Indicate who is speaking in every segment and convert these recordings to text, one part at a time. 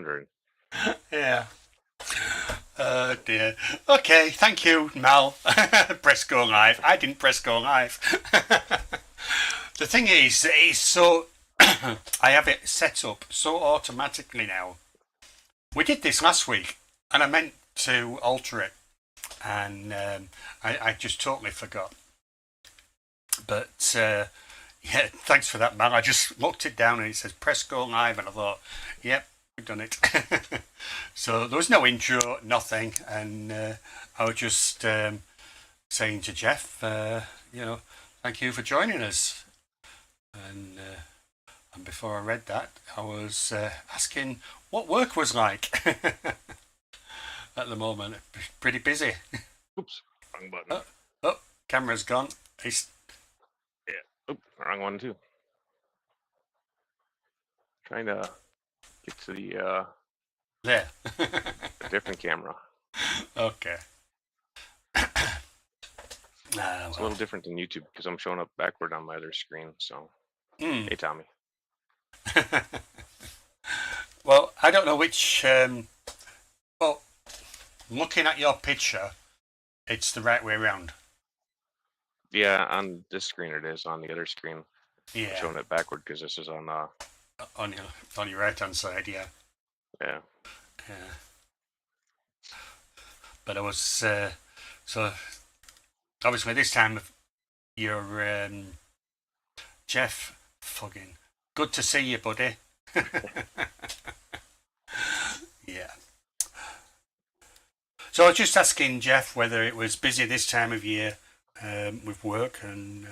Speaker 1: wondering.
Speaker 2: Yeah. Oh dear. Okay, thank you, Mal. Press go live. I didn't press go live. The thing is, it's so. I have it set up so automatically now. We did this last week, and I meant to alter it, and I just totally forgot. But yeah, thanks for that, Mal. I just looked it down and it says press go live, and I thought, yep, we've done it. So there was no intro, nothing, and I was just saying to Jeff, thank you for joining us. And before I read that, I was asking what work was like. At the moment, pretty busy.
Speaker 1: Oops, wrong button.
Speaker 2: Oh, camera's gone.
Speaker 1: Yeah, oops, wrong one too. Trying to get to the
Speaker 2: there.
Speaker 1: a different camera.
Speaker 2: Okay.
Speaker 1: It's a little different than YouTube because I'm showing up backward on my other screen. So, Hey, Tommy.
Speaker 2: Well, I don't know which. Well, looking at your picture, it's the right way around.
Speaker 1: Yeah, on this screen it is. On the other screen,
Speaker 2: yeah,
Speaker 1: I'm showing it backward because this is on
Speaker 2: your right hand side. Yeah.
Speaker 1: Yeah.
Speaker 2: Yeah. But I was so obviously this time you're Jeff. Fucking good to see you, buddy. Yeah. So I was just asking Jeff whether it was busy this time of year with work, and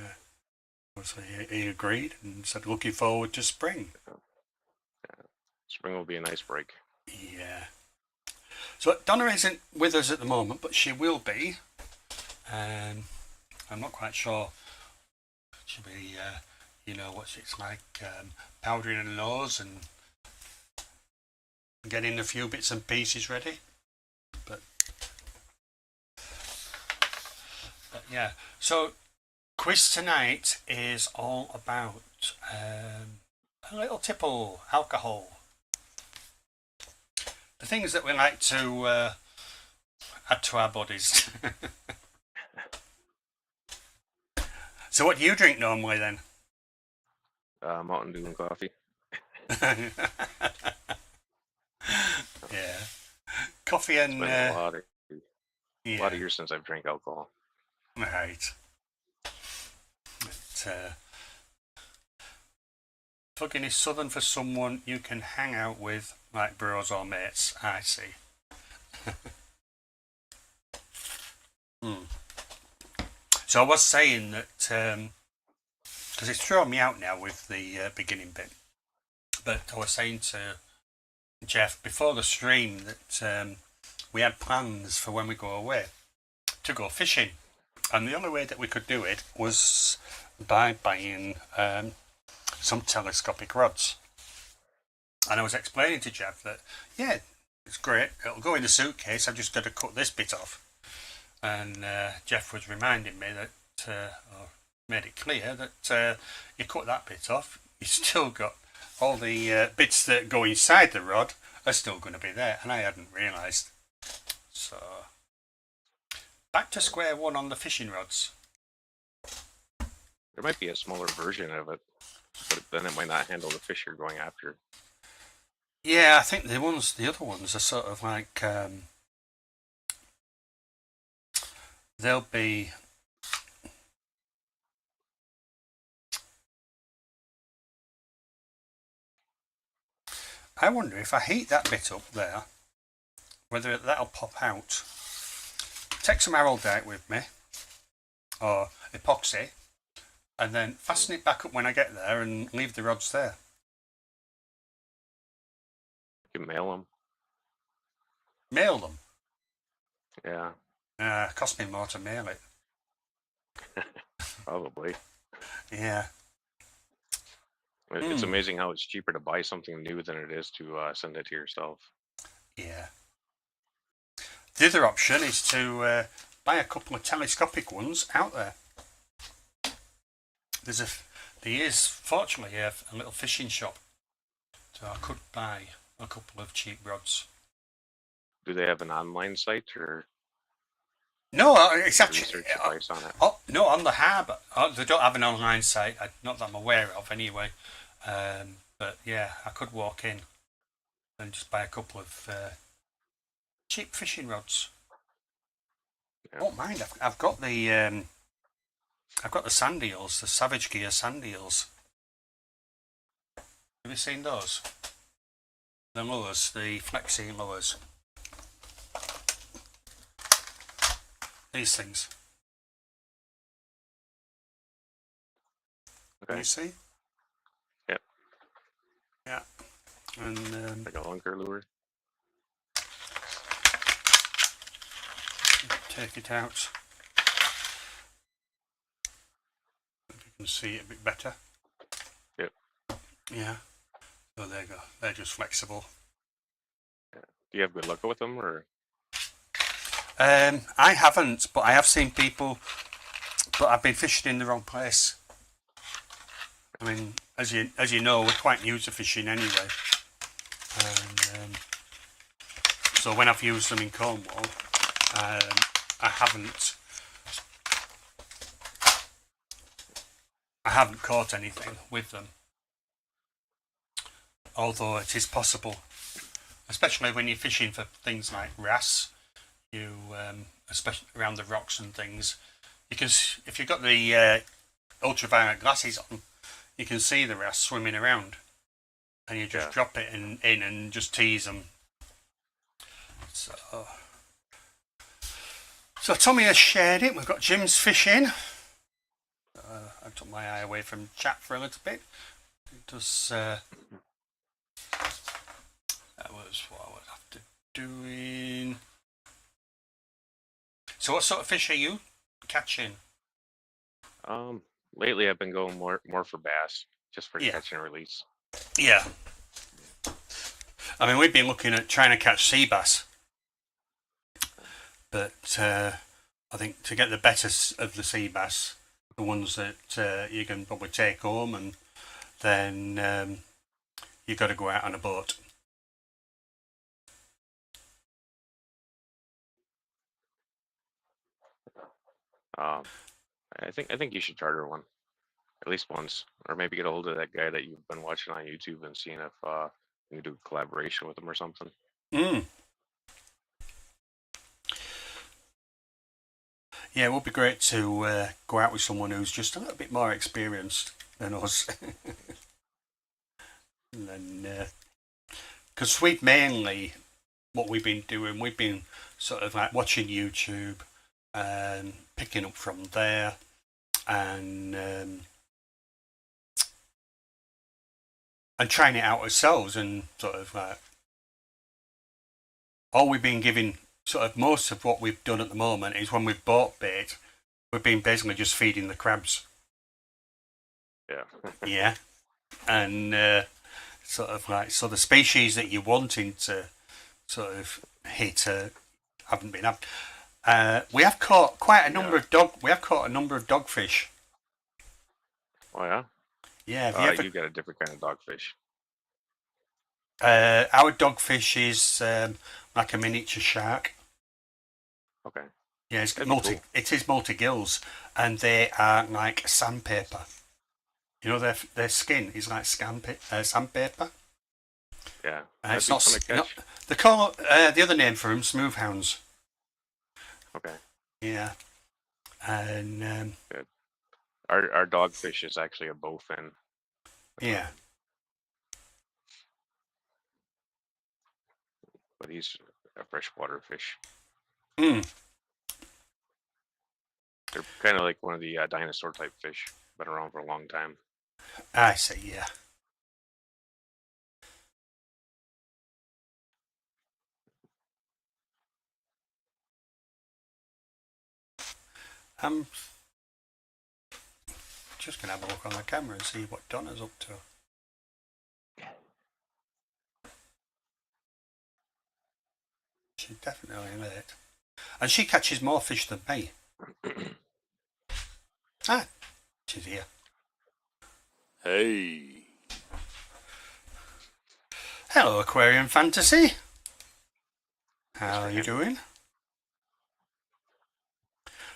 Speaker 2: obviously he agreed and said looking forward to spring.
Speaker 1: Yeah. Spring will be a nice break.
Speaker 2: Yeah. So Donna isn't with us at the moment, but she will be. I'm not quite sure. She'll be, what it's like, powdering her nose and getting a few bits and pieces ready. But yeah. So quiz tonight is all about a little tipple alcohol. The things that we like to add to our bodies. So what do you drink normally then?
Speaker 1: Mountain Dew and coffee.
Speaker 2: Yeah. Coffee and...
Speaker 1: It's been a lot of years since I've drank alcohol.
Speaker 2: Right. But, fucking is southern for someone you can hang out with like bros or mates, I see. So I was saying that, because it's thrown me out now with the beginning bit, but I was saying to Jeff before the stream that we had plans for when we go away to go fishing, and the only way that we could do it was by buying some telescopic rods. And I was explaining to Jeff that, yeah, it's great, it'll go in the suitcase, I've just got to cut this bit off. And Jeff was reminding me that, or made it clear that you cut that bit off, you've still got all the bits that go inside the rod are still going to be there, and I hadn't realised. So, back to square one on the fishing rods.
Speaker 1: There might be a smaller version of it, but then it might not handle the fish you're going after.
Speaker 2: Yeah, I think the other ones are sort of like they'll be. I wonder if I heat that bit up there, whether that'll pop out. Take some araldite with me, or epoxy, and then fasten it back up when I get there and leave the rods there.
Speaker 1: You can mail them.
Speaker 2: Mail them?
Speaker 1: Yeah.
Speaker 2: Cost me more to mail it.
Speaker 1: Probably.
Speaker 2: Yeah.
Speaker 1: It's amazing how it's cheaper to buy something new than it is to send it to yourself. Yeah.
Speaker 2: The other option is to buy a couple of telescopic ones out there. There is fortunately a little fishing shop, so I could buy a couple of cheap rods.
Speaker 1: Do they have an online site or
Speaker 2: No, it's actually
Speaker 1: research advice on it?
Speaker 2: Oh no, on the harbour. They don't have an online site, not that I'm aware of, anyway. But yeah, I could walk in and just buy a couple of cheap fishing rods.
Speaker 1: Yeah.
Speaker 2: Don't mind. I've got the sand eels, the Savage Gear sand eels. Have you seen those? The lures, the flexi lures. These things.
Speaker 1: Okay.
Speaker 2: Can you see?
Speaker 1: Yep.
Speaker 2: Yeah. And
Speaker 1: like a lunker lure.
Speaker 2: Take it out. If you can see it a bit better.
Speaker 1: Yep.
Speaker 2: Yeah. So there you go. They're just flexible.
Speaker 1: Yeah. Do you have good luck with them, or?
Speaker 2: I haven't, but I have seen people. But I've been fishing in the wrong place. I mean, as you know, we're quite new to fishing anyway. And so when I've used them in Cornwall, I haven't caught anything with them. Although it is possible, especially when you're fishing for things like wrasse, especially around the rocks and things, you can, if you've got the ultraviolet glasses on, you can see the wrasse swimming around, and you just drop it in and just tease them. So Tommy has shared it. We've got Jim's fishing. I took my eye away from chat for a little bit. It does. That was what I was after doing. So what sort of fish are you catching?
Speaker 1: Lately I've been going more for bass, just for catch and release.
Speaker 2: Yeah. I mean, we've been looking at trying to catch sea bass, but I think to get the better of the sea bass, the ones that you can probably take home, and then you've got to go out on a boat.
Speaker 1: I think you should charter one, at least once, or maybe get a hold of that guy that you've been watching on YouTube and seeing if you can do a collaboration with him or something.
Speaker 2: Yeah, it would be great to go out with someone who's just a little bit more experienced than us. And then, because we've mainly, what we've been doing, we've been sort of like watching YouTube and picking up from there, and trying it out ourselves, and sort of like all we've been giving, sort of most of what we've done at the moment is when we've bought bait, we've been basically just feeding the crabs.
Speaker 1: Yeah.
Speaker 2: Yeah. And sort of like, so the species that you're wanting to sort of hit haven't been up. We have caught quite a number of dogfish.
Speaker 1: Oh yeah.
Speaker 2: Yeah.
Speaker 1: You got a different kind of dogfish.
Speaker 2: Our dogfish is like a miniature shark.
Speaker 1: Okay.
Speaker 2: Yeah, it's
Speaker 1: Cool.
Speaker 2: It is multi-gills, and they are like sandpaper. You know, their skin is like sandpaper.
Speaker 1: Yeah.
Speaker 2: It's not. They call the other name for them smooth hounds.
Speaker 1: Okay.
Speaker 2: Yeah. And
Speaker 1: good. Our dogfish is actually a bowfin.
Speaker 2: Yeah.
Speaker 1: But he's a freshwater fish.
Speaker 2: They're
Speaker 1: kind of like one of the dinosaur type fish. Been around for a long time.
Speaker 2: I see, yeah. I'm just going to have a look on the camera and see what Donna's up to. She's definitely late. And she catches more fish than me. She's here.
Speaker 3: Hey.
Speaker 2: Hello, Aquarium Fantasy. How are you doing?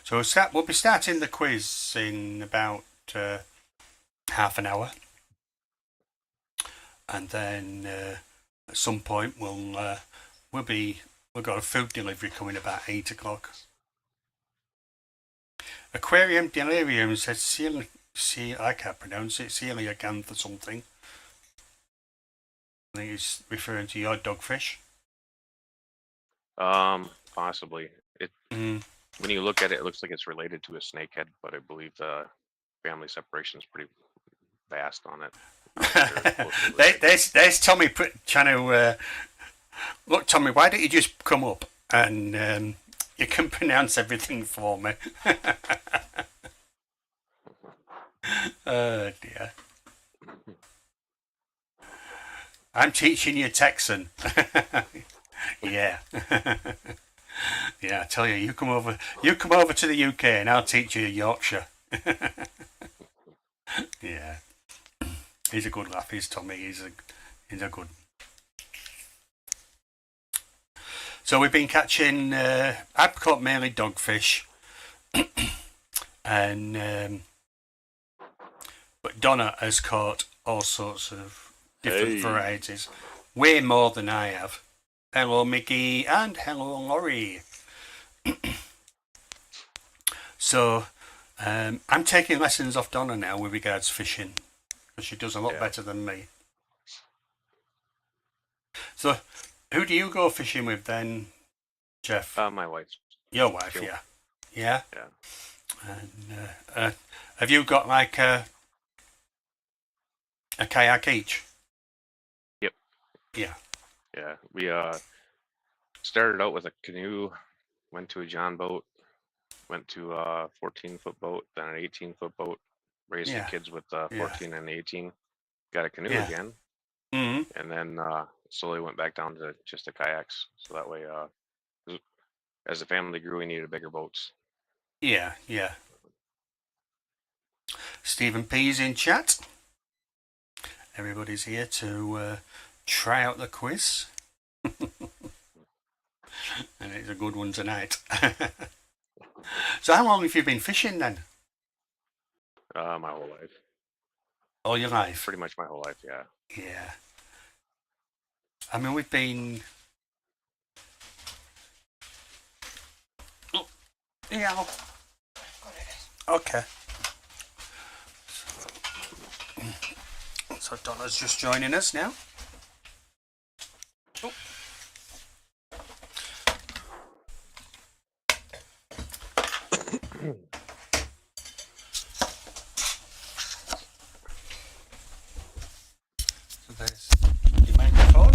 Speaker 2: So we'll be starting the quiz in about half an hour, and then at some point we've got a food delivery coming about 8 o'clock. Aquarium Delirium says I can't pronounce it, Coelacanth or something. I think he's referring to your dogfish.
Speaker 1: Possibly. When you look at it, it looks like it's related to a snakehead, but I believe the family separation is pretty vast on it.
Speaker 2: There's Tommy trying to look. Tommy, why don't you just come up and you can pronounce everything for me? Oh dear. I'm teaching you Texan. Yeah. Yeah, I tell you, you come over to the UK and I'll teach you Yorkshire. Yeah. He's a good laugh, he's Tommy, he's a good. So we've been catching I've caught mainly dogfish. And but Donna has caught all sorts of different varieties. Way more than I have. Hello Mickey and hello Laurie. So I'm taking lessons off Donna now with regards to fishing, because she does a lot better than me. So who do you go fishing with then, Jeff?
Speaker 1: My wife.
Speaker 2: Your wife,
Speaker 1: Jill.
Speaker 2: Yeah.
Speaker 1: Yeah.
Speaker 2: And have you got like a kayak each?
Speaker 1: Yep.
Speaker 2: Yeah.
Speaker 1: Yeah. We started out with a canoe, went to a John boat, went to a 14-foot boat, then an 18-foot boat, raised the kids with 14 and 18, got a canoe again, and then slowly went back down to just the kayaks. So that way, as the family grew, we needed bigger boats.
Speaker 2: Yeah. Stephen P's in chat. Everybody's here to try out the quiz. And it's a good one tonight. So how long have you been fishing then?
Speaker 1: My whole life.
Speaker 2: All your life?
Speaker 1: Pretty much my whole life, yeah.
Speaker 2: Yeah. I mean, we've been... Oh, yeah. Okay. So Donna's just joining us now. Oh. So there's your microphone,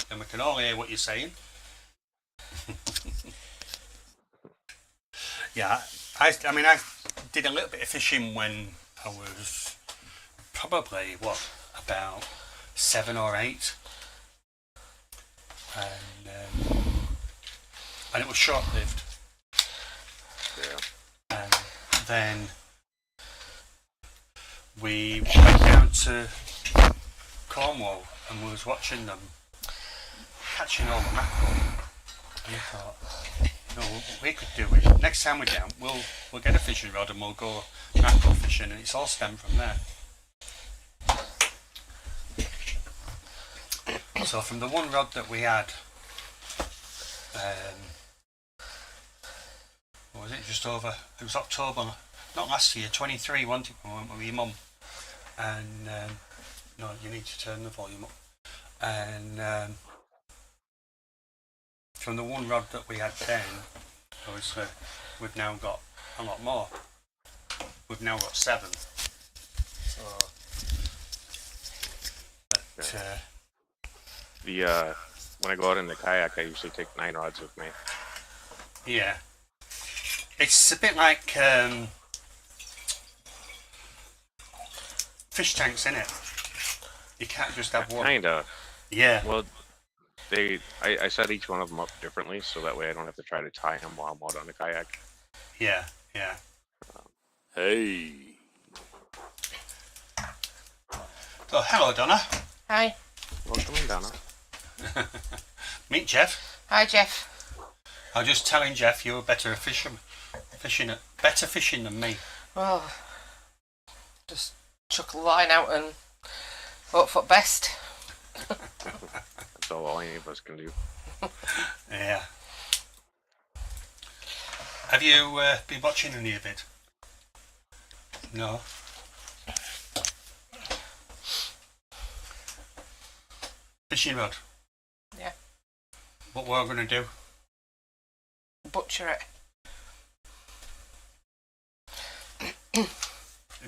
Speaker 2: and we can all hear what you're saying. Yeah, I mean, I did a little bit of fishing when I was probably, about 7 or 8. And it was short-lived.
Speaker 1: Yeah.
Speaker 2: And then we went down to Cornwall and we was watching them catching all the mackerel. And we thought, we could do it. Next time we're down, we'll get a fishing rod and we'll go mackerel fishing, and it's all stemmed from there. So from the one rod that we had, what was it? Just over. It was October, not last year, 23. Wasn't it? When we went with your mum. And no, you need to turn the volume up. And from the one rod that we had then, obviously, we've now got a lot more. We've now got 7. So, but,
Speaker 1: when I go out in the kayak, I usually take 9 rods with me.
Speaker 2: Yeah. It's a bit like fish tanks, innit? You can't just have one.
Speaker 1: Kinda.
Speaker 2: Yeah.
Speaker 1: Well, I set each one of them up differently, so that way I don't have to try to tie them while I'm out on the kayak.
Speaker 2: Yeah.
Speaker 1: Hey.
Speaker 2: Oh, hello, Donna.
Speaker 3: Hi.
Speaker 1: Welcome in, Donna.
Speaker 2: Meet Jeff.
Speaker 3: Hi, Jeff.
Speaker 2: I was just telling Jeff you were better fishing than me.
Speaker 3: Well, just chuck the line out and hope for best.
Speaker 1: That's all any of us can do.
Speaker 2: Yeah. Have you been watching any of it? No. Fishing rod?
Speaker 3: Yeah.
Speaker 2: What we're going to do?
Speaker 3: Butcher it.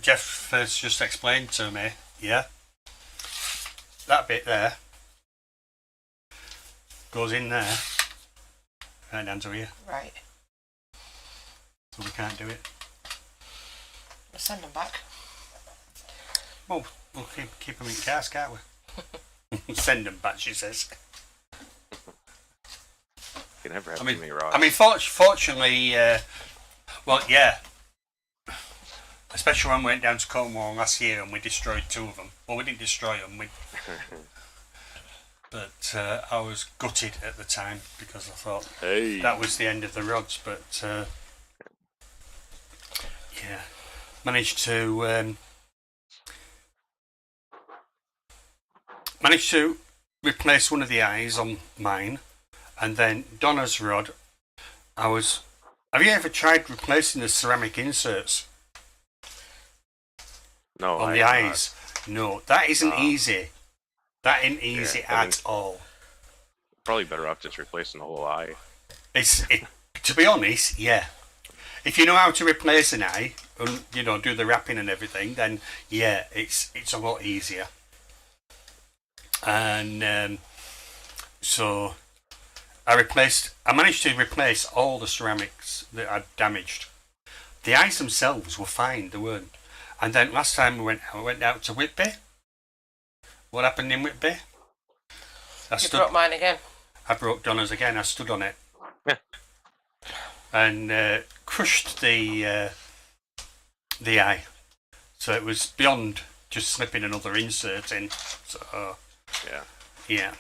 Speaker 2: Jeff first just explained to me, yeah, that bit there goes in there, right down to here,
Speaker 3: Right.
Speaker 2: so we can't do it.
Speaker 3: We'll send them back.
Speaker 2: Well, we'll keep them in cars, can't we? Send them back, she says.
Speaker 1: You can never have too many rods.
Speaker 2: I mean, fortunately, well, yeah. Especially when we went down to Cornwall last year and we destroyed 2 of them. Well, we didn't destroy them, but I was gutted at the time because I thought that was the end of the rods. But yeah, managed to replace one of the eyes on mine, and then Donna's rod. Have you ever tried replacing the ceramic inserts?
Speaker 1: No,
Speaker 2: on the eyes. No, that isn't easy. That ain't easy at all.
Speaker 1: Probably better off just replacing the whole eye.
Speaker 2: To be honest, yeah. If you know how to replace an eye and do the wrapping and everything, then yeah, it's a lot easier. And so I managed to replace all the ceramics that I'd damaged. The eyes themselves were fine, they weren't. And then last time I went out to Whitby. What happened in Whitby?
Speaker 3: You broke mine again.
Speaker 2: I broke Donna's again. I stood on it and crushed the eye. So it was beyond just slipping another insert in. So yeah.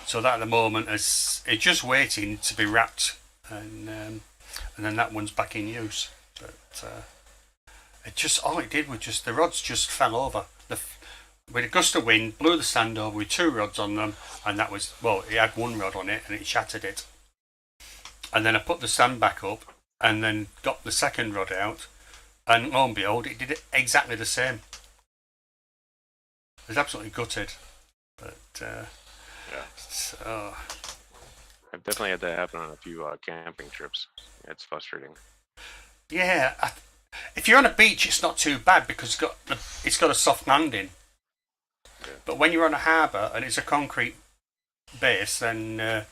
Speaker 2: So that at the moment it's just waiting to be wrapped, and then that one's back in use. But all it did was just the rods just fell over. With a gust of wind, blew the sand over with 2 rods on them, and that was, well, it had 1 rod on it and it shattered it. And then I put the sand back up and then got the second rod out, and lo and behold, it did it exactly the same. It was absolutely gutted. But so
Speaker 1: I've definitely had that happen on a few camping trips. It's frustrating.
Speaker 2: Yeah, if you're on a beach, it's not too bad because it's got a soft landing. Yeah. But when you're on a harbour and it's a concrete base, then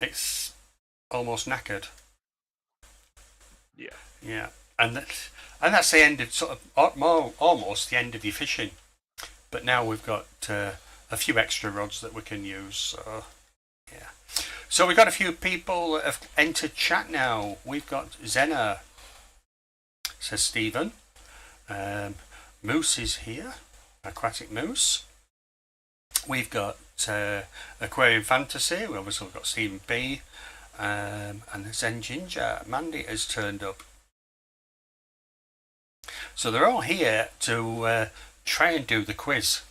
Speaker 2: it's almost knackered. Yeah, and that's the end of almost the end of your fishing. But now we've got a few extra rods that we can use. So yeah. So we've got a few people that have entered chat now. We've got Zena, says Stephen. Moose is here, Aquatic Moose. We've got Aquarium Fantasy. We've also got Stephen B. And Zen Ginger. Mandy has turned up. So they're all here to try and do the quiz.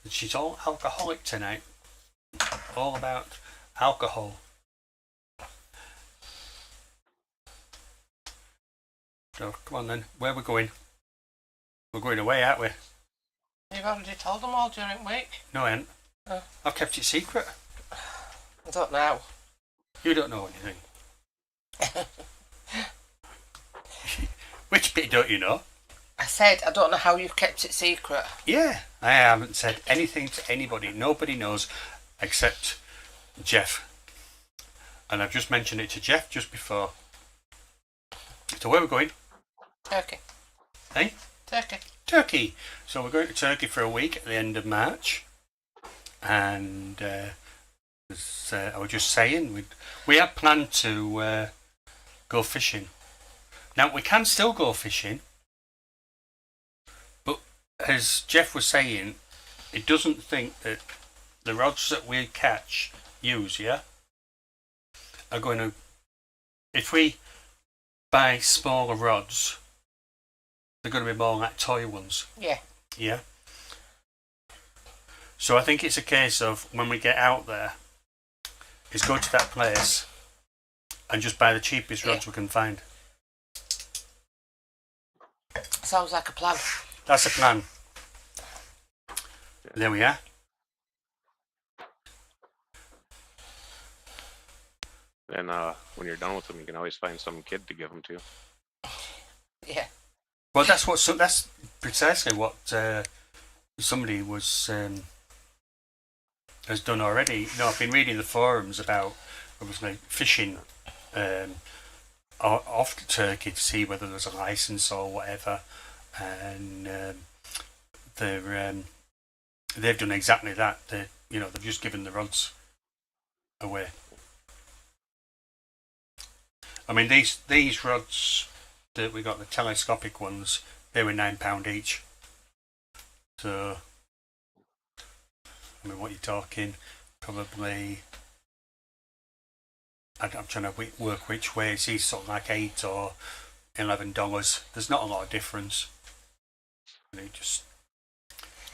Speaker 2: And she's all alcoholic tonight. All about alcohol. So come on then, where are we going? We're going away, aren't we?
Speaker 3: You've already told them all during the week.
Speaker 2: No, I haven't. I've kept it secret.
Speaker 3: I don't know.
Speaker 2: You don't know anything. Which bit don't you know?
Speaker 3: I said I don't know how you've kept it secret.
Speaker 2: Yeah, I haven't said anything to anybody. Nobody knows except Jeff. And I've just mentioned it to Jeff just before. So where are we going?
Speaker 3: Turkey.
Speaker 2: Hey? Turkey. So we're going to Turkey for a week at the end of March. And as I was just saying, we had planned to go fishing. Now, we can still go fishing, but as Jeff was saying, it doesn't think that the rods that we use, are going to... If we buy smaller rods, they're going to be more like toy ones.
Speaker 3: Yeah.
Speaker 2: Yeah. So I think it's a case of when we get out there, is go to that place and just buy the cheapest rods we can find.
Speaker 3: Sounds like a plan.
Speaker 2: That's a plan. There we are.
Speaker 1: And when you're done with them, you can always find some kid to give them to.
Speaker 3: Yeah.
Speaker 2: Well, that's precisely what somebody has done already. You know, I've been reading the forums about obviously fishing off the turkey to see whether there's a license or whatever, and they've done exactly that. They've just given the rods away. I mean, these rods that we got, the telescopic ones, they were £9 each. So, I mean, what you're talking, probably, I'm trying to work which way. It's either sort of like $8 or $11. There's not a lot of difference.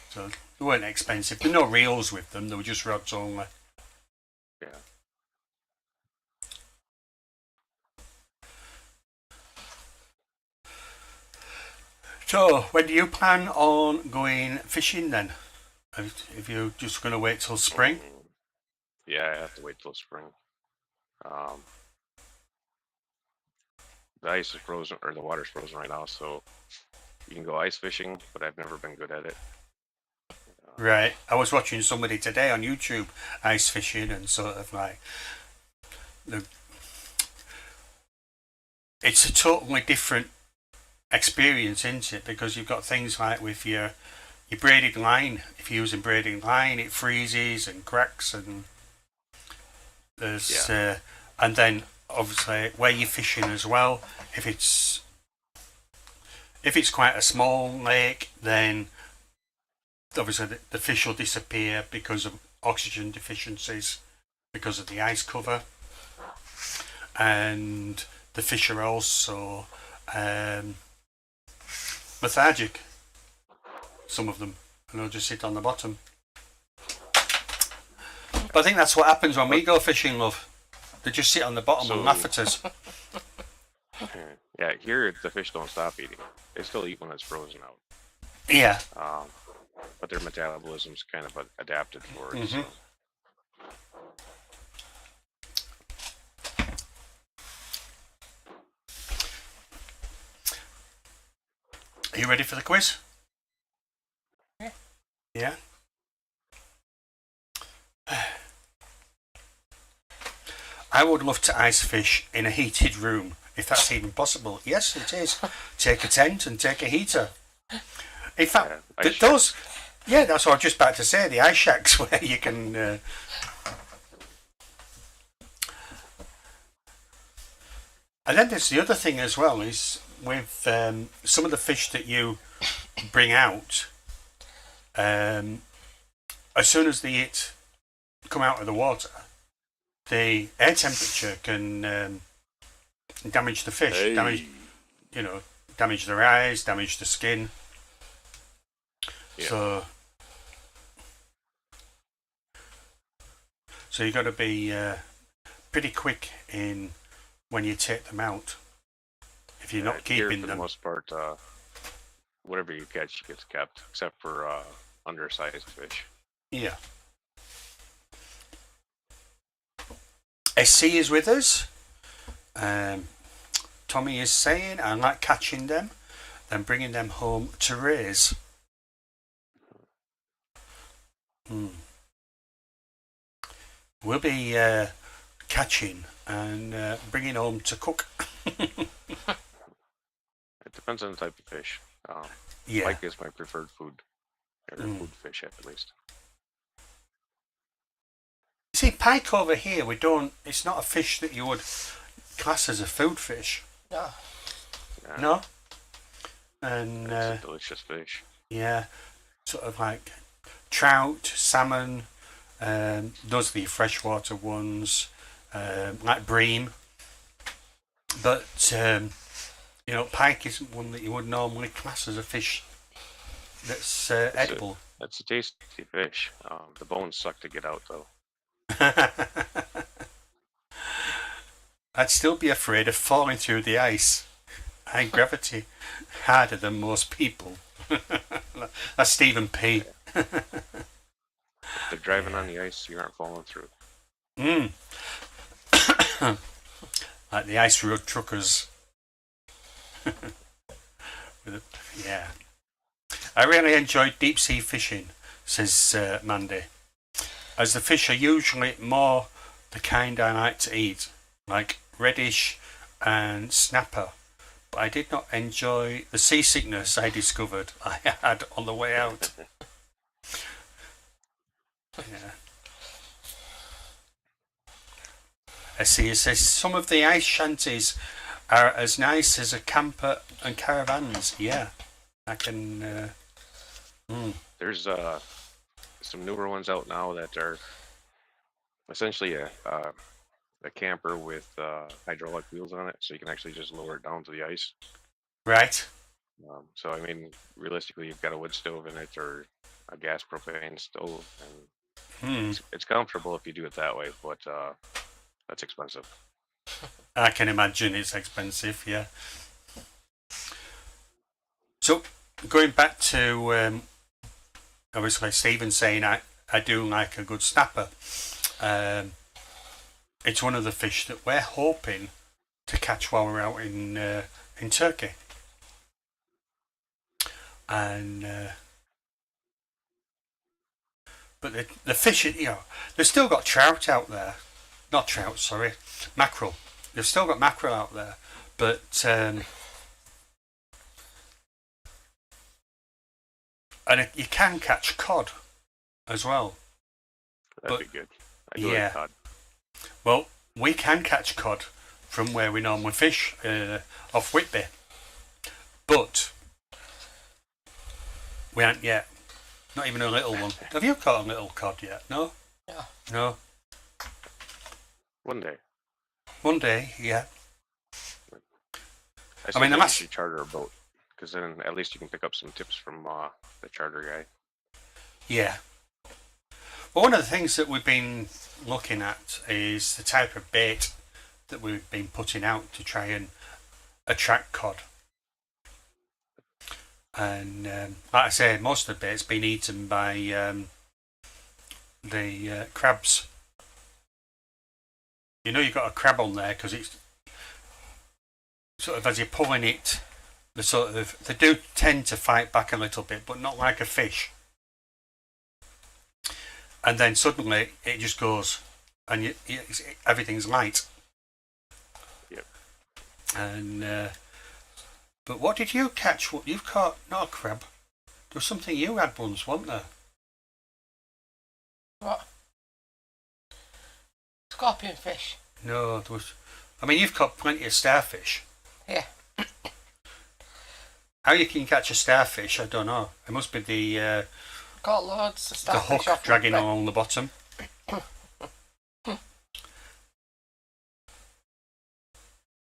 Speaker 2: So they weren't expensive. There were no reels with them. They were just rods only.
Speaker 1: Yeah.
Speaker 2: So, when do you plan on going fishing then? If you're just going to wait till spring?
Speaker 1: Yeah, I have to wait till spring. The ice is frozen, or the water's frozen right now, so you can go ice fishing, but I've never been good at it.
Speaker 2: Right. I was watching somebody today on YouTube ice fishing, and sort of like it's a totally different experience, isn't it? Because you've got things like with your braided line. If you're using braided line, it freezes and cracks, and there's and then obviously where you're fishing as well. If it's quite a small lake, then obviously the fish will disappear because of oxygen deficiencies, because of the ice cover, and the fish are also lethargic, some of them, and they'll just sit on the bottom. But I think that's what happens when we go fishing, love. They just sit on the bottom and laugh at us.
Speaker 1: Yeah, here the fish don't stop eating. They still eat when it's frozen out.
Speaker 2: Yeah.
Speaker 1: But their metabolism's kind of adapted for it. So.
Speaker 2: Are you ready for the quiz?
Speaker 3: Yeah.
Speaker 2: Yeah? I would love to ice fish in a heated room, if that's even possible. Yes, it is. Take a tent and take a heater. In fact, that's what I was just about to say, the ice shacks where you can... And then there's the other thing as well, is with some of the fish that you bring out, as soon as they come out of the water, the air temperature can damage the fish, damage their eyes, damage the skin. Yeah. So you got to be pretty quick in when you take them out. If you're not keeping them.
Speaker 1: For the most part, whatever you catch gets kept, except for undersized fish.
Speaker 2: Yeah. SC is with us. Tommy is saying, I like catching them, then bringing them home to raise. We'll be catching and bringing home to cook.
Speaker 1: It depends on the type of fish. Pike is my preferred food. Or food fish, at least.
Speaker 2: See, pike over here, it's not a fish that you would class as a food fish.
Speaker 3: No.
Speaker 2: No? And
Speaker 1: it's a delicious fish.
Speaker 2: yeah, sort of like trout, salmon, those are the freshwater ones, like bream. But pike isn't one that you would normally class as a fish that's edible.
Speaker 1: It's a tasty fish. The bones suck to get out, though.
Speaker 2: I'd still be afraid of falling through the ice. High gravity, harder than most people. That's Stephen P.
Speaker 1: If they're driving on the ice, you aren't falling through.
Speaker 2: Like the ice road truckers. Yeah. I really enjoyed deep sea fishing, says Mandy, as the fish are usually more the kind I like to eat, like reddish and snapper. But I did not enjoy the seasickness I discovered I had on the way out. Yeah. I see. It says some of the ice shanties are as nice as a camper and caravans. Yeah, I can.
Speaker 1: There's some newer ones out now that are essentially a camper with hydraulic wheels on it, so you can actually just lower it down to the ice.
Speaker 2: Right.
Speaker 1: So I mean, realistically, you've got a wood stove in it or a gas propane stove, and it's comfortable if you do it that way, but that's expensive.
Speaker 2: I can imagine it's expensive. Yeah. So going back to obviously Stephen saying I do like a good snapper. It's one of the fish that we're hoping to catch while we're out in Turkey. And but the fish, they've still got trout out there. Not trout, sorry, mackerel. They've still got mackerel out there, but and you can catch cod as well.
Speaker 1: That'd be good. I do like cod.
Speaker 2: Well, we can catch cod from where we normally fish off Whitby, but we haven't yet. Not even a little one. Have you caught a little cod yet? No?
Speaker 3: Yeah.
Speaker 2: No?
Speaker 1: One day.
Speaker 2: One day, yeah.
Speaker 1: I mean, you should charter a boat, because then at least you can pick up some tips from the charter guy.
Speaker 2: Yeah. Well, one of the things that we've been looking at is the type of bait that we've been putting out to try and attract cod. And like I say, most of the bait's been eaten by the crabs. You know you've got a crab on there because it's sort of, as you're pulling it, they do tend to fight back a little bit, but not like a fish. And then suddenly it just goes, and everything's light.
Speaker 1: Yep.
Speaker 2: And but what did you catch? What you've caught? Not a crab. There was something you had once, wasn't there?
Speaker 3: What? Scorpion fish.
Speaker 2: No, there was. I mean, you've caught plenty of starfish.
Speaker 3: Yeah.
Speaker 2: How you can catch a starfish, I don't know. It must be the
Speaker 3: Caught loads of starfish
Speaker 2: hook dragging along the bottom.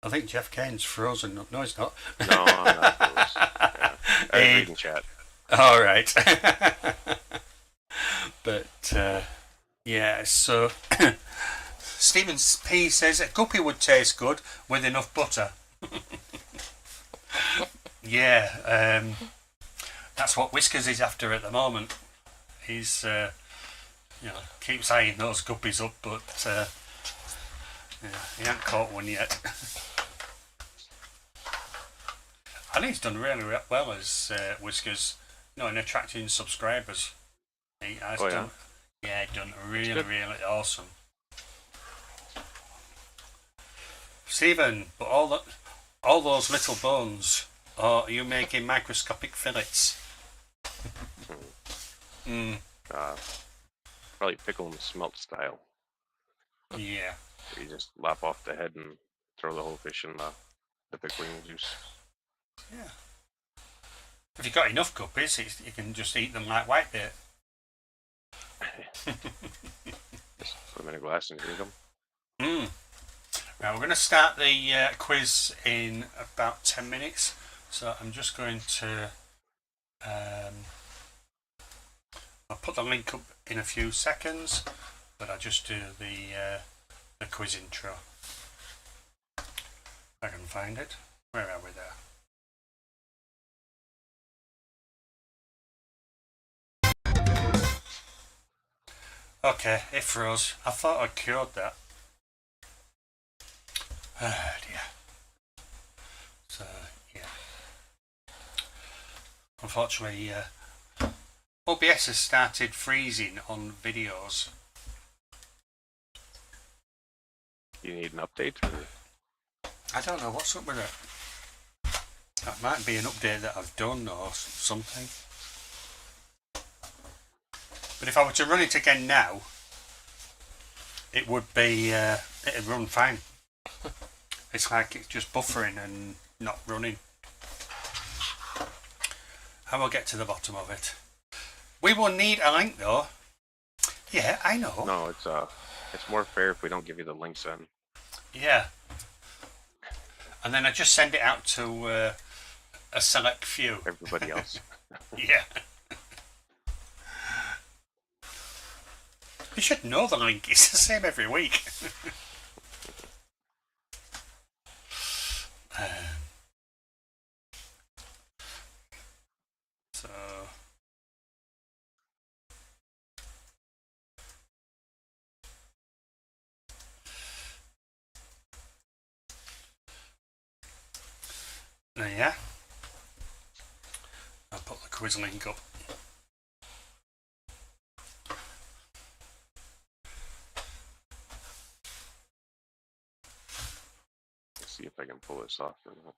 Speaker 2: I think Jeff Kane's frozen. No, he's not.
Speaker 1: No, I'm not frozen. Yeah. I was reading chat.
Speaker 2: All right. But yeah, so Stephen P says a guppy would taste good with enough butter. Yeah, that's what Whiskers is after at the moment. He's keeps eyeing those guppies up, but he hasn't caught one yet. I think he's done really well as Whiskers, in attracting subscribers. He has done. Yeah, done really awesome. Stephen, but all those little bones, are you making microscopic fillets?
Speaker 1: Probably pickle them smelt style.
Speaker 2: Yeah.
Speaker 1: You just lop off the head and throw the whole fish in the pickling juice.
Speaker 2: Yeah. If you've got enough guppies, you can just eat them like whitebait.
Speaker 1: Just put them in a glass and drink them.
Speaker 2: Right, we're going to start the quiz in about 10 minutes. So I'm just going to... I'll put the link up in a few seconds, but I'll just do the quiz intro. If I can find it. Where are we there? Okay, it froze. I thought I cured that. Oh dear. So, yeah. Unfortunately, OBS has started freezing on videos.
Speaker 1: You need an update? Or?
Speaker 2: I don't know what's up with it. That might be an update that I've done or something. But if I were to run it again now, it would be, it'd run fine. It's like it's just buffering and not running. I will get to the bottom of it. We will need a link though. Yeah, I know.
Speaker 1: No, it's more fair if we don't give you the links then.
Speaker 2: Yeah. And then I just send it out to a select few.
Speaker 1: Everybody else.
Speaker 2: Yeah. You should know the link. It's the same every week. So... yeah. I'll put the quiz link up.
Speaker 1: Let's see if I can pull this off or not.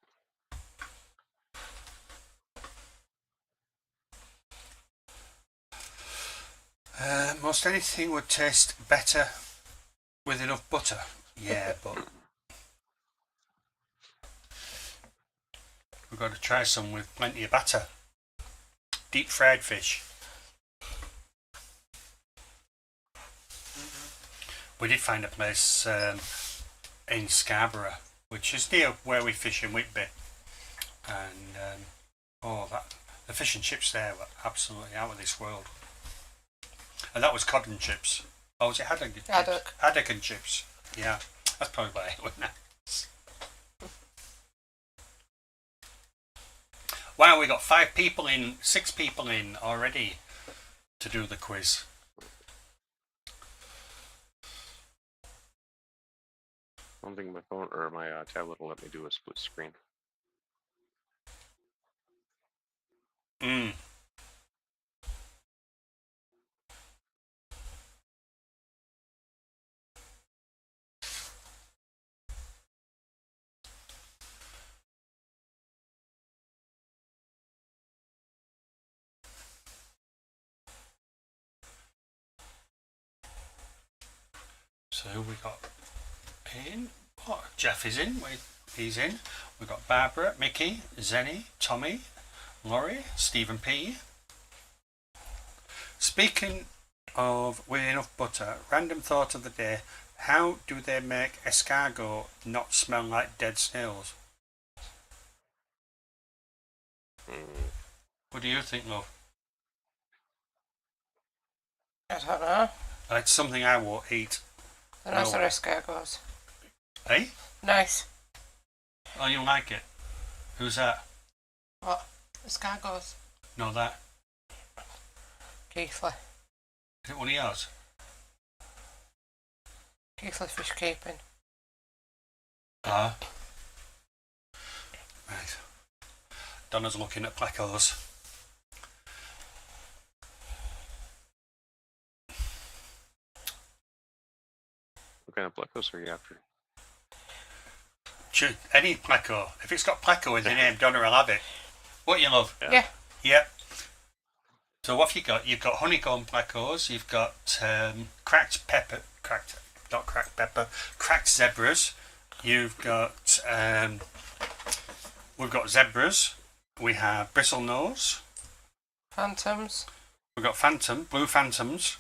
Speaker 2: Most anything would taste better with enough butter. Yeah, but we've got to try some with plenty of batter. Deep fried fish. We did find a place in Scarborough, which is near where we fish in Whitby, and the fish and chips there were absolutely out of this world. And that was cod and chips. Oh, was it haddock?
Speaker 3: Haddock.
Speaker 2: Haddock and chips. Yeah, that's probably why it was nice. Wow, we got 6 people in already to do the quiz.
Speaker 1: I don't think my phone or my tablet will let me do a split screen.
Speaker 2: So we got in. Oh, Jeff is in. He's in. We've got Barbara, Mickey, Zenny, Tommy, Laurie, Stephen P. Speaking of with enough butter, random thought of the day. How do they make escargot not smell like dead snails? What do you think, love?
Speaker 3: I don't know.
Speaker 2: It's something I won't eat.
Speaker 3: The nice are escargots.
Speaker 2: Eh?
Speaker 3: Nice.
Speaker 2: Oh, you like it? Who's that?
Speaker 3: What? Escargots.
Speaker 2: No, that.
Speaker 3: Keithley.
Speaker 2: Is it one of yours?
Speaker 3: Keithley fish keeping.
Speaker 2: Ah. Right. Donna's looking at Plecos.
Speaker 1: What kind of Plecos are you after?
Speaker 2: Any Pleco. If it's got Pleco in the name, Donna will have it. What you love?
Speaker 3: Yeah.
Speaker 2: Yep. So what have you got? You've got honeycomb Plecos. You've got cracked zebras. You've got we've got zebras. We have bristlenose.
Speaker 3: Phantoms.
Speaker 2: We've got blue phantoms.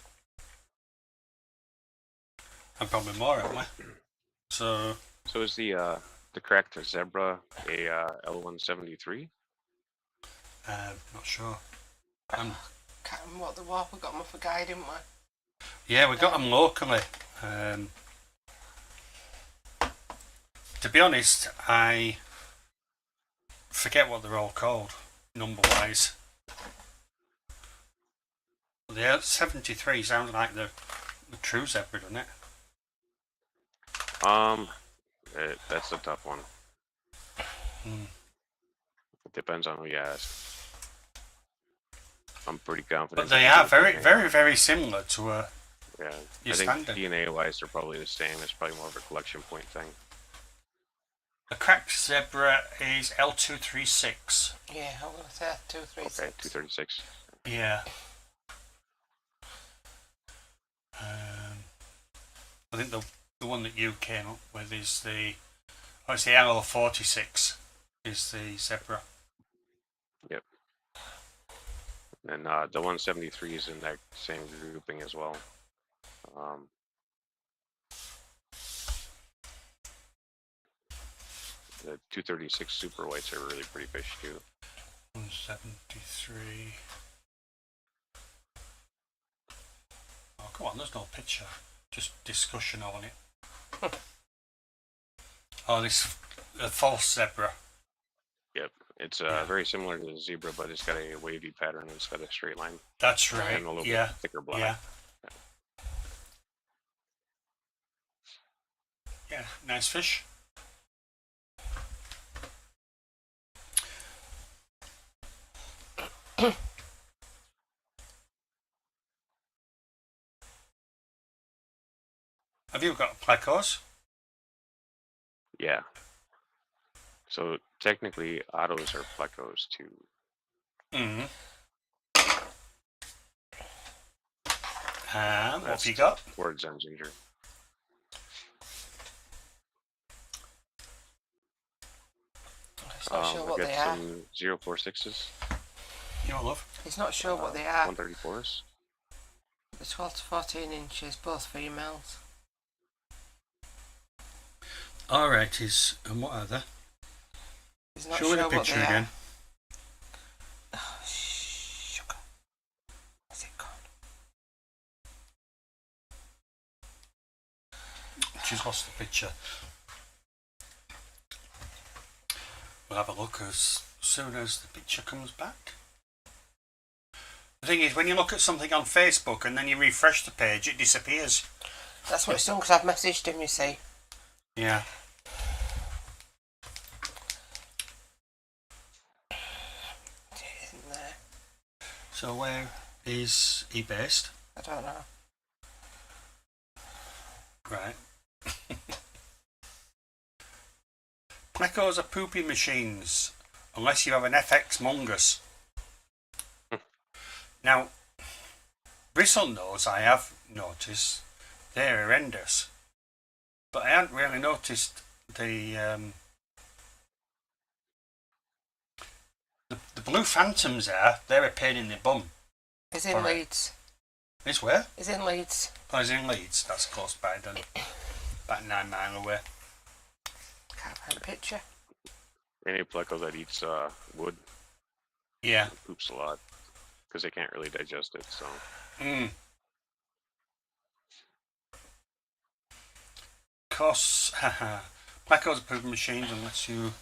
Speaker 2: And probably more, haven't we? So
Speaker 1: is the correct zebra a L173?
Speaker 2: Not sure.
Speaker 3: Can't remember what they were. We got them off a guy, didn't we?
Speaker 2: Yeah, we got them locally. To be honest, I forget what they're all called, number-wise. The 73 sounds like the true zebra, doesn't it?
Speaker 1: That's a tough one. It depends on who you ask. I'm pretty confident.
Speaker 2: But they are very, very, very similar to a.
Speaker 1: Yeah,
Speaker 2: your
Speaker 1: I think
Speaker 2: standard.
Speaker 1: DNA-wise, they're probably the same. It's probably more of a collection point thing.
Speaker 2: The cracked zebra is L236.
Speaker 3: Yeah, I'm going to say 236.
Speaker 1: Okay, 236.
Speaker 2: Yeah. I think the one that you came up with is the. Oh, it's the L46. Is the zebra.
Speaker 1: Yep. And the 173 is in that same grouping as well. The 236 super whites are really pretty fish too.
Speaker 2: 173. Oh, come on, there's no picture. Just discussion on it. Oh, this false zebra.
Speaker 1: Yep. It's very similar to the zebra, but it's got a wavy pattern instead of a straight line.
Speaker 2: That's right.
Speaker 1: And a little
Speaker 2: Yeah.
Speaker 1: bit thicker black.
Speaker 2: Yeah. Yeah, nice fish. Have you got Plecos?
Speaker 1: Yeah. So technically, autos are Plecos too.
Speaker 2: Mm-hmm. What have you got?
Speaker 1: Words on ginger.
Speaker 3: He's not sure what they are.
Speaker 1: Some 046s.
Speaker 2: Your love.
Speaker 3: He's not sure what they are.
Speaker 1: 134s.
Speaker 3: They're 12 to 14 inches, both females.
Speaker 2: Alright, and what are they?
Speaker 3: He's not
Speaker 2: Show me
Speaker 3: sure
Speaker 2: the picture
Speaker 3: what they
Speaker 2: again.
Speaker 3: are. Oh, sugar. Where's it gone?
Speaker 2: She's lost the picture. We'll have a look as soon as the picture comes back. The thing is, when you look at something on Facebook and then you refresh the page, it disappears.
Speaker 3: That's what it's done because I've messaged him, you see.
Speaker 2: Yeah.
Speaker 3: It isn't there.
Speaker 2: So where is he based?
Speaker 3: I don't know.
Speaker 2: Right. Plecos are poopy machines, unless you have an FX Mongus. Now, Bristlenose, I have noticed, they're horrendous. But I hadn't really noticed the blue phantoms they're a pain in the bum.
Speaker 3: He's in Leeds.
Speaker 2: Is where?
Speaker 3: He's in Leeds.
Speaker 2: Oh, he's in Leeds, that's close by then. About 9 miles away.
Speaker 3: Can't find a picture.
Speaker 1: Any Pleco that eats wood
Speaker 2: Yeah.
Speaker 1: poops a lot because they can't really digest it. So.
Speaker 2: Costs, Plecos are poopy machines unless you.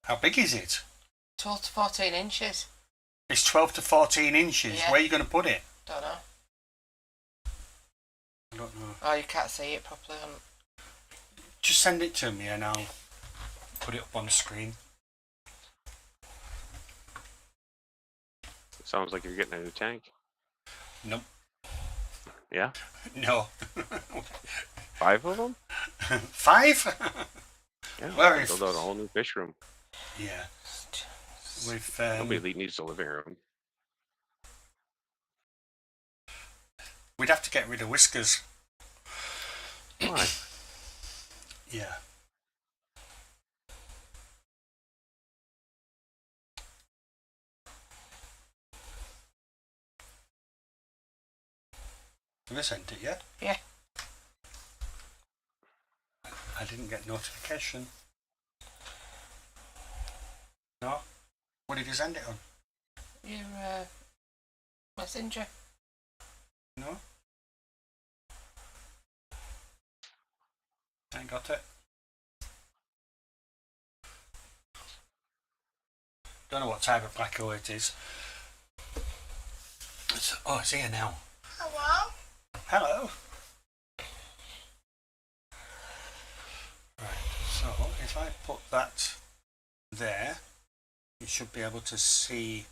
Speaker 2: How big is it?
Speaker 3: 12 to 14 inches.
Speaker 2: It's 12 to 14 inches.
Speaker 3: Yeah.
Speaker 2: Where are you going to put it?
Speaker 3: Don't know.
Speaker 2: I don't know.
Speaker 3: Oh, you can't see it properly.
Speaker 2: Just send it to me and I'll put it up on the screen.
Speaker 1: It sounds like you're getting a new tank.
Speaker 2: Nope.
Speaker 1: Yeah?
Speaker 2: No.
Speaker 1: 5 of them?
Speaker 2: 5?
Speaker 1: Yeah.
Speaker 2: Well,
Speaker 1: Build out a whole new fish room.
Speaker 2: Yeah. With
Speaker 1: Nobody needs a living room.
Speaker 2: we'd have to get rid of Whiskers.
Speaker 1: Why?
Speaker 2: Yeah. Have I sent it yet?
Speaker 3: Yeah.
Speaker 2: I didn't get notification. No? What did you send it on?
Speaker 3: Your messenger.
Speaker 2: No? I ain't got it. Don't know what type of Pleco it is. It's here now.
Speaker 3: Hello.
Speaker 2: Hello. Right, so if I put that there, you should be able to see.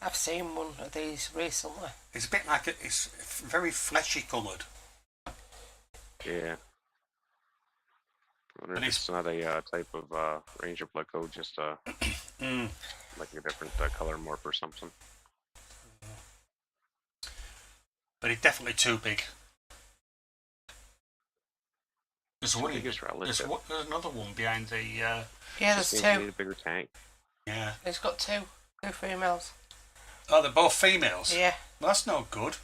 Speaker 3: I've seen one of these recently.
Speaker 2: It's a bit like it's very fleshy coloured.
Speaker 1: Yeah. I wonder if it's not a type of Ranger Pleco, just like a different color morph or something.
Speaker 2: But it's definitely too big. There's another one behind the.
Speaker 3: Yeah, there's two.
Speaker 1: Need a bigger tank.
Speaker 2: Yeah.
Speaker 3: It's got two females.
Speaker 2: Oh, they're both females?
Speaker 3: Yeah.
Speaker 2: Well, that's no good.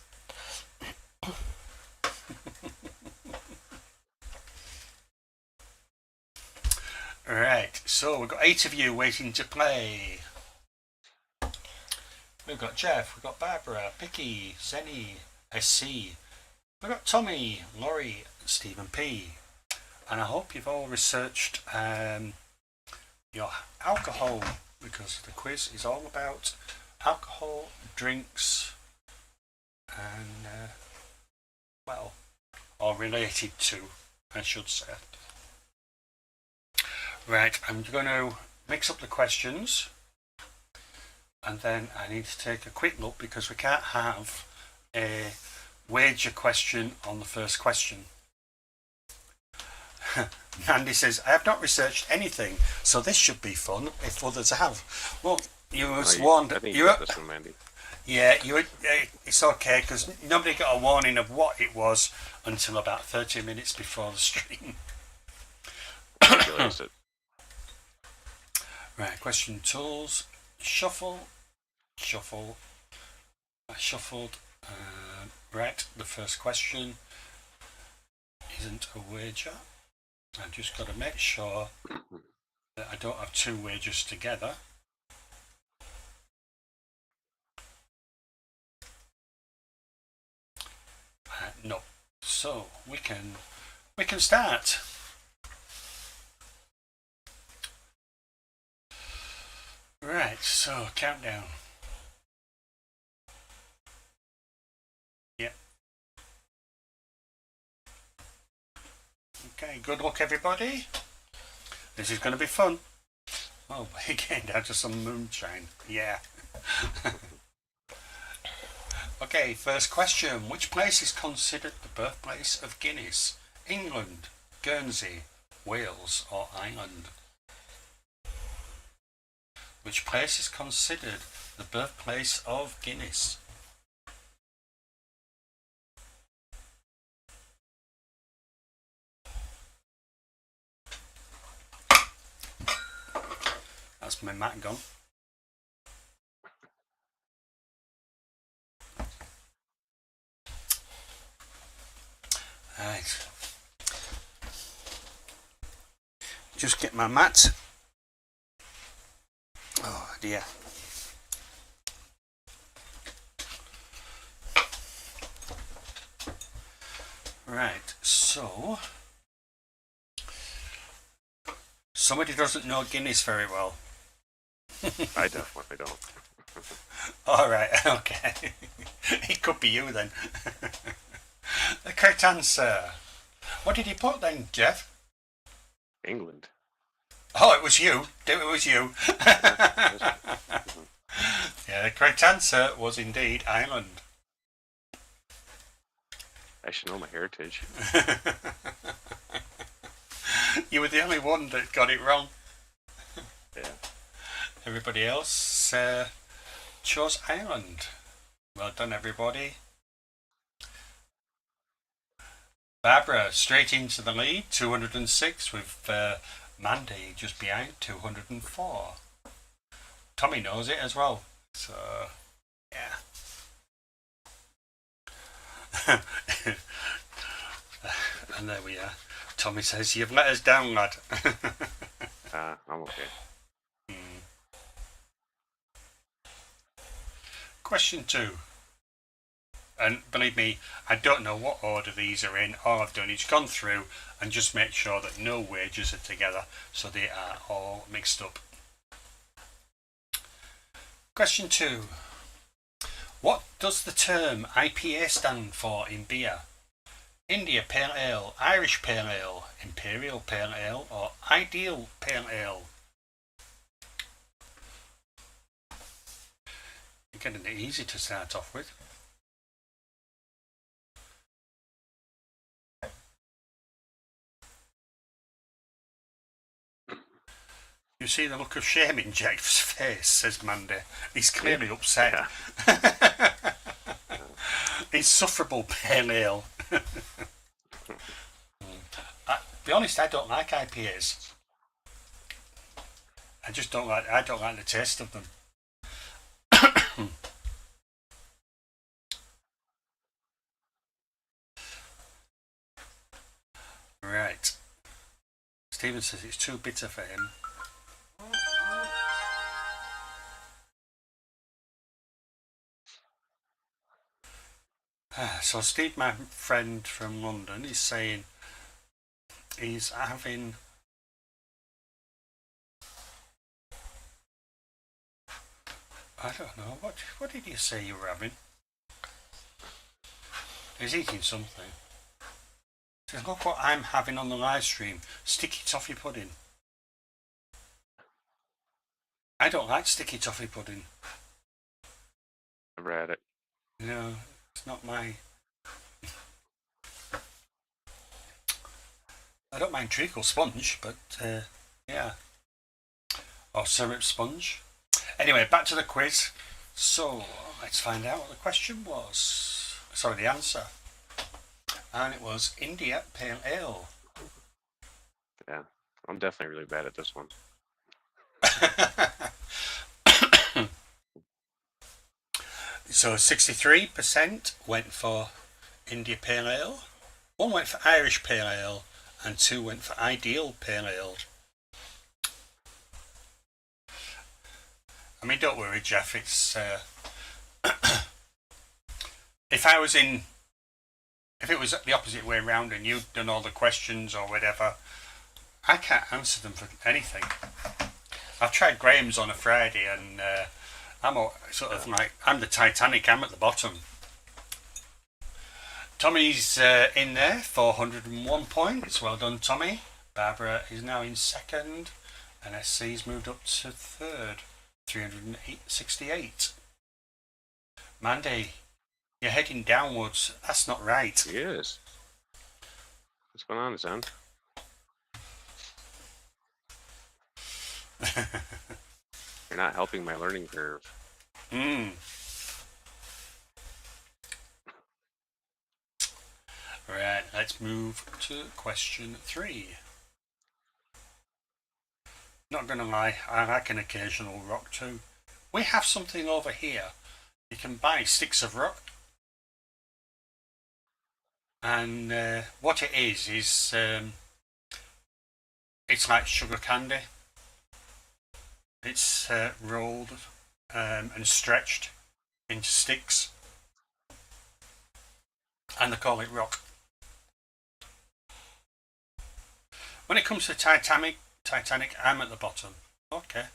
Speaker 2: Right, so we've got 8 of you waiting to play. We've got Jeff, we've got Barbara, Picky, Zenny, SC. We've got Tommy, Laurie, Stephen P. And I hope you've all researched your alcohol, because the quiz is all about alcohol, drinks, and, well, or related to, I should say. Right, I'm going to mix up the questions, and then I need to take a quick look because we can't have a wager question on the first question. Nandy says, I have not researched anything, so this should be fun if others have. Well, you were warned.
Speaker 1: I think you got this one, Mandy.
Speaker 2: Yeah, it's okay because nobody got a warning of what it was until about 30 minutes before the stream.
Speaker 1: It.
Speaker 2: Right, question tools. Shuffle. I shuffled. Right, the first question isn't a wager. I've just got to make sure that I don't have 2 wagers together. No. So we can start. Right, so countdown. Yeah. Okay, good luck everybody. This is going to be fun. Oh, we're getting down to some moonshine. Yeah. Okay, first question. Which place is considered the birthplace of Guinness? England, Guernsey, Wales or Ireland? Which place is considered the birthplace of Guinness? That's my mat gone. Right. Just get my mat. Oh dear. Right, so somebody doesn't know Guinness very well.
Speaker 1: I definitely don't.
Speaker 2: Alright, okay. It could be you then. The correct answer. What did you put then, Jeff?
Speaker 1: England.
Speaker 2: Oh, it was you. It was you. Yeah, the correct answer was indeed Ireland.
Speaker 1: I should know my heritage.
Speaker 2: You were the only one that got it wrong.
Speaker 1: Yeah.
Speaker 2: Everybody else chose Ireland. Well done, everybody. Barbara straight into the lead, 206, with Mandy just behind, 204. Tommy knows it as well, so yeah. And there we are. Tommy says, "You've let us down, lad."
Speaker 1: I'm okay.
Speaker 2: Question 2. And believe me, I don't know what order these are in. All I've done is gone through and just make sure that no wages are together, so they are all mixed up. Question 2. What does the term IPA stand for in beer? India Pale Ale, Irish Pale Ale, Imperial Pale Ale, or Ideal Pale Ale? You're getting it easy to start off with. You see the look of shame in Jack's face, says Mandy. He's clearly upset. Yeah. Insufferable pale ale. Be honest, I don't like IPAs. I don't like the taste of them. Right. Stephen says it's too bitter for him. So Steve, my friend from London, is saying he's having I don't know, what did you say you were having? He's eating something. He says, look what I'm having on the live stream, sticky toffee pudding. I don't like sticky toffee pudding.
Speaker 1: Never had it.
Speaker 2: No, it's not my... I don't mind treacle sponge, but yeah. Or syrup sponge. Anyway, back to the quiz. So, let's find out what the question was. Sorry, the answer. And it was India Pale Ale.
Speaker 1: Yeah, I'm definitely really bad at this one.
Speaker 2: So 63% went for India Pale Ale, 1 went for Irish Pale Ale, and 2 went for Ideal Pale Ale. I mean, don't worry, Jeff, it's... if it was the opposite way around and you'd done all the questions or whatever, I can't answer them for anything. I've tried Graham's on a Friday and I'm sort of like, I'm the Titanic, I'm at the bottom. Tommy's in there, 401 points. Well done, Tommy. Barbara is now in second, and SC's moved up to third, 368. Mandy, you're heading downwards. That's not right.
Speaker 1: He is. What's going on, son? You're not helping my learning curve.
Speaker 2: Right, let's move to question 3. Not gonna lie, I like an occasional rock too. We have something over here. You can buy sticks of rock. And what it is it's like sugar candy. It's rolled and stretched into sticks. And they call it rock. When it comes to Titanic, I'm at the bottom. Okay.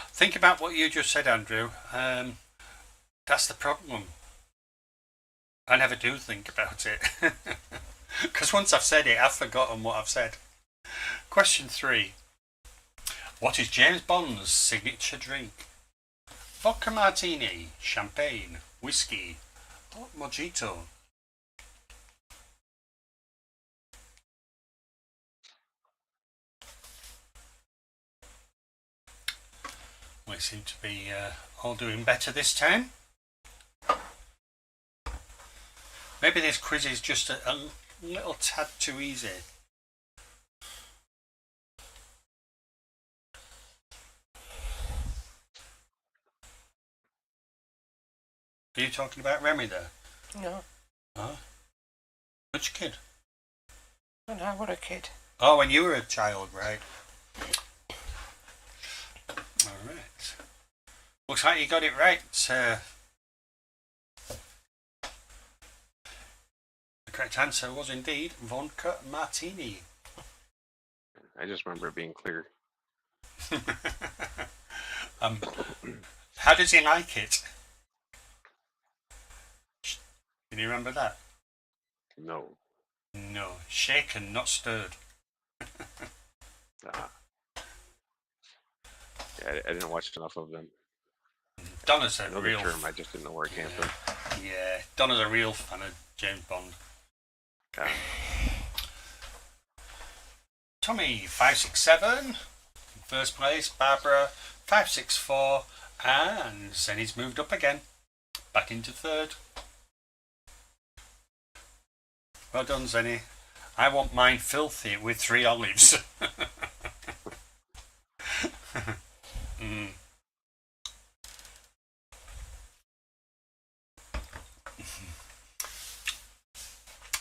Speaker 2: Think about what you just said, Andrew. That's the problem. I never do think about it. Because once I've said it, I've forgotten what I've said. Question 3. What is James Bond's signature drink? Vodka martini, champagne, whiskey, or mojito? We seem to be all doing better this time. Maybe this quiz is just a little tad too easy. Are you talking about Remy there?
Speaker 3: No.
Speaker 2: Huh? Which kid?
Speaker 3: When I was a kid.
Speaker 2: Oh, when you were a child, right. Alright. Looks like you got it right. The correct answer was indeed vodka martini.
Speaker 1: I just remember it being clear.
Speaker 2: How does he like it? Can you remember that?
Speaker 1: No.
Speaker 2: No. Shaken, not stirred.
Speaker 1: Yeah, I didn't watch enough of them.
Speaker 2: Donna's a
Speaker 1: Another
Speaker 2: real
Speaker 1: term, I just didn't know where it came from.
Speaker 2: Yeah, Donna's a real fan of James Bond.
Speaker 1: Yeah.
Speaker 2: Tommy 567, first place. Barbara 564, and Zenny's moved up again, back into third. Well done, Zenny. I want mine filthy with 3 olives.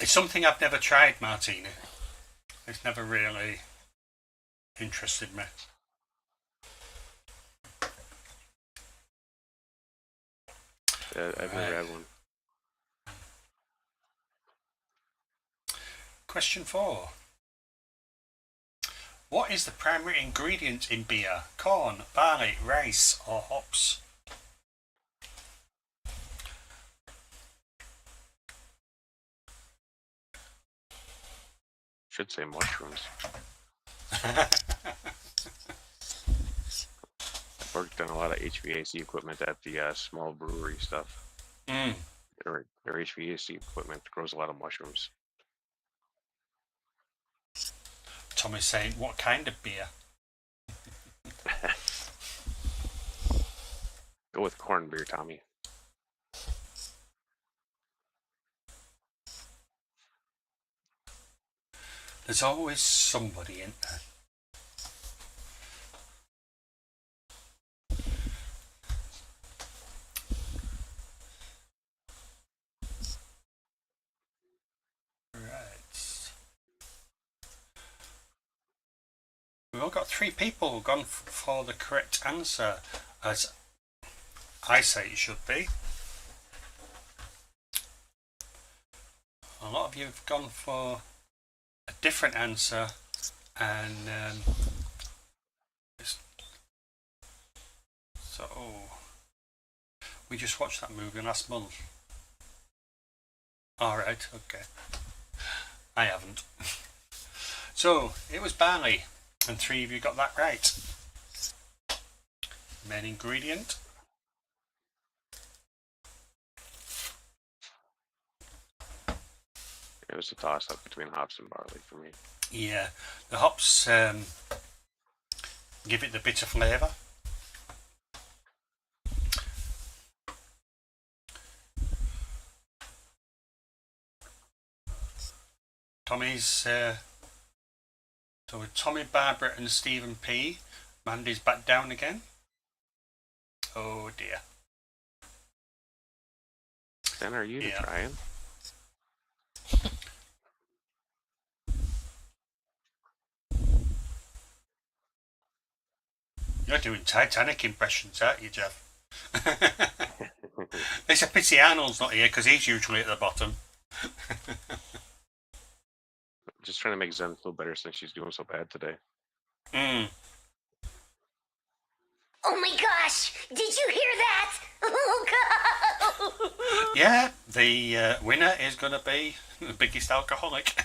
Speaker 2: It's something I've never tried, Martina. It's never really interested me.
Speaker 1: I've never had one.
Speaker 2: Question 4. What is the primary ingredient in beer? Corn, barley, rice, or hops?
Speaker 1: Should say mushrooms. I've worked on a lot of HVAC equipment at the small brewery stuff. Their HVAC equipment grows a lot of mushrooms.
Speaker 2: Tommy's saying, what kind of beer?
Speaker 1: Go with corn beer, Tommy.
Speaker 2: There's always somebody in there. Right. We've all got 3 people who've gone for the correct answer, as I say it should be. A lot of you have gone for a different answer, and so we just watched that movie last month. Alright, okay. I haven't. So it was barley, and 3 of you got that right. Main ingredient.
Speaker 1: It was a toss-up between hops and barley for me.
Speaker 2: Yeah, the hops give it the bitter flavour. Tommy's so with Tommy, Barbara and Stephen P. Mandy's back down again. Oh dear.
Speaker 1: Then are you trying?
Speaker 2: You're doing Titanic impressions, aren't you, Jeff? It's a pity Arnold's not here because he's usually at the bottom.
Speaker 1: Just trying to make Zen feel better since she's doing so bad today.
Speaker 4: Oh my gosh! Did you hear that? Oh god!
Speaker 2: Yeah, the winner is going to be the biggest alcoholic.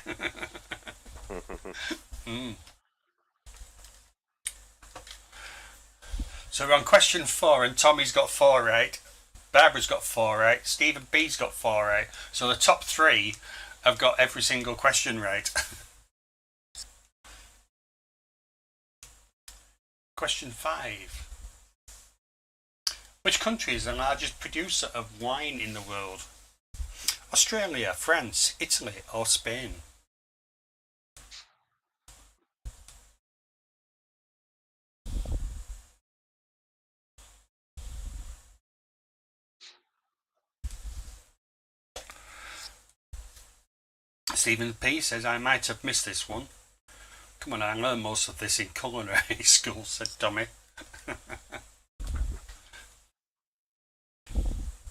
Speaker 2: So we're on question 4, and Tommy's got 4 right, Barbara's got 4 right, Stephen B's got 4 right. So the top 3 have got every single question right. Question 5. Which country is the largest producer of wine in the world? Australia, France, Italy or Spain? Stephen P says, I might have missed this one. Come on, I learned most of this in culinary school, said Tommy.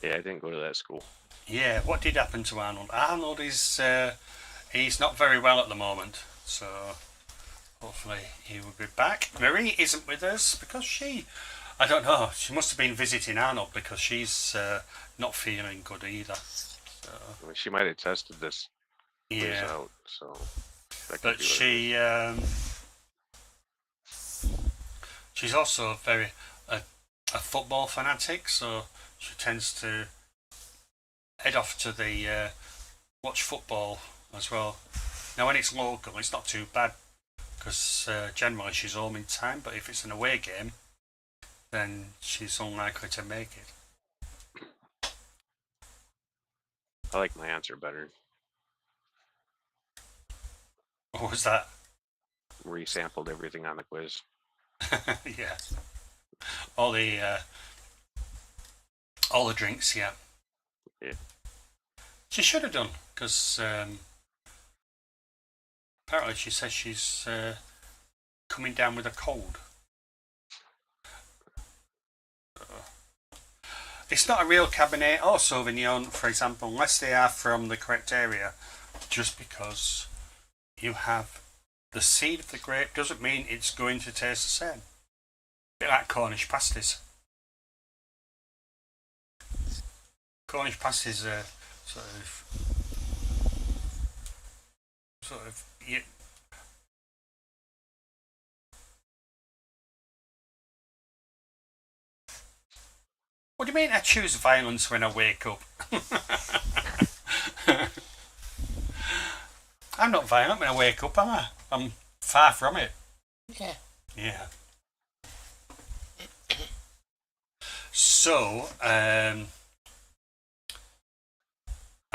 Speaker 1: Yeah, I didn't go to that school.
Speaker 2: Yeah, what did happen to Arnold? Arnold is, he's not very well at the moment, so hopefully he will be back. Marie isn't with us because I don't know, she must have been visiting Arnold because she's not feeling good either. So,
Speaker 1: I mean, she might have tested this place
Speaker 2: yeah,
Speaker 1: out, so that could
Speaker 2: but
Speaker 1: be what it is.
Speaker 2: she's also a football fanatic, so she tends to head off to the watch football as well. Now when it's local it's not too bad because generally she's home in time, but if it's an away game then she's unlikely to make it.
Speaker 1: I like my answer better.
Speaker 2: What was that?
Speaker 1: Resampled everything on the quiz.
Speaker 2: Yeah, all the drinks, yeah. She should have done because apparently she says she's coming down with a cold. It's not a real Cabernet or Sauvignon, for example, unless they are from the correct area. Just because you have the seed of the grape doesn't mean it's going to taste the same. A bit like Cornish pasties. Cornish pasties are sort of yeah. What do you mean I choose violence when I wake up? I'm not violent when I wake up, am I? I'm far from it.
Speaker 3: Yeah.
Speaker 2: Yeah. So, I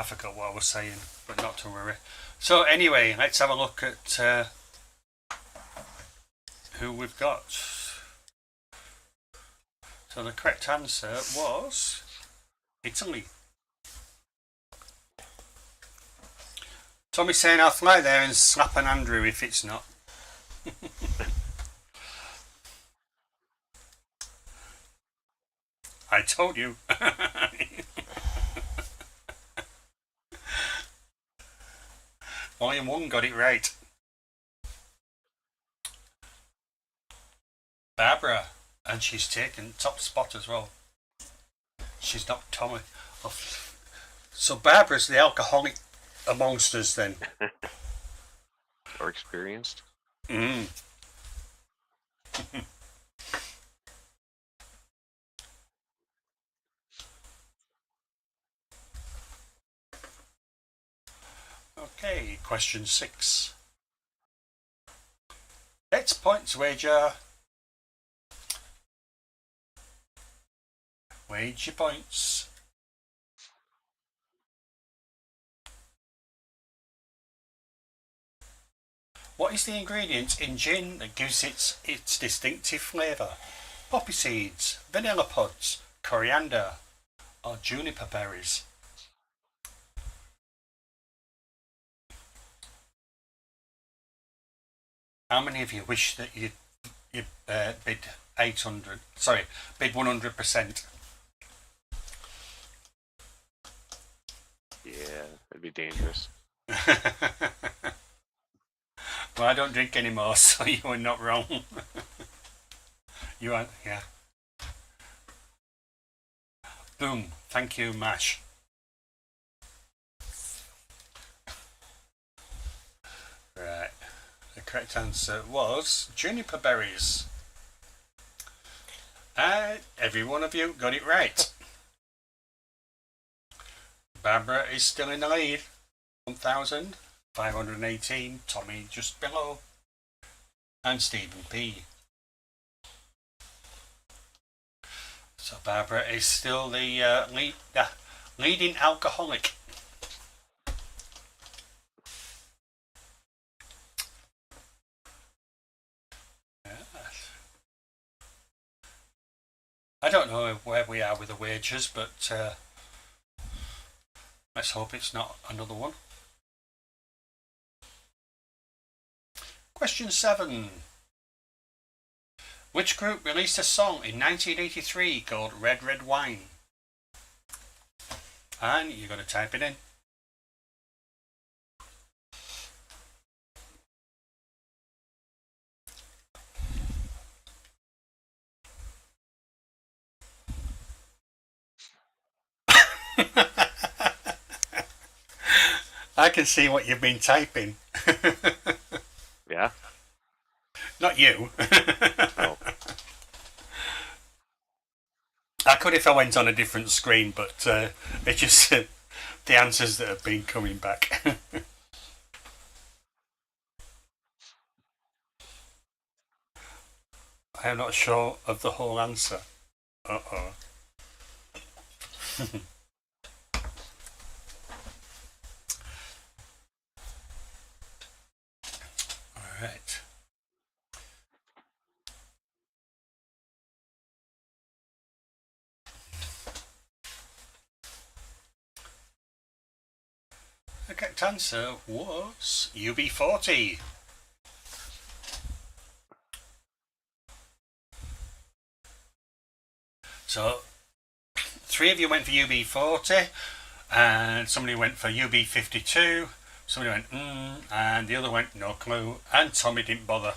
Speaker 2: forgot what I was saying, but not to worry. So anyway, let's have a look at who we've got. So the correct answer was Italy. Tommy's saying I'll fly there and slap an Andrew if it's not. I told you. Only one got it right. Barbara, and she's taken top spot as well. She's knocked Tommy off. So Barbara's the alcoholic amongst us then.
Speaker 1: Or experienced.
Speaker 2: Mm. Okay, question 6. Let's points wager. Wage your points. What is the ingredient in gin that gives its distinctive flavour? Poppy seeds, vanilla pods, coriander, or juniper berries? How many of you wish that you bid 800? Sorry, bid 100%.
Speaker 1: Yeah, it'd be dangerous.
Speaker 2: Well, I don't drink anymore, so you are not wrong. You are, yeah. Boom. Thank you, Mash. Right. The correct answer was juniper berries. Every one of you got it right. Barbara is still in the lead. 1,518. Tommy just below. And Stephen P. So Barbara is still the leading alcoholic. I don't know where we are with the wagers, but let's hope it's not another one. Question 7. Which group released a song in 1983 called Red Red Wine? And you're going to type it in. I can see what you've been typing.
Speaker 1: Yeah?
Speaker 2: Not you.
Speaker 1: Oh.
Speaker 2: I could if I went on a different screen, but it's just the answers that have been coming back. I am not sure of the whole answer. Uh-oh. Alright. The correct answer was UB40. So, 3 of you went for UB40, and somebody went for UB52, somebody went and the other went no clue, and Tommy didn't bother.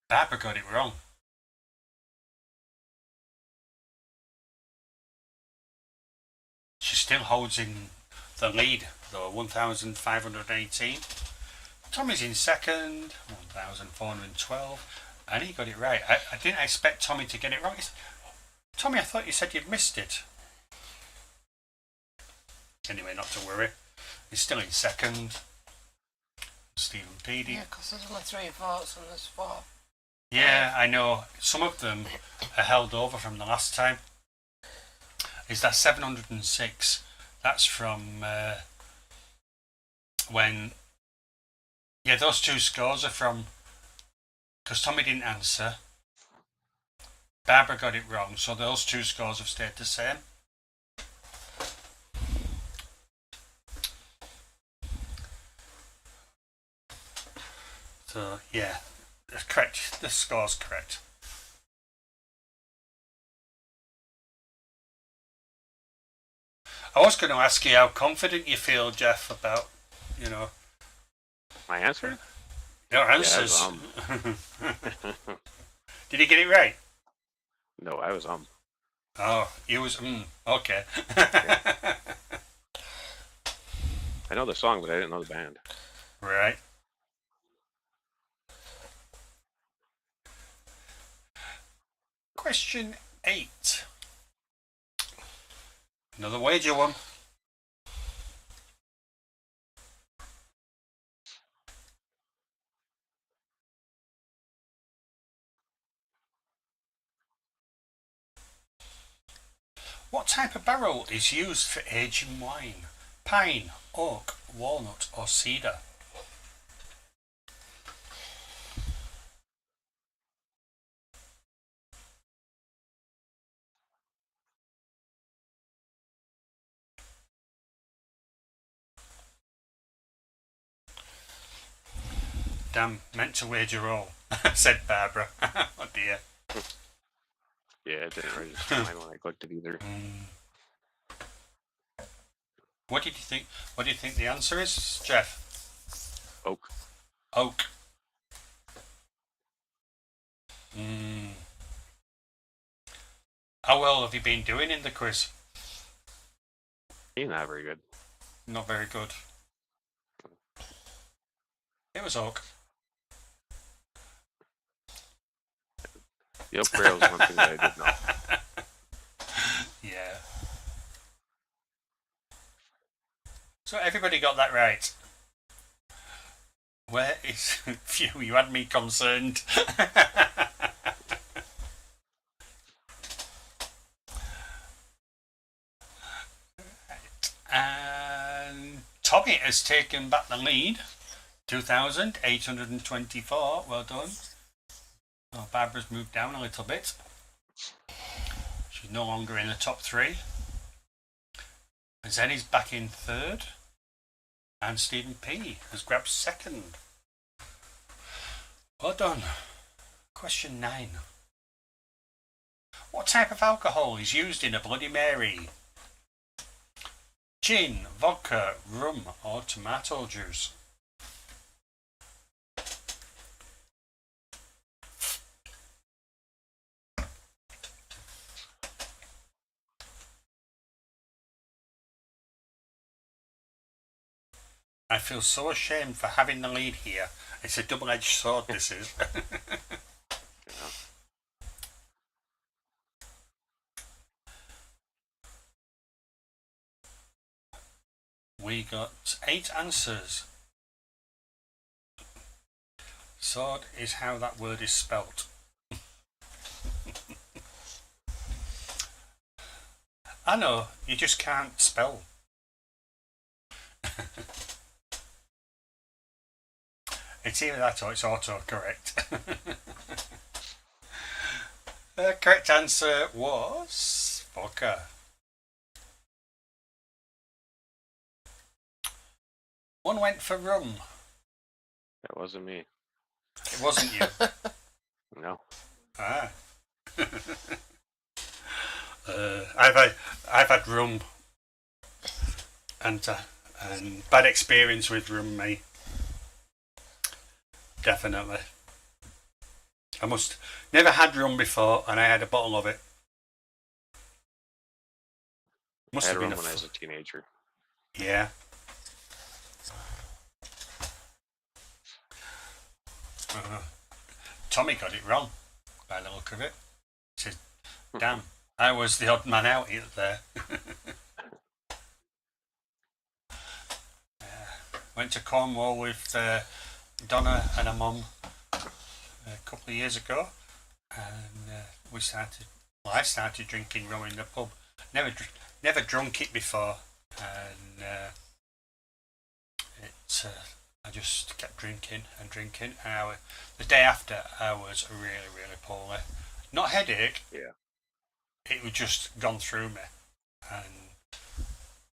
Speaker 2: Barbara got it wrong. She still holds in the lead, though, 1,518. Tommy's in second, 1,412, and he got it right. I didn't expect Tommy to get it wrong. Tommy, I thought you said you'd missed it. Anyway, not to worry. He's still in second. Stephen Peedy.
Speaker 3: Yeah, because there's only 3 votes and there's 4.
Speaker 2: Yeah, I know. Some of them are held over from the last time. Is that 706? That's from when... Yeah, those 2 scores are from... Because Tommy didn't answer. Barbara got it wrong, so those 2 scores have stayed the same. So, yeah, that's correct. The score's correct. I was going to ask you how confident you feel, Jeff, about, you know...
Speaker 1: My answer?
Speaker 2: Your answers.
Speaker 1: Yeah,
Speaker 2: Did he get it right?
Speaker 1: No, I was
Speaker 2: Oh, he was okay.
Speaker 1: I know the song, but I didn't know the band.
Speaker 2: Right. Question 8. Another wager one. What type of barrel is used for aging wine? Pine, oak, walnut or cedar? Damn, meant to wager all, said Barbara. Oh dear.
Speaker 1: Yeah, it didn't register mine when I clicked it either.
Speaker 2: What did you think? What do you think the answer is, Jeff?
Speaker 1: Oak.
Speaker 2: Oak. How well have you been doing in the quiz?
Speaker 1: He's not very good.
Speaker 2: Not very good. It was oak.
Speaker 1: The oak barrel is one thing that I did know.
Speaker 2: Yeah. So everybody got that right. Where is... Phew, you had me concerned. Tommy has taken back the lead. 2,824. Well done. Oh, Barbara's moved down a little bit. She's no longer in the top 3. Zenny's back in 3rd. And Stephen P has grabbed 2nd. Well done. Question 9. What type of alcohol is used in a Bloody Mary? Gin, vodka, rum, or tomato juice? I feel so ashamed for having the lead here. It's a double-edged sword, this is. We got 8 answers. Sword is how that word is spelt. I know, you just can't spell. It's either that or it's auto-correct. The correct answer was vodka. One went for rum.
Speaker 1: That wasn't me.
Speaker 2: It wasn't you.
Speaker 1: No.
Speaker 2: Ah. I've had rum and bad experience with rum, mate. Definitely. I must never had rum before, and I had a bottle of it. Must
Speaker 1: I had
Speaker 2: have been
Speaker 1: rum when I was a teenager.
Speaker 2: Yeah. Tommy got it wrong by the look of it. He said, damn, I was the odd man out there. Went to Cornwall with Donna and her mum a couple of years ago, and I started drinking rum in the pub. Never drunk it before, and I just kept drinking and drinking. And the day after, I was really, really poorly. Not headache.
Speaker 1: Yeah.
Speaker 2: It was just gone through me, and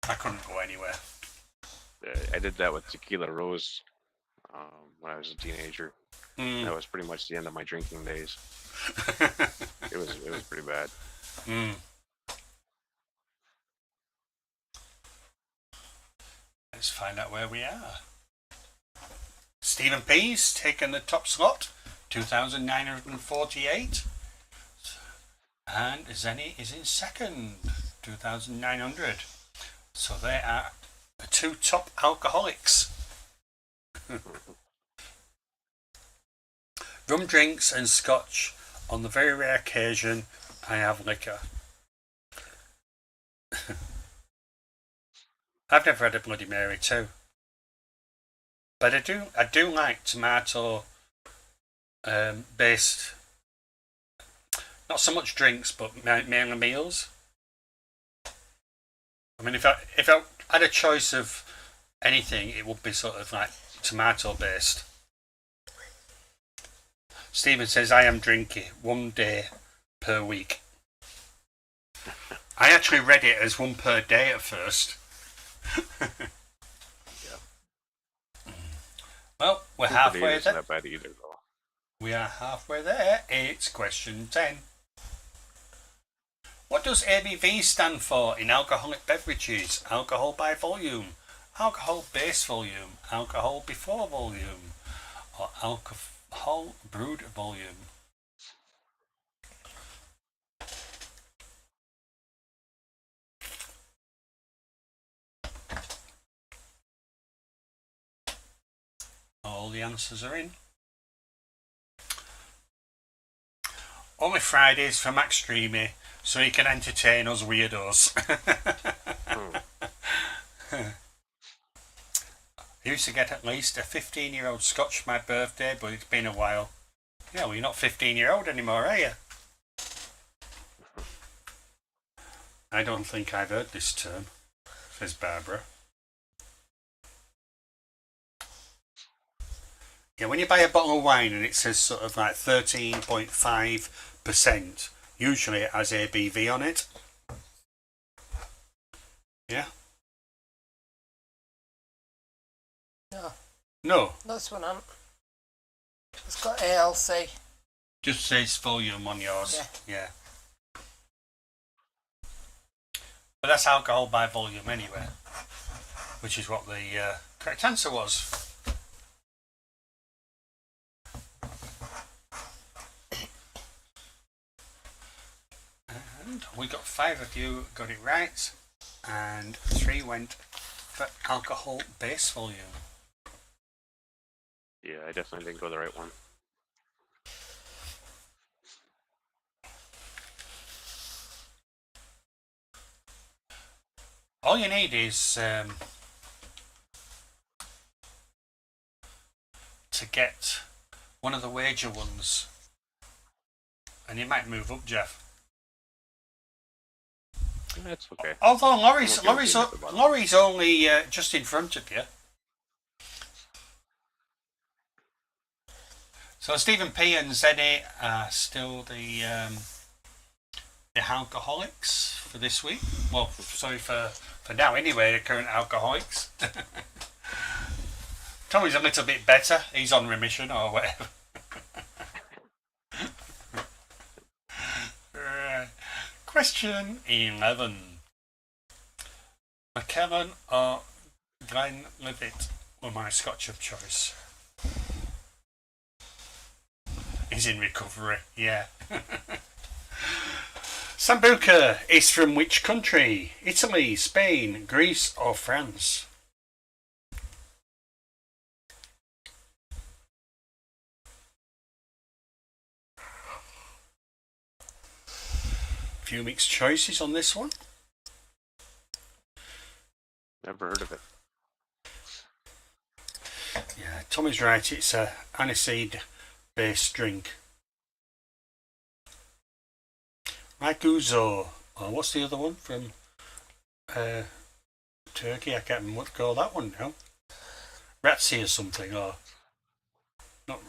Speaker 2: I couldn't go anywhere.
Speaker 1: I did that with Tequila Rose when I was a teenager. That was pretty much the end of my drinking days. It was pretty bad.
Speaker 2: Let's find out where we are. Stephen P's taken the top slot, 2,948. And Zenny is in 2nd, 2,900. So they are the 2 top alcoholics. Rum drinks and scotch. On the very rare occasion I have liquor. I've never had a Bloody Mary too. But I do like tomato based, not so much drinks, but mainly meals. I mean, if I had a choice of anything, it would be sort of like tomato based. Stephen says, I am drinking 1 day per week. I actually read it as 1 per day at first.
Speaker 1: Yeah.
Speaker 2: Well, we're halfway there.
Speaker 1: It's not bad either, though.
Speaker 2: We are halfway there. It's question 10. What does ABV stand for in alcoholic beverages? Alcohol by volume, alcohol base volume, alcohol before volume, or alcohol brewed volume? All the answers are in. Only Fridays for Max Streamy, so he can entertain us weirdos. I used to get at least a 15-year-old scotch for my birthday, but it's been a while. Yeah, well, you're not 15-year-old anymore, are you? I don't think I've heard this term, says Barbara. Yeah, when you buy a bottle of wine and it says sort of like 13.5%, usually it has ABV on it. Yeah?
Speaker 3: No.
Speaker 2: No.
Speaker 3: No, this one hasn't. It's got ALC.
Speaker 2: Just says volume on yours. Yeah. But that's alcohol by volume anyway, which is what the correct answer was. And we got 5 of you got it right, and 3 went for alcohol base volume.
Speaker 1: Yeah, I definitely didn't go the right one.
Speaker 2: All you need is to get one of the wager ones, and you might move up, Jeff.
Speaker 1: That's okay.
Speaker 2: Although Laurie's only just in front of you. So Stephen P and Zenny are still the alcoholics for this week. Well, sorry for now anyway, the current alcoholics. Tommy's a little bit better. He's on remission or whatever. Question 11. McKellen or Glenlivet were my Scotch of choice. He's in recovery, yeah. Sambuca is from which country? Italy, Spain, Greece or France? Few mixed choices on this one.
Speaker 1: Never heard of it.
Speaker 2: Yeah, Tommy's right. It's a aniseed-based drink. Raguzo. Oh, what's the other one from Turkey? I can't remember what to call that one now. Ratzi or something, or not?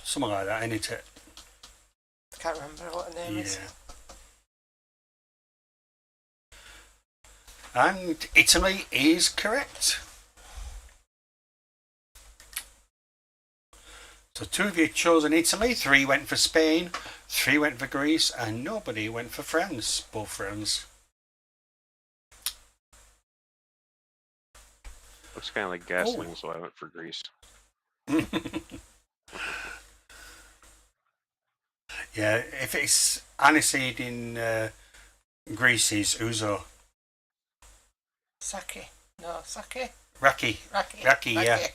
Speaker 2: Something like that, ain't it?
Speaker 3: Can't remember what the name is.
Speaker 2: And Italy is correct. So 2 of you chosen Italy, 3 went for Spain, 3 went for Greece, and nobody went for France. Both friends.
Speaker 1: Looks kind of like gasoline, so I went for Greece.
Speaker 2: Yeah, if it's aniseed in Greece is ouzo.
Speaker 3: Sake. No, sake.
Speaker 2: Raki.
Speaker 3: Raki.
Speaker 2: Yeah.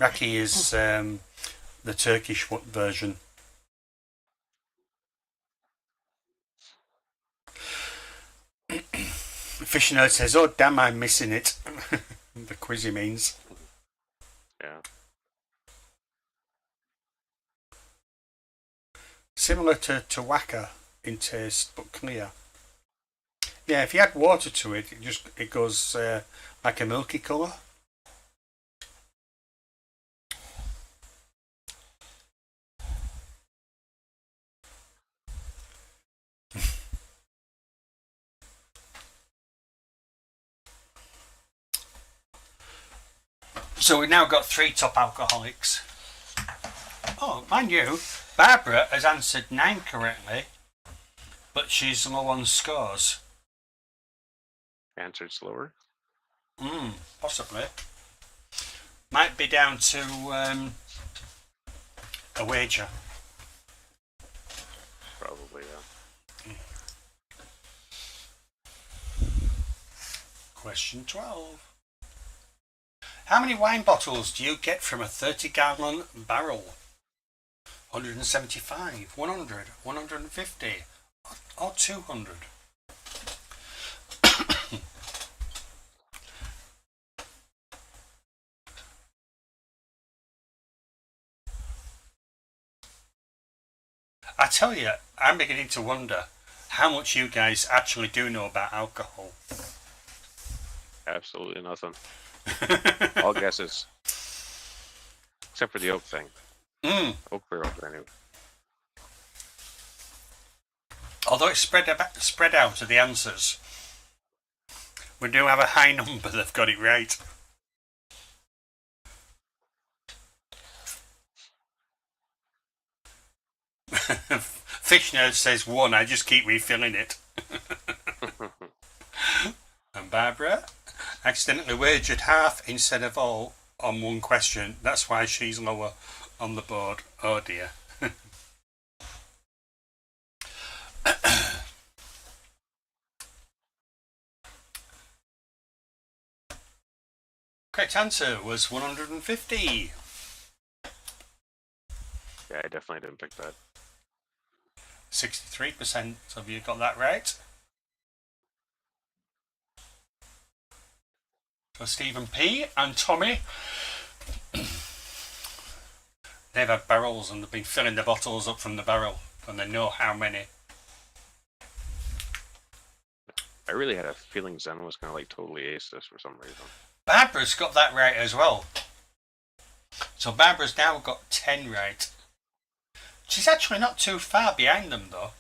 Speaker 2: Raki is the Turkish version. Fisher Nerd says, "Oh damn, I'm missing it." The quiz he means.
Speaker 1: Yeah.
Speaker 2: Similar to Waka in taste, but clear. Yeah, if you add water to it, it goes like a milky colour. So we've now got 3 top alcoholics. Oh, mind you, Barbara has answered 9 correctly, but she's low on scores.
Speaker 1: Answered slower.
Speaker 2: Possibly. Might be down to a wager.
Speaker 1: Probably, yeah.
Speaker 2: Question 12. How many wine bottles do you get from a 30-gallon barrel? 175, 100, 150, or 200? I tell you, I'm beginning to wonder how much you guys actually do know about alcohol.
Speaker 1: Absolutely nothing. All guesses. Except for the oak thing. Oak barrel brand new.
Speaker 2: Although it's spread out of the answers, we do have a high number that've got it right. Fish Nerd says 1, I just keep refilling it. And Barbara accidentally wagered half instead of all on one question. That's why she's lower on the board. Oh dear. Correct answer was 150.
Speaker 1: Yeah, I definitely didn't pick that.
Speaker 2: 63% of you got that right. So Stephen P and Tommy, they've had barrels and they've been filling the bottles up from the barrel and they know how many.
Speaker 1: I really had a feeling Zen was gonna like totally ace this for some reason.
Speaker 2: Barbara's got that right as well. So Barbara's now got 10 right. She's actually not too far behind them though.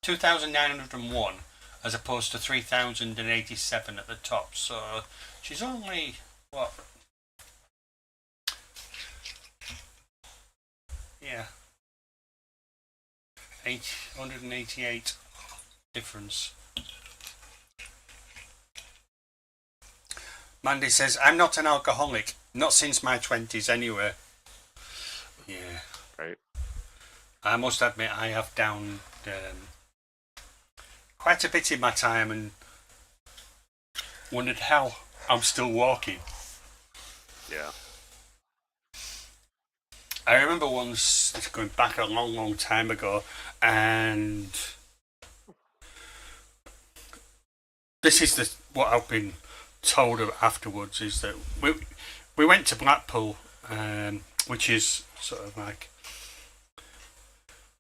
Speaker 2: 2,901 as opposed to 3,087 at the top. So she's only, what? Yeah. 888 difference. Mandy says, I'm not an alcoholic. Not since my 20s anyway. Yeah.
Speaker 1: Right.
Speaker 2: I must admit I have downed quite a bit in my time and wondered how I'm still walking.
Speaker 1: Yeah.
Speaker 2: I remember once, going back a long, long time ago, and this is what I've been told of afterwards, is that we went to Blackpool, which is sort of like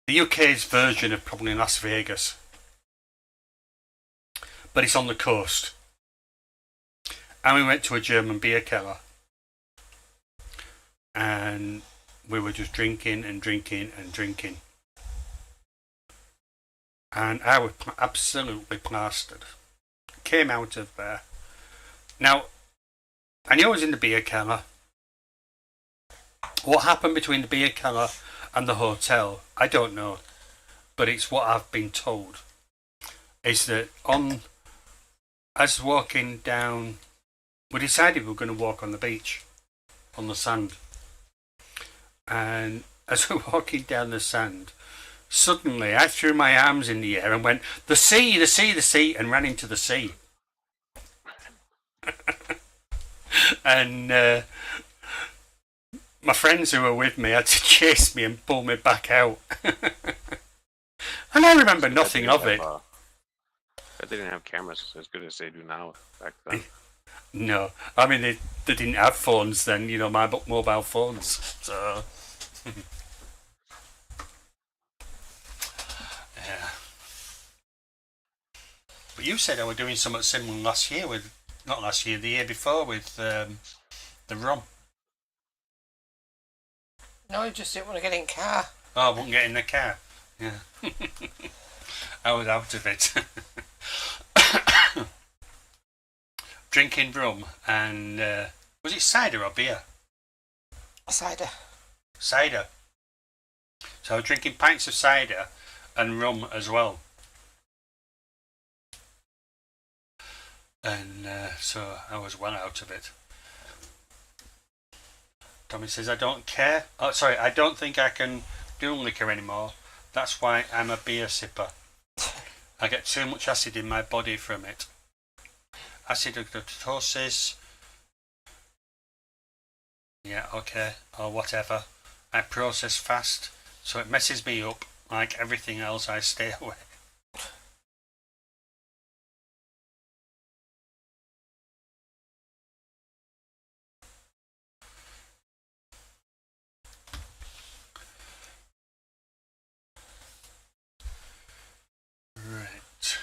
Speaker 2: the UK's version of probably Las Vegas, but it's on the coast. And we went to a German beer keller, and we were just drinking and drinking and drinking, and I was absolutely plastered. Came out of there. Now, I knew I was in the beer keller. What happened between the beer keller and the hotel, I don't know, but it's what I've been told. Is that as walking down, we decided we were going to walk on the beach, on the sand. And as we were walking down the sand, suddenly I threw my arms in the air and went, the sea, the sea, the sea, and ran into the sea. And my friends who were with me had to chase me and pull me back out. And I remember nothing of it.
Speaker 1: They didn't have cameras as good as they do now back then.
Speaker 2: No, I mean they didn't have phones then, you know, my mobile phones. So yeah. But you said I were doing something similar last year with, not last year, the year before with the rum.
Speaker 3: No, you just didn't want to get in car.
Speaker 2: Oh, I wouldn't get in the car. Yeah. I was out of it. Drinking rum and was it cider or beer?
Speaker 3: Cider.
Speaker 2: Cider. So I was drinking pints of cider and rum as well. And so I was well out of it. Tommy says, I don't care. Oh, sorry, I don't think I can do liquor anymore. That's why I'm a beer sipper. I get too much acid in my body from it. Acidosis. Yeah, okay, or whatever. I process fast, so it messes me up. Like everything else, I stay away. Right.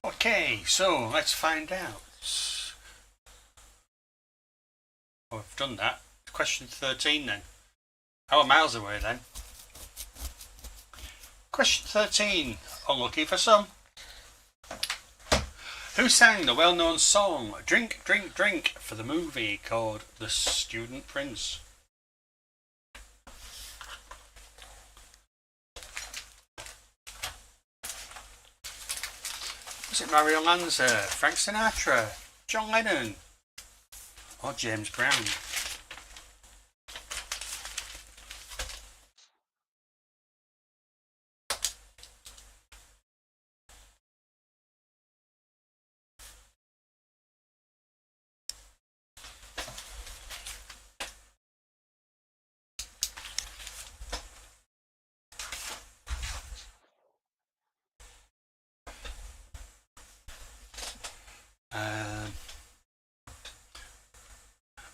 Speaker 2: Okay, so let's find out. Oh, we've done that. Question 13 then. How miles away then? Question 13. Unlucky for some. Who sang the well-known song Drink, Drink, Drink for the movie called The Student Prince? Was it Mario Lanza, Frank Sinatra, John Lennon, or James Brown?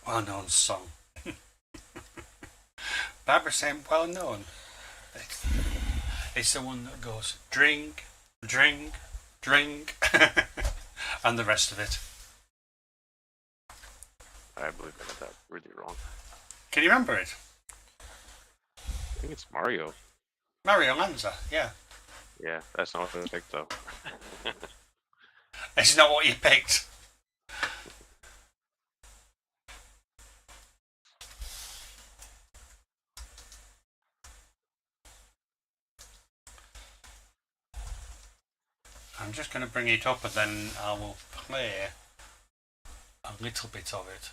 Speaker 2: Well-known song. Barbara saying well-known. It's the one that goes drink, drink, drink, and the rest of it.
Speaker 1: I believe I got that really wrong.
Speaker 2: Can you remember it?
Speaker 1: I think it's Mario.
Speaker 2: Mario Lanza, yeah.
Speaker 1: Yeah, that's not what I picked though.
Speaker 2: It's not what you picked. I'm just going to bring it up and then I will play a little bit of it.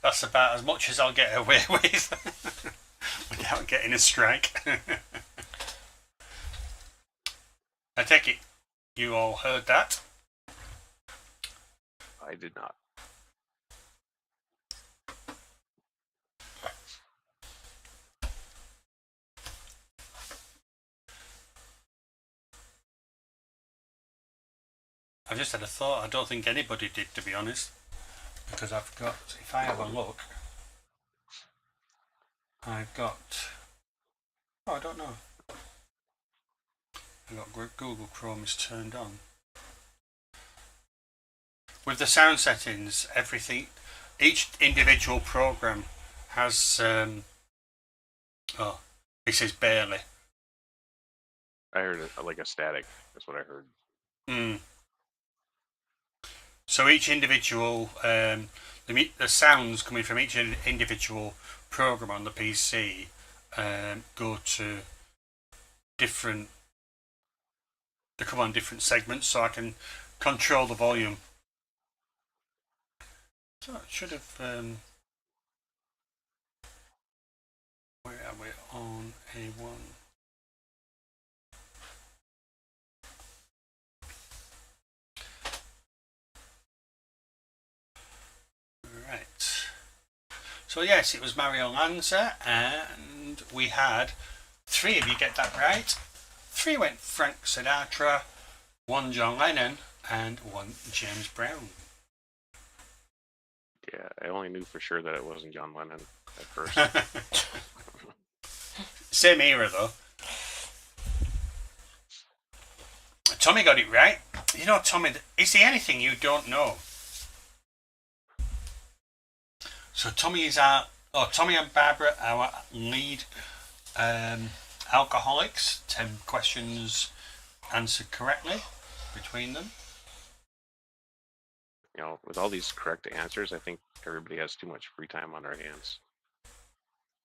Speaker 2: That's about as much as I'll get away with without getting a strike. I take it you all heard that.
Speaker 1: I did not.
Speaker 2: I've just had a thought. I don't think anybody did, to be honest, because I've got, if I have a look, I've got, oh, I don't know. I've got Google Chrome is turned on. With the sound settings, everything, each individual program has, oh, it says barely.
Speaker 1: I heard it like a static. That's what I heard.
Speaker 2: So each individual, the sounds coming from each individual program on the PC go to different, they come on different segments, so I can control the volume. So it should have, where are we on A1? Right. So yes, it was Mario Lanza, and we had 3 of you get that right. 3 went Frank Sinatra, 1 John Lennon, and 1 James Brown.
Speaker 1: Yeah, I only knew for sure that it wasn't John Lennon at first.
Speaker 2: Same era though. Tommy got it right. You know, Tommy, is there anything you don't know? So Tommy is Tommy and Barbara, our lead alcoholics. 10 questions answered correctly between them.
Speaker 1: You know, with all these correct answers, I think everybody has too much free time on their hands.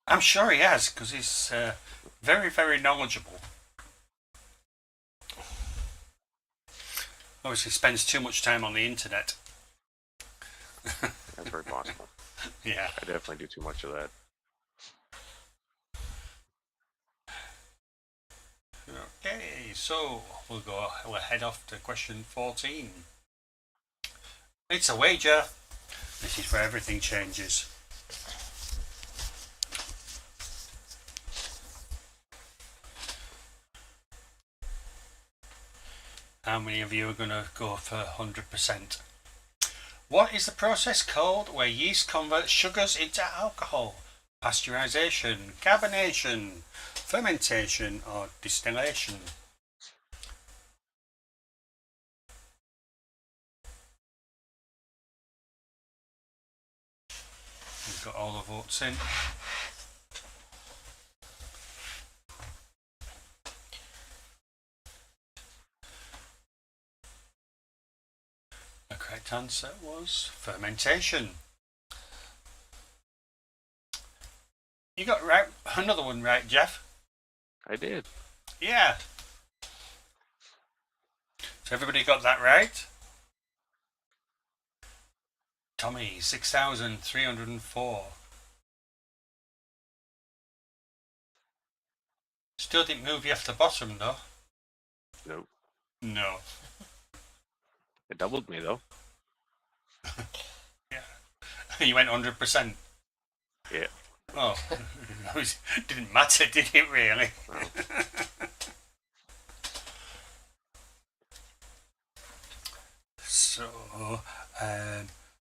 Speaker 2: I'm sure he has, because he's very, very knowledgeable. Obviously spends too much time on the internet.
Speaker 1: That's very possible.
Speaker 2: Yeah.
Speaker 1: I definitely do too much of that.
Speaker 2: Okay, so we'll head off to question 14. It's a wager. This is where everything changes. How many of you are going to go for 100%? What is the process called where yeast converts sugars into alcohol? Pasteurization, carbonation, fermentation, or distillation? We've got all the votes in. The correct answer was fermentation. You got right, another one right, Jeff.
Speaker 1: I did.
Speaker 2: Yeah. So everybody got that right. Tommy, 6,304. Still didn't move you off the bottom though.
Speaker 1: Nope.
Speaker 2: No.
Speaker 1: It doubled me though.
Speaker 2: Yeah. You went 100%.
Speaker 1: Yeah.
Speaker 2: Oh, it didn't matter, did it really?
Speaker 1: No.
Speaker 2: So,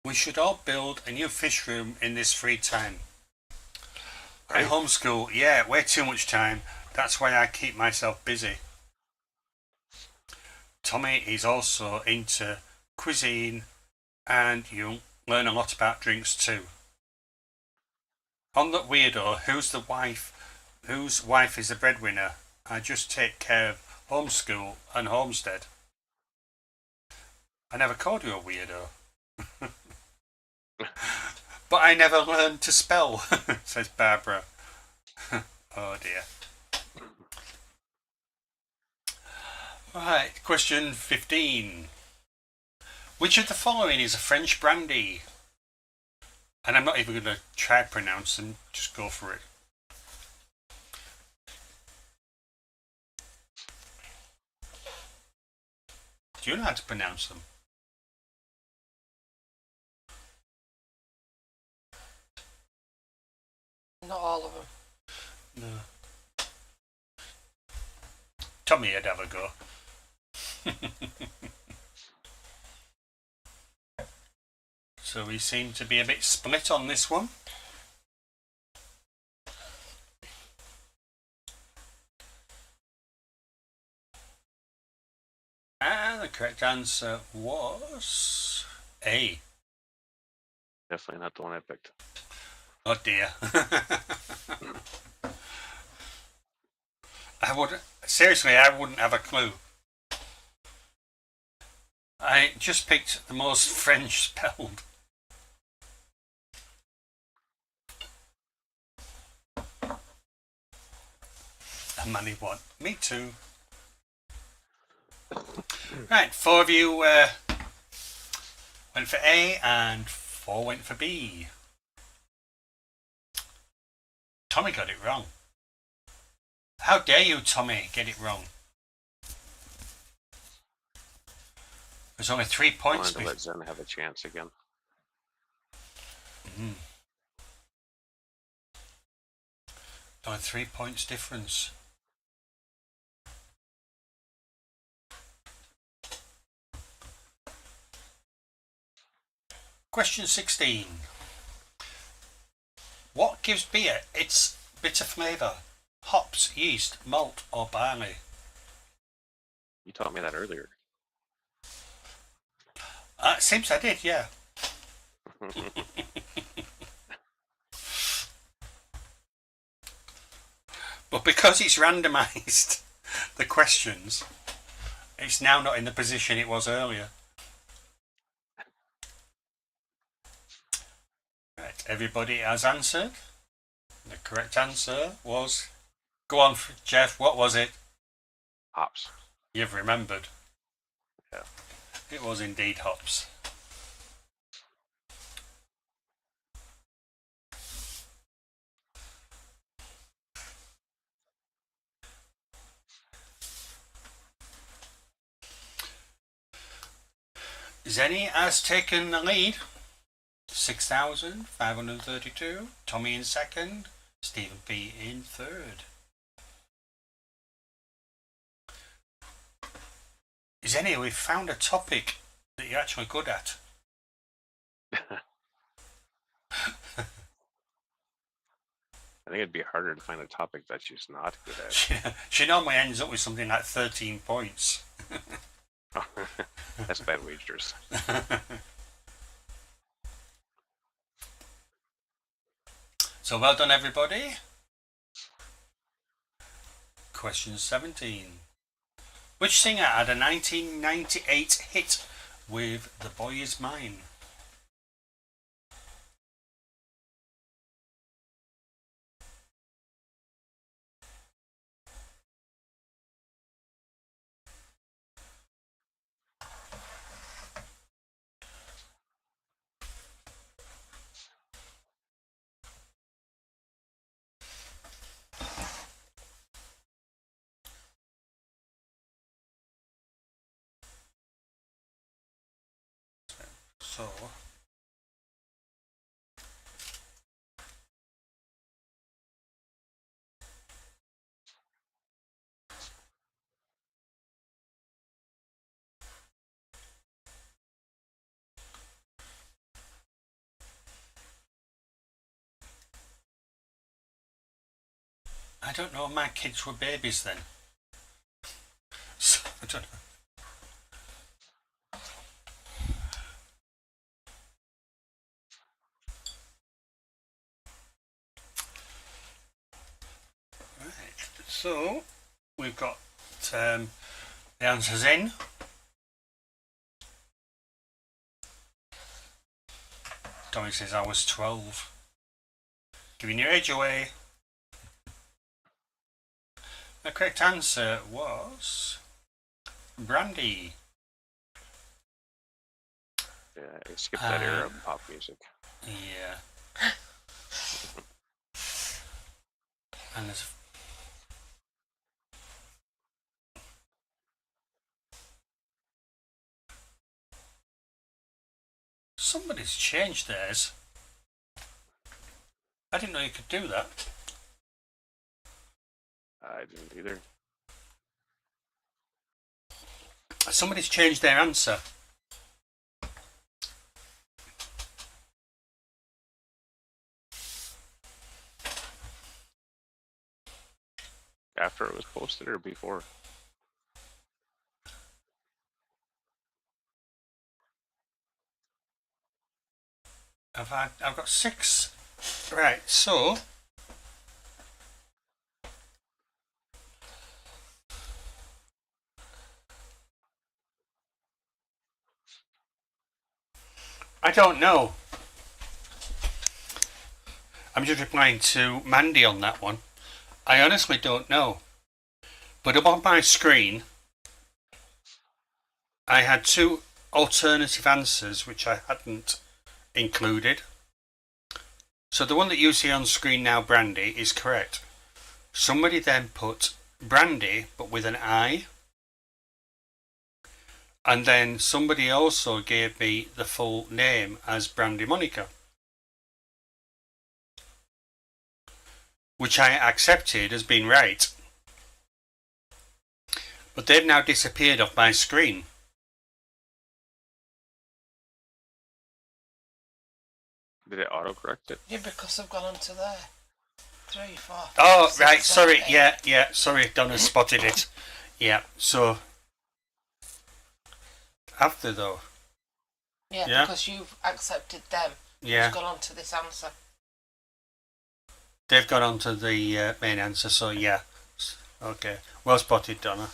Speaker 2: we should all build a new fish room in this free time. I
Speaker 1: Right.
Speaker 2: homeschool, yeah, way too much time. That's why I keep myself busy. Tommy is also into cuisine, and you'll learn a lot about drinks too. On that weirdo, whose wife is the breadwinner, I just take care of homeschool and homestead. I never called you a weirdo. But I never learned to spell, says Barbara. Oh dear. Right, question 15. Which of the following is a French brandy? And I'm not even going to try to pronounce them, just go for it. Do you know how to pronounce them?
Speaker 3: Not all of them.
Speaker 2: No. Tommy would have a go. So we seem to be a bit split on this one. And the correct answer was A.
Speaker 1: Definitely not the one I picked.
Speaker 2: Oh dear. I wouldn't have a clue. I just picked the most French spelled. A money one. Me too. Right, 4 of you went for A and 4 went for B. Tommy got it wrong. How dare you, Tommy, get it wrong? There's only 3
Speaker 1: I
Speaker 2: points.
Speaker 1: wanted to let Zen have a chance again.
Speaker 2: Only 3 points difference. Question 16. What gives beer its bitter flavour? Hops, yeast, malt or barley?
Speaker 1: You taught me that earlier.
Speaker 2: It seems I did, yeah. But because it's randomised, the questions, it's now not in the position it was earlier. Right, everybody has answered. The correct answer was... Go on, Jeff, what was it?
Speaker 1: Hops.
Speaker 2: You've remembered.
Speaker 1: Yeah.
Speaker 2: It was indeed hops. Zenny has taken the lead. 6,532. Tommy in second. Stephen P in third. Zenny, we've found a topic that you're actually good at.
Speaker 1: I think it'd be harder to find a topic that she's not good at.
Speaker 2: She normally ends up with something like 13 points.
Speaker 1: That's bad wagers.
Speaker 2: So well done, everybody. Question 17. Which singer had a 1998 hit with The Boy Is Mine? So, I don't know, my kids were babies then. So, I don't know. So, we've got the answers in. Tommy says I was 12. Giving your age away. The correct answer was Brandy.
Speaker 1: Yeah, I skipped that era of pop music.
Speaker 2: Yeah. And there's somebody's changed theirs. I didn't know you could do that.
Speaker 1: I didn't either.
Speaker 2: Somebody's changed their answer.
Speaker 1: After it was posted or before?
Speaker 2: I've got 6. Right, so I don't know. I'm just replying to Mandy on that one. I honestly don't know. But up on my screen, I had 2 alternative answers which I hadn't included. So the one that you see on screen now, Brandy, is correct. Somebody then put Brandy, but with an I. And then somebody also gave me the full name as Brandy Monica, which I accepted as being right. But they've now disappeared off my screen.
Speaker 1: Did it autocorrect it?
Speaker 3: Yeah, because I've gone onto there. 3, 4.
Speaker 2: Oh,
Speaker 3: 6,
Speaker 2: right,
Speaker 3: 7,
Speaker 2: sorry,
Speaker 3: 8.
Speaker 2: yeah, sorry, Donna spotted it. Yeah, so after though.
Speaker 3: Yeah, because you've accepted them.
Speaker 2: Yeah.
Speaker 3: You've gone on to this answer.
Speaker 2: They've gone on to the main answer, so yeah. Okay, well spotted, Donna.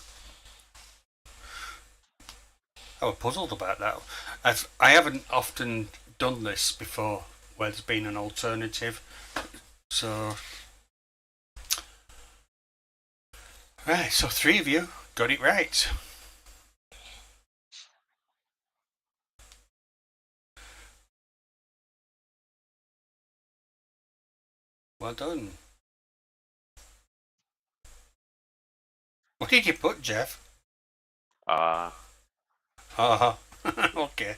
Speaker 2: I was puzzled about that. I haven't often done this before, where there's been an alternative. So, right, so 3 of you got it right. Well done. What did you put, Jeff? Okay.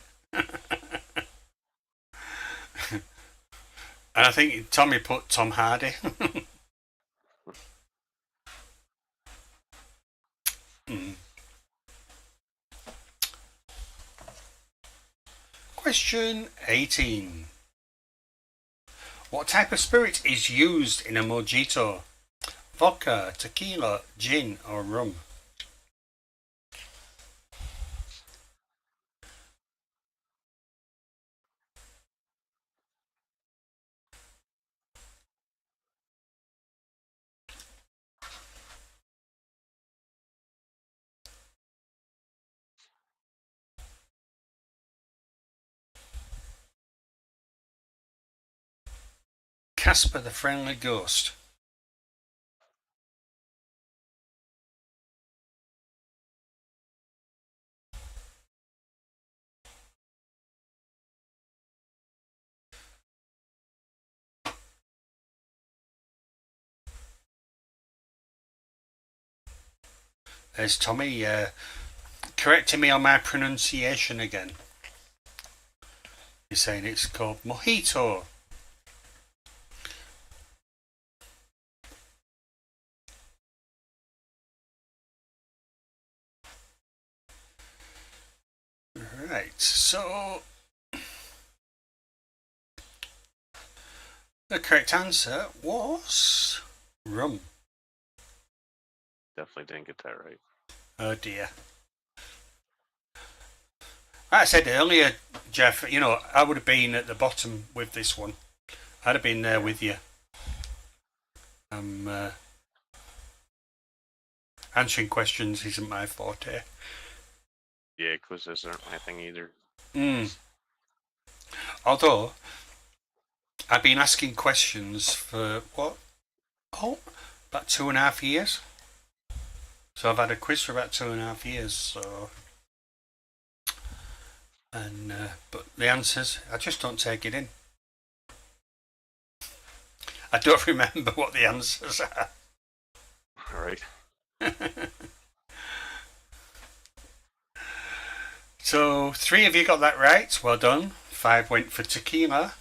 Speaker 2: And I think Tommy put Tom Hardy. Question 18. What type of spirit is used in a mojito? Vodka, tequila, gin, or rum? Casper the Friendly Ghost. There's Tommy correcting me on my pronunciation again. He's saying it's called mojito. Right, so the correct answer was rum.
Speaker 1: Definitely didn't get that right.
Speaker 2: Oh dear. Like I said earlier, Jeff, you know, I would have been at the bottom with this one. I'd have been there with you. Answering questions isn't my forte.
Speaker 1: Yeah, quizzes aren't my thing either.
Speaker 2: Although, I've been asking questions for, what? Oh, about 2.5 years. So I've had a quiz for about 2.5 years, so... And, but the answers, I just don't take it in. I don't remember what the answers are.
Speaker 1: All right.
Speaker 2: So 3 of you got that right. Well done. 5 went for tequila,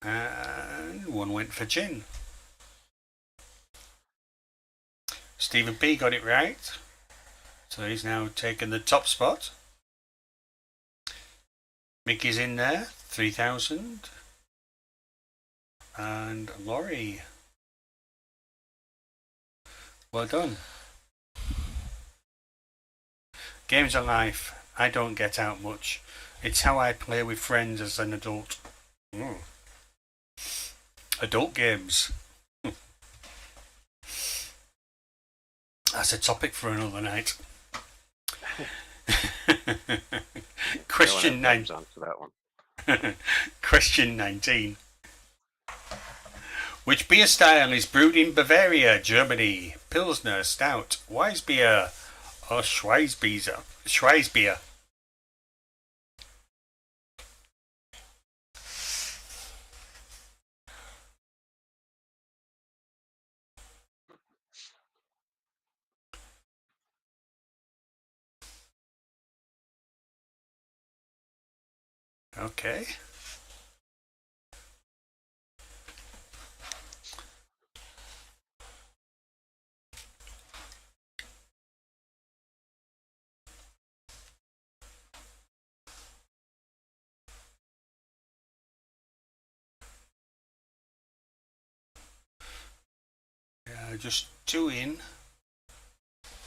Speaker 2: and 1 went for gin. Stephen P got it right, so he's now taken the top spot. Mickey's in there, 3,000, and Laurie. Well done. Games are life. I don't get out much. It's how I play with friends as an adult. Adult games. That's a topic for another night. Question 9. Question 19. Which beer style is brewed in Bavaria, Germany? Pilsner, Stout, Weissbier, or Schweizbier? Schweizbier. Okay. Just doing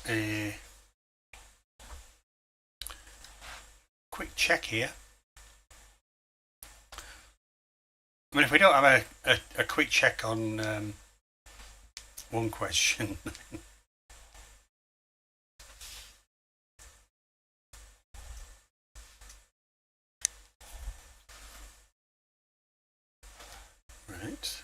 Speaker 2: a quick check here. I mean, if we don't have a quick check on one question. Right.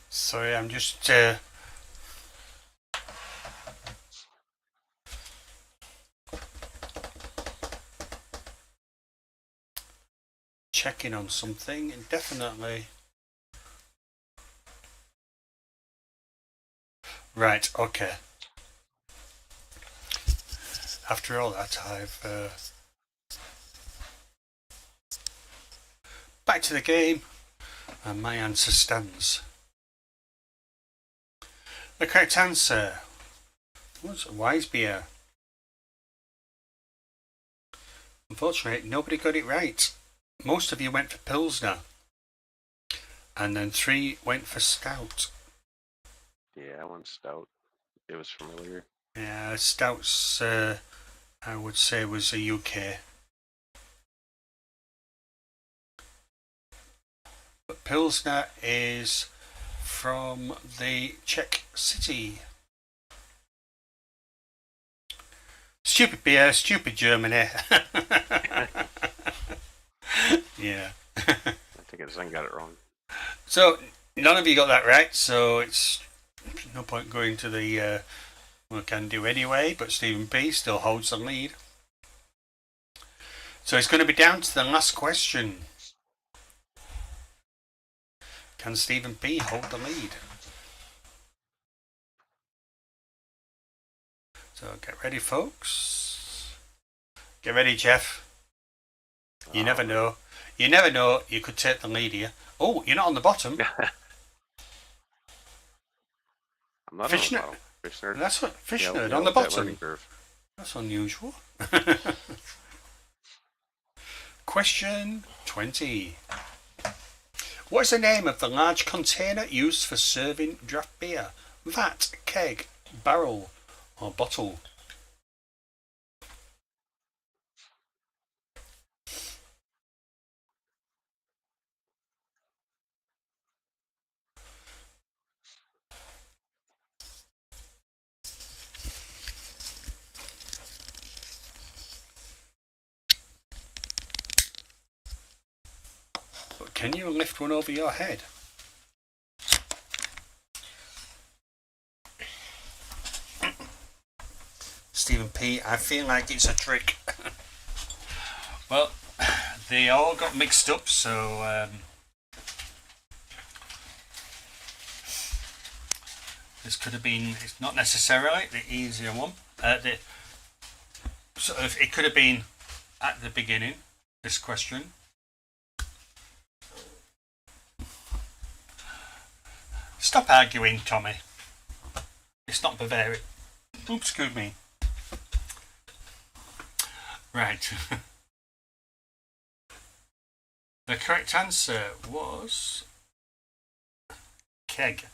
Speaker 2: Sorry, I'm just checking on something, definitely. Right, okay. After all that, I've back to the game, and my answer stands. The correct answer was wise beer. Unfortunately, nobody got it right. Most of you went for Pilsner, and then 3 went for Stout.
Speaker 1: Yeah, I went Stout. It was familiar.
Speaker 2: Yeah, Stout's, I would say, was a UK. But Pilsner is from the Czech city. Stupid beer, stupid Germany. Yeah.
Speaker 1: I think Zen got it wrong.
Speaker 2: So, none of you got that right, so it's no point going to the we can do anyway, but Stephen P still holds the lead. So it's going to be down to the last question. Can Stephen P hold the lead? So get ready, folks. Get ready, Jeff. You never know. You never know. You could take the lead here. Oh, you're not on the bottom.
Speaker 1: I'm not
Speaker 2: Fish
Speaker 1: on the
Speaker 2: nerd.
Speaker 1: bottom. Fish nerd.
Speaker 2: That's what fish
Speaker 1: Yeah,
Speaker 2: nerd
Speaker 1: yeah,
Speaker 2: on the
Speaker 1: that
Speaker 2: bottom.
Speaker 1: learning curve.
Speaker 2: That's unusual. Question 20. What is the name of the large container used for serving draft beer? Vat, keg, barrel, or bottle? But can you lift one over your head? Stephen P, I feel like it's a trick. Well, they all got mixed up, so this could have been, it's not necessarily the easier one. It could have been at the beginning, this question. Stop arguing, Tommy. It's not Bavarian. Oops, excuse me. Right. The correct answer was keg.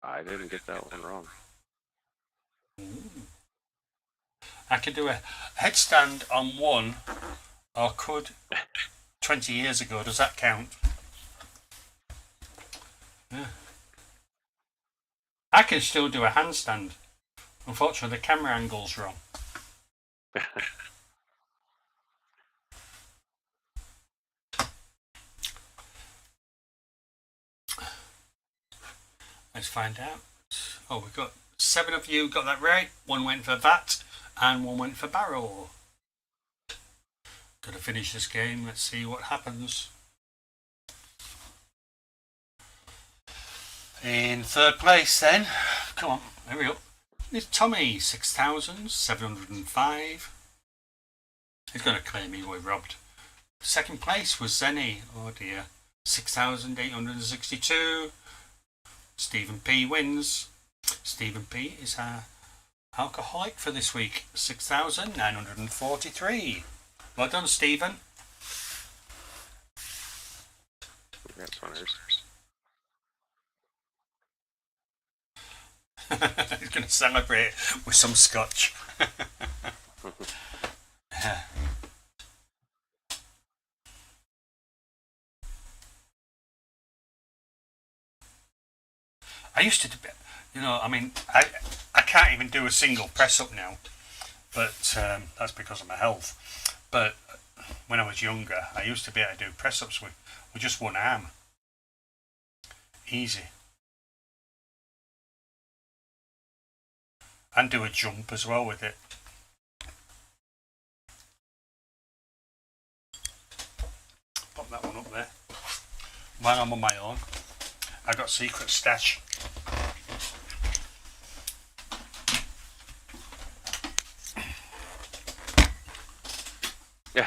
Speaker 1: I didn't get that one wrong.
Speaker 2: I could do a headstand on one, or could 20 years ago. Does that count? Yeah. I can still do a handstand. Unfortunately, the camera angle's wrong. Let's find out. Oh, we've got 7 of you got that right. 1 went for vat and 1 went for barrel. Got to finish this game. Let's see what happens. In third place then, come on, hurry up, is Tommy, 6,705. He's going to claim he was robbed. Second place was Zenny, oh dear, 6,862. Stephen P wins. Stephen P is our alcoholic for this week, 6,943. Well done, Stephen.
Speaker 1: Congrats, winners.
Speaker 2: He's going to celebrate with some scotch. I used to, I can't even do a single press up now, but that's because of my health. But when I was younger, I used to be able to do press ups with just one arm. Easy. And do a jump as well with it. while I'm on my own. I got secret stash.
Speaker 1: Yeah.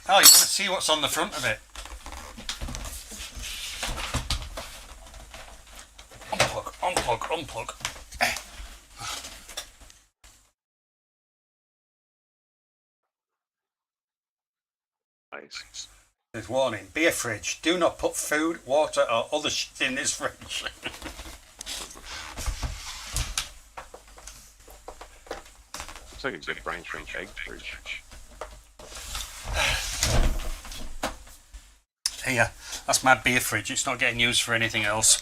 Speaker 2: Oh, you want to see what's on the front of it? Unplug.
Speaker 1: Nice.
Speaker 2: There's warning. Be a fridge. Do not put food, water or other shit in this fridge.
Speaker 1: Looks like a good brine shrimp egg fridge.
Speaker 2: Here, that's my beer fridge. It's not getting used for anything else.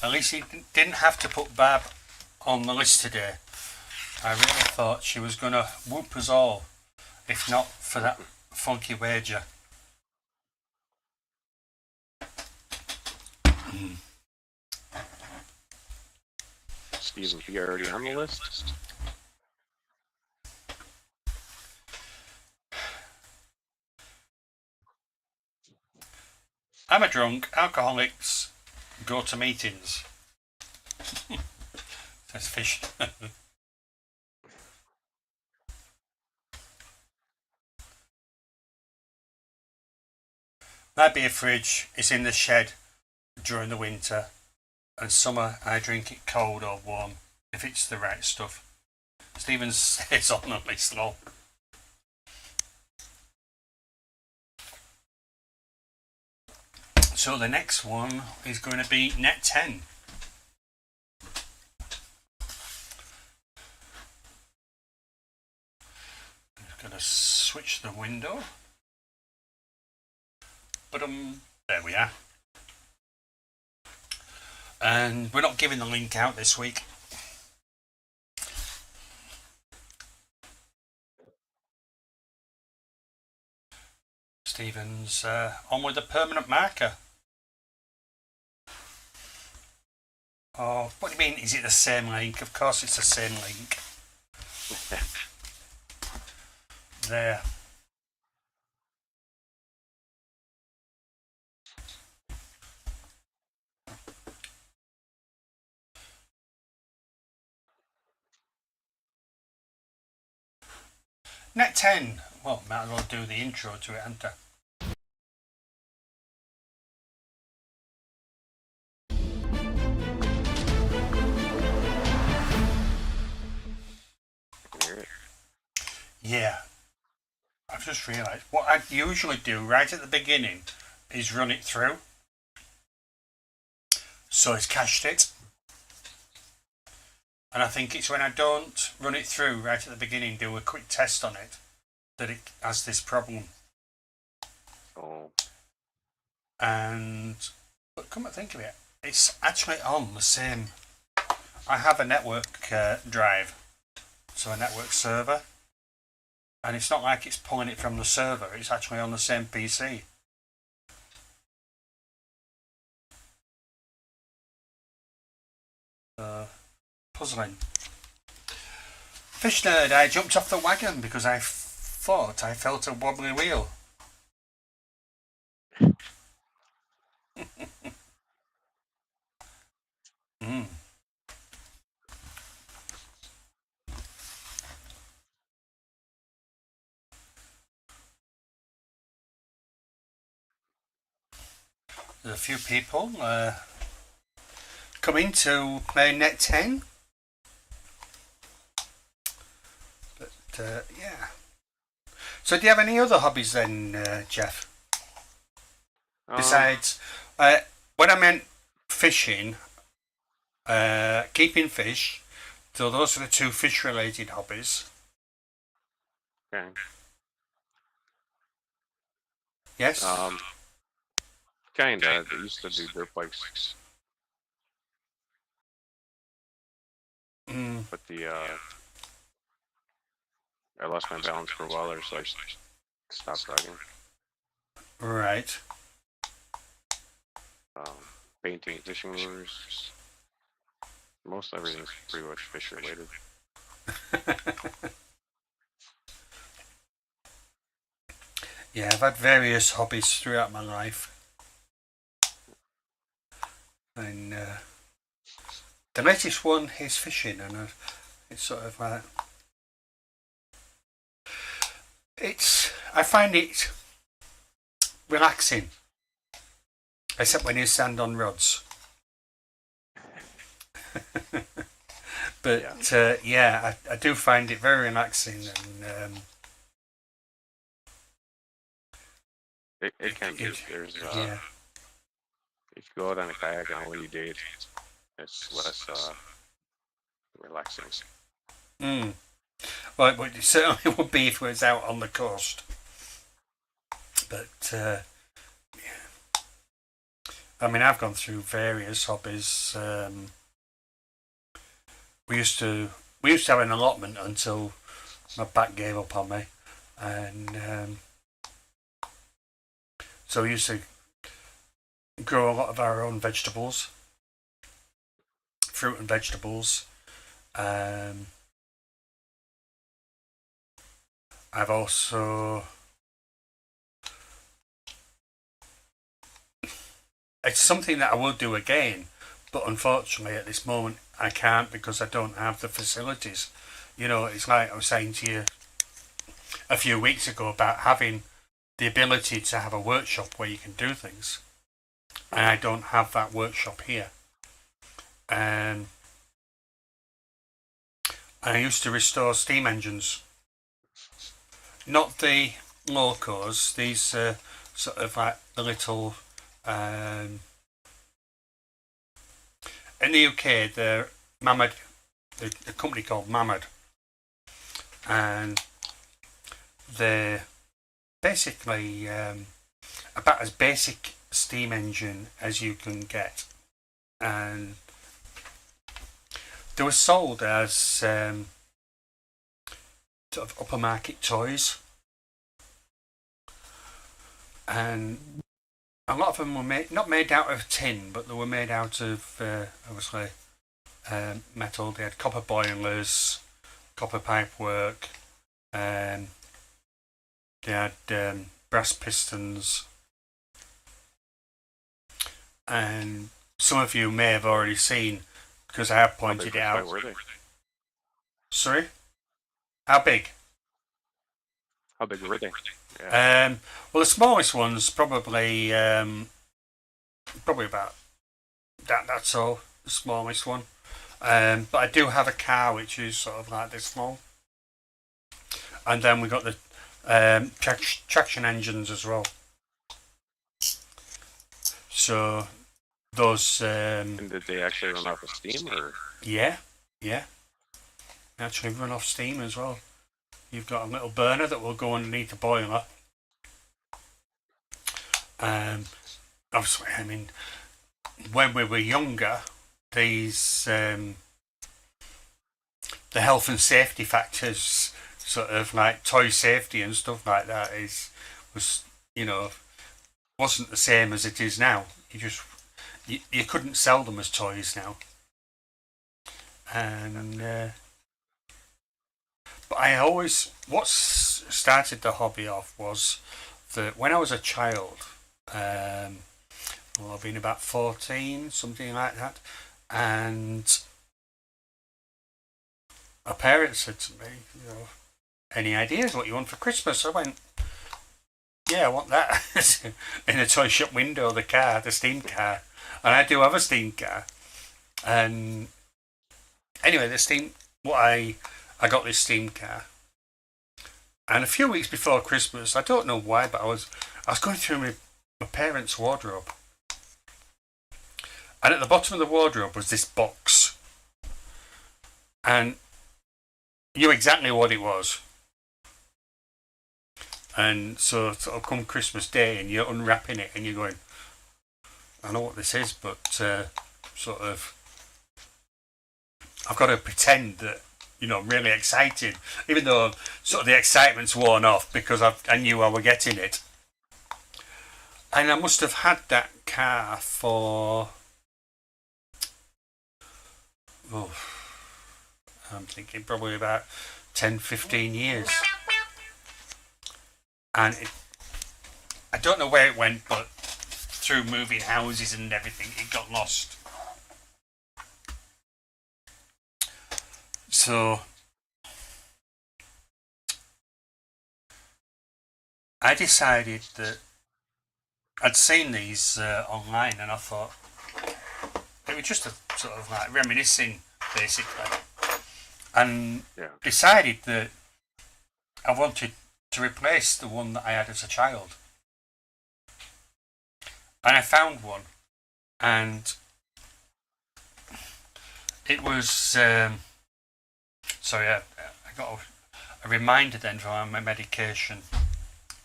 Speaker 2: At least he didn't have to put Bab on the list today. I really thought she was going to whoop us all, if not for that funky wager.
Speaker 1: Stephen, you already on the list?
Speaker 2: I'm a drunk. Alcoholics go to meetings. Says Fish. My beer fridge is in the shed during the winter, and summer I drink it cold or warm if it's the right stuff. Stephen says on the list though. So the next one is going to be net 10. I'm just going to switch the window. But there we are. And we're not giving the link out this week. Stephen's on with a permanent marker. Oh, what do you mean? Is it the same link? Of course it's the same link. There. Net 10. Well, might as well do the intro to it, hadn't I? Yeah. I've just realised what I usually do right at the beginning is run it through. So it's cached it. And I think it's when I don't run it through right at the beginning, do a quick test on it, that it has this problem.
Speaker 1: Oh.
Speaker 2: But come to think of it, it's actually on the same. I have a network drive, so a network server, and it's not like it's pulling it from the server, it's actually on the same PC. Puzzling. Fish Nerd, I jumped off the wagon because I thought I felt a wobbly wheel. There's a few people coming to play Net 10. But yeah. So do you have any other hobbies then, Jeff? Besides, when I meant fishing, keeping fish, so those are the two fish-related hobbies.
Speaker 1: Okay.
Speaker 2: Yes?
Speaker 1: Kinda. They used to do dirt bikes. But I lost my balance for a while there, so I stopped riding.
Speaker 2: Right.
Speaker 1: painting fishing lures. Most everything's pretty much fish related.
Speaker 2: Yeah, I've had various hobbies throughout my life. And the latest one is fishing, and it's sort of like... I find it relaxing. Except when you stand on rods. But yeah, I do find it very relaxing, and
Speaker 1: it can be. There's
Speaker 2: yeah.
Speaker 1: if you go out on a kayak on a windy day, it's less relaxing.
Speaker 2: Well, it certainly would be if it was out on the coast. But yeah, I mean, I've gone through various hobbies. We used to have an allotment until my back gave up on me, and so we used to grow a lot of our own vegetables, fruit and vegetables. I've also... It's something that I will do again, but unfortunately at this moment I can't because I don't have the facilities. You know, it's like I was saying to you a few weeks ago about having the ability to have a workshop where you can do things. And I don't have that workshop here. And I used to restore steam engines. Not the locos, these sort of like the little... in the UK, they're Mermaid, a company called Mermaid, and they're basically about as basic steam engine as you can get, and they were sold as sort of upper market toys, and a lot of them were not made out of tin, but they were made out of obviously metal. They had copper boilers, copper pipework, they had brass pistons, and some of you may have already seen because I have pointed it out.
Speaker 1: Were they?
Speaker 2: Sorry, how big?
Speaker 1: How big were they? Yeah.
Speaker 2: Well, the smallest one's probably about that. That's all. The smallest one. But I do have a car which is sort of like this small, and then we got the traction engines as well. So those.
Speaker 1: And did they actually run off of steam, or?
Speaker 2: Yeah. They actually run off steam as well. You've got a little burner that will go underneath the boiler. Obviously, I mean, when we were younger, these the health and safety factors, sort of like toy safety and stuff like that, wasn't the same as it is now. You couldn't sell them as toys now, and. But what started the hobby off was that when I was a child, I've been about 14, something like that, and my parents said to me, any ideas what you want for Christmas? I went, yeah, I want that in the toy shop window, the steam car, and I do have a steam car, and anyway, I got this steam car, and a few weeks before Christmas, I don't know why, but I was going through my parents' wardrobe, and at the bottom of the wardrobe was this box, and I knew exactly what it was. And so sort of come Christmas Day, and you're unwrapping it, and you're going, I know what this is, but sort of, I've got to pretend that. I'm really excited, even though sort of the excitement's worn off because I knew I were getting it. And I must have had that car for, oh, I'm thinking probably about 10-15 years. And I don't know where it went, but through moving houses and everything, it got lost. So I decided that I'd seen these online, and I thought it was just a sort of like reminiscing, basically, and decided that I wanted to replace the one that I had as a child. And I found one, and it was sorry, I got a reminder then from my medication.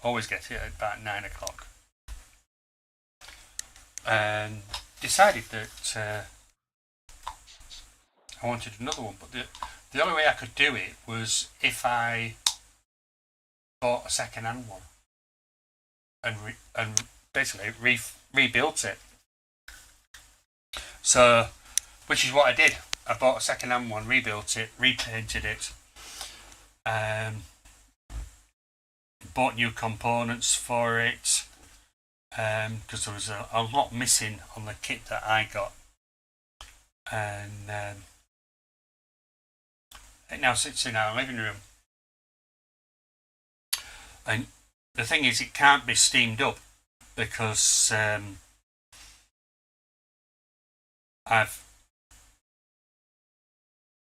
Speaker 2: Always get it at about 9 o'clock. And decided that I wanted another one, but the only way I could do it was if I bought a second-hand one and basically rebuilt it. So, which is what I did. I bought a second-hand one, rebuilt it, repainted it, bought new components for it, because there was a lot missing on the kit that I got, and it now sits in our living room. And the thing is, it can't be steamed up because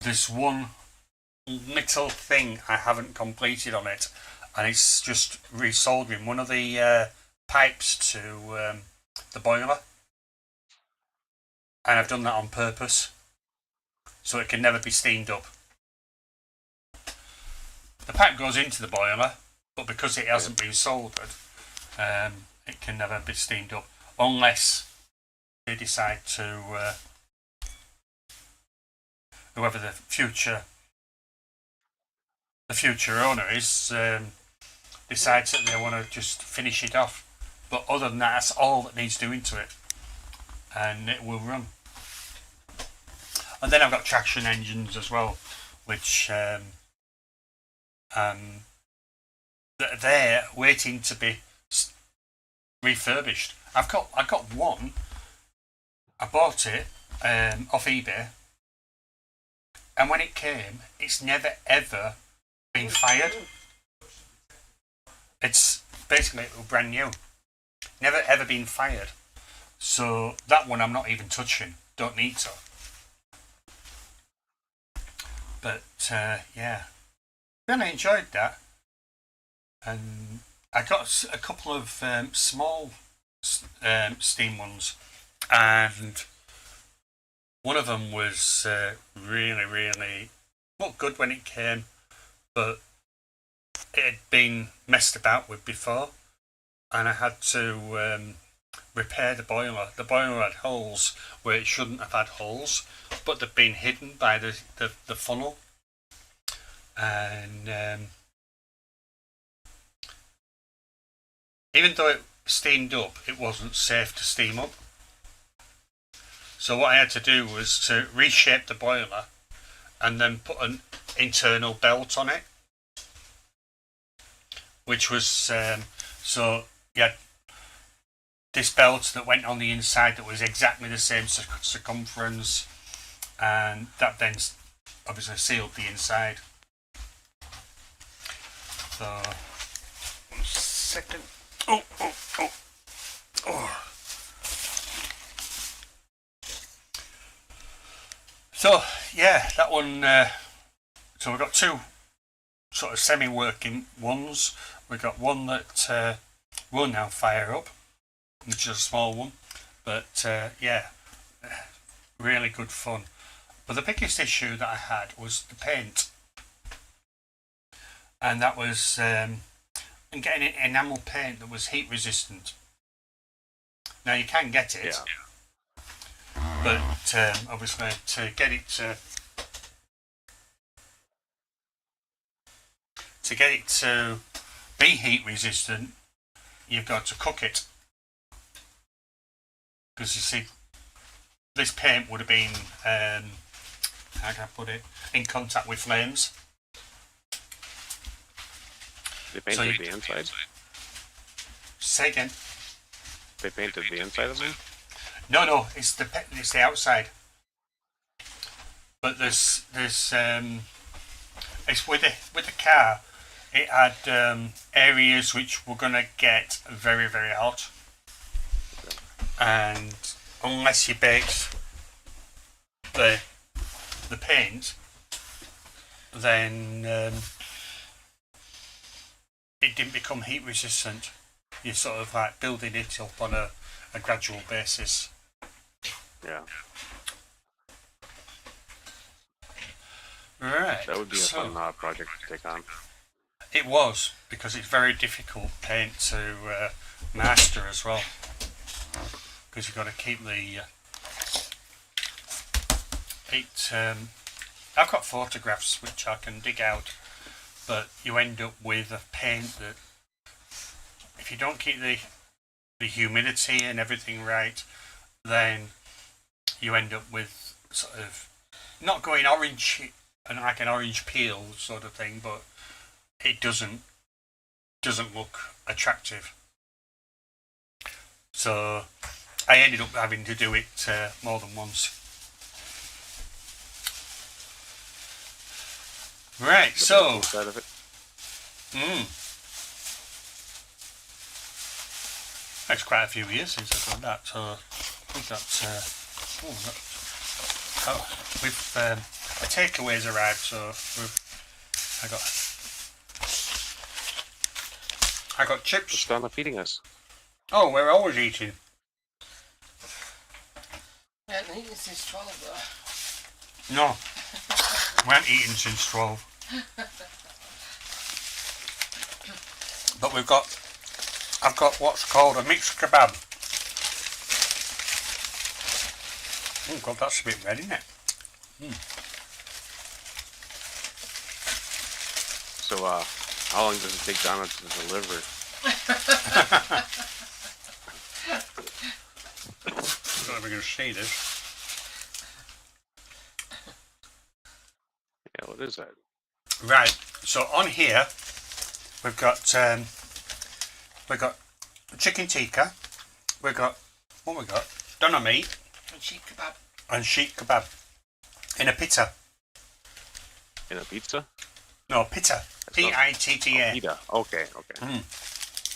Speaker 2: there's one little thing I haven't completed on it, and it's just resoldering one of the pipes to the boiler, and I've done that on purpose so it can never be steamed up. The pipe goes into the boiler, but because it hasn't been soldered, it can never be steamed up unless they decide to whoever the future owner is decides that they want to just finish it off. But other than that, that's all that needs doing to it, and it will run. And then I've got traction engines as well, which they're waiting to be refurbished. I got one. I bought it off eBay, and when it came, it's never ever been fired. It's basically brand new, never ever been fired. So that one I'm not even touching. Don't need to. But yeah, really enjoyed that. And I got a couple of small steam ones, and one of them was really not good when it came, but it had been messed about with before, and I had to repair the boiler. The boiler had holes where it shouldn't have had holes, but they've been hidden by the funnel, and even though it steamed up, it wasn't safe to steam up. So what I had to do was to reshape the boiler and then put an internal belt on it, which was so you had this belt that went on the inside that was exactly the same circumference, and that then obviously sealed the inside. So 1 second. Oh. So yeah, that one. So we've got two sort of semi-working ones. We've got one that will now fire up, which is a small one, but yeah, really good fun. But the biggest issue that I had was the paint, and that was getting an enamel paint that was heat resistant. Now you can get it, but obviously to get it to be heat resistant, you've got to cook it. Because you see, this paint would have been, how can I put it, in contact with flames.
Speaker 1: They painted the inside.
Speaker 2: Say again.
Speaker 1: They painted the inside of them.
Speaker 2: No, it's the outside. But there's it's with the car. It had areas which were gonna get very, very hot, and unless you baked the paint, then it didn't become heat resistant. You're sort of like building it up on a gradual basis.
Speaker 1: Yeah.
Speaker 2: Right.
Speaker 1: That would be a fun project to take on.
Speaker 2: It was, because it's very difficult paint to master as well. Because you've got to keep the... I've got photographs which I can dig out, but you end up with a paint that, if you don't keep the humidity and everything right, then you end up with sort of not going orange and like an orange peel sort of thing, but it doesn't look attractive. So I ended up having to do it more than once. Right, so
Speaker 1: side of it.
Speaker 2: It's quite a few years since I've done that, so I think that's we've the takeaways arrived, so I got chips.
Speaker 1: What's Donna feeding us?
Speaker 2: Oh, we're always eating.
Speaker 3: We haven't eaten since 12 though.
Speaker 2: No, we haven't eaten since 12. But I've got what's called a mixed kebab. Oh God, that's a bit red, isn't it?
Speaker 1: So, how long does it take Donna to deliver?
Speaker 2: I don't know if we're going to see this.
Speaker 1: Yeah, what is that?
Speaker 2: Right, so on here we've got chicken tikka, we've got doner meat
Speaker 3: And sheep kebab.
Speaker 2: and sheep kebab in a pita.
Speaker 1: In a pizza?
Speaker 2: No, pita. P-I-T-T-A.
Speaker 1: Pita. Okay.
Speaker 2: Mm.
Speaker 1: I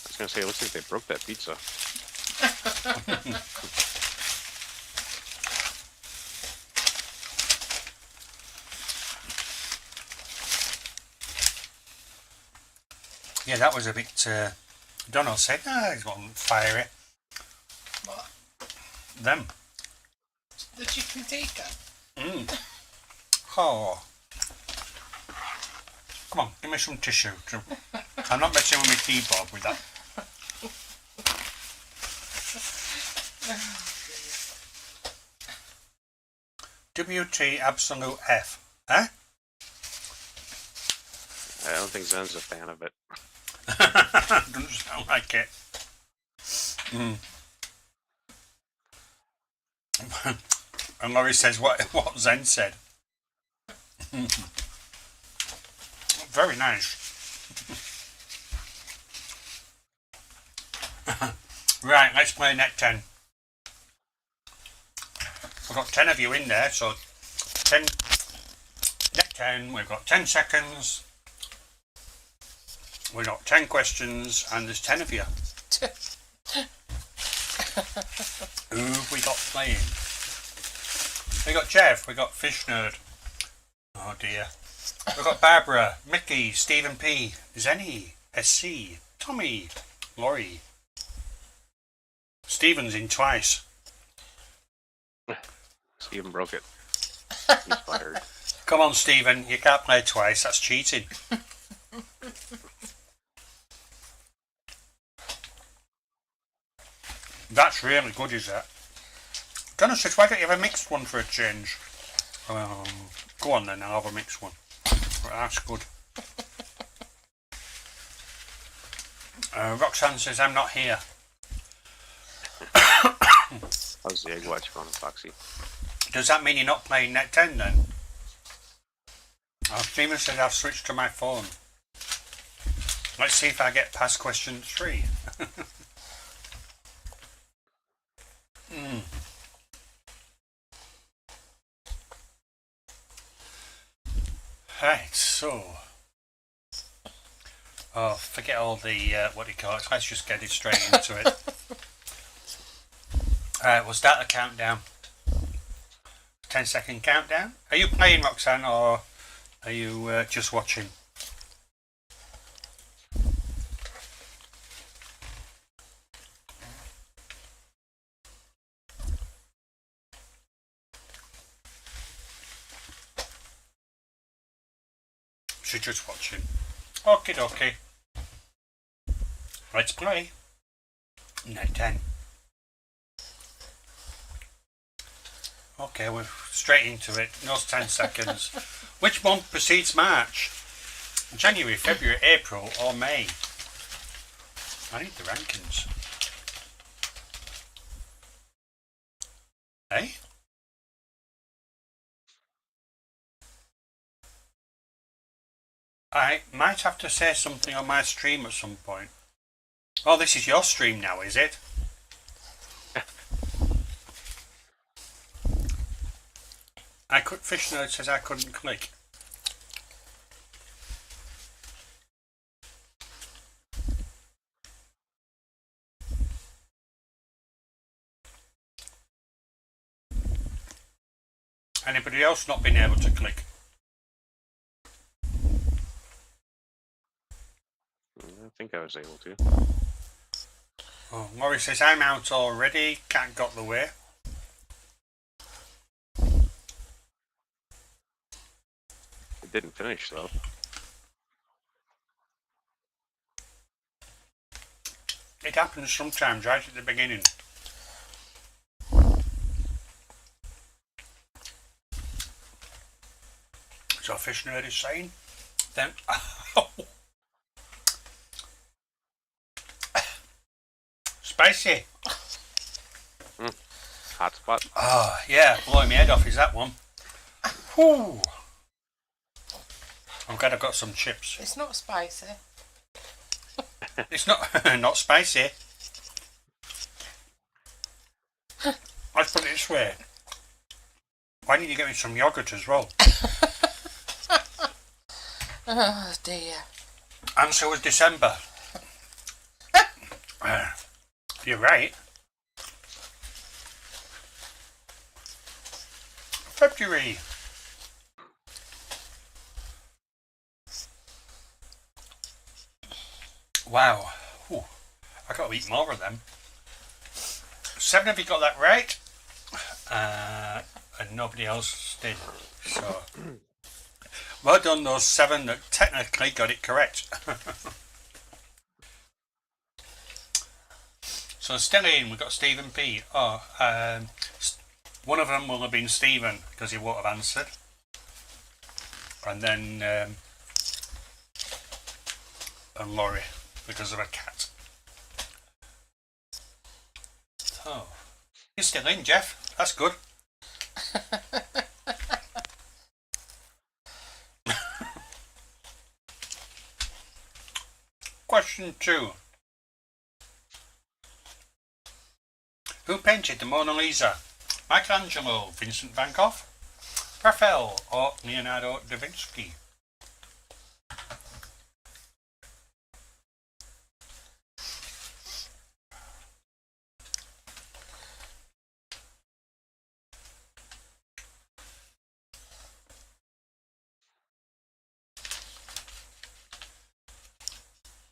Speaker 1: was gonna say, it looks like they broke that pizza.
Speaker 2: Yeah, that was a bit. Donald said, it's not fiery.
Speaker 3: What?
Speaker 2: Them.
Speaker 3: The chicken tikka.
Speaker 2: Oh. Come on, give me some tissue. I'm not messing with my keyboard with that. WT absolute F. Huh?
Speaker 1: I don't think Zen's a fan of it.
Speaker 2: Doesn't sound like it. And Laurie says what Zen said. Very nice. Right, let's play net 10. We've got 10 of you in there, so 10 net 10, we've got 10 seconds. We've got 10 questions and there's 10 of you. Who have we got playing? We got Jeff, we got Fish Nerd. Oh dear. We've got Barbara, Mickey, Stephen P, Zenny, SC, Tommy, Laurie. Stephen's in twice.
Speaker 1: Steven broke it. He's fired.
Speaker 2: Come on, Stephen, you can't play twice, that's cheating. That's really good, is that? Donna says, why don't you have a mixed one for a change? Go on then, I'll have a mixed one. That's good. Roxanne says, I'm not here.
Speaker 1: How's the egg watch going, Foxy?
Speaker 2: Does that mean you're not playing Net 10 then? Steven said I've switched to my phone. Let's see if I get past question 3. Right, so... Oh, forget all the, what do you call it? Let's just get it straight into it. Alright, we'll start the countdown. 10-second countdown. Are you playing, Roxanne, or are you just watching? She's just watching. Okie dokie. Let's play. Net 10. Okay, we're straight into it. No 10 seconds. Which month precedes March? January, February, April, or May? I need the rankings. Eh? I might have to say something on my stream at some point. Oh, this is your stream now, is it? Fish Nerd says I couldn't click. Anybody else not been able to click?
Speaker 1: I think I was able to.
Speaker 2: Oh, Maury says I'm out already. Can't got the way.
Speaker 1: It didn't finish though.
Speaker 2: It happens sometimes right at the beginning. So Fish Nerd is saying, then spicy.
Speaker 1: Hot spot.
Speaker 2: Oh yeah, blowing my head off is that one. Whew. I'm glad I've got some chips.
Speaker 3: It's not spicy.
Speaker 2: It's not not spicy. Let's put it this way. Why didn't you get me some yogurt as well?
Speaker 3: Oh dear.
Speaker 2: And so was December. You're right. February. Wow. Ooh, I got to eat more of them. 7 of you got that right. And nobody else did. So, well done those 7 that technically got it correct. So still in, we've got Stephen P. Oh, one of them will have been Stephen because he won't have answered. And then and Laurie because of a cat. Oh, you're still in, Jeff. That's good. Question 2. Who painted the Mona Lisa? Michelangelo, Vincent van Gogh, Raphael, or Leonardo da Vinci?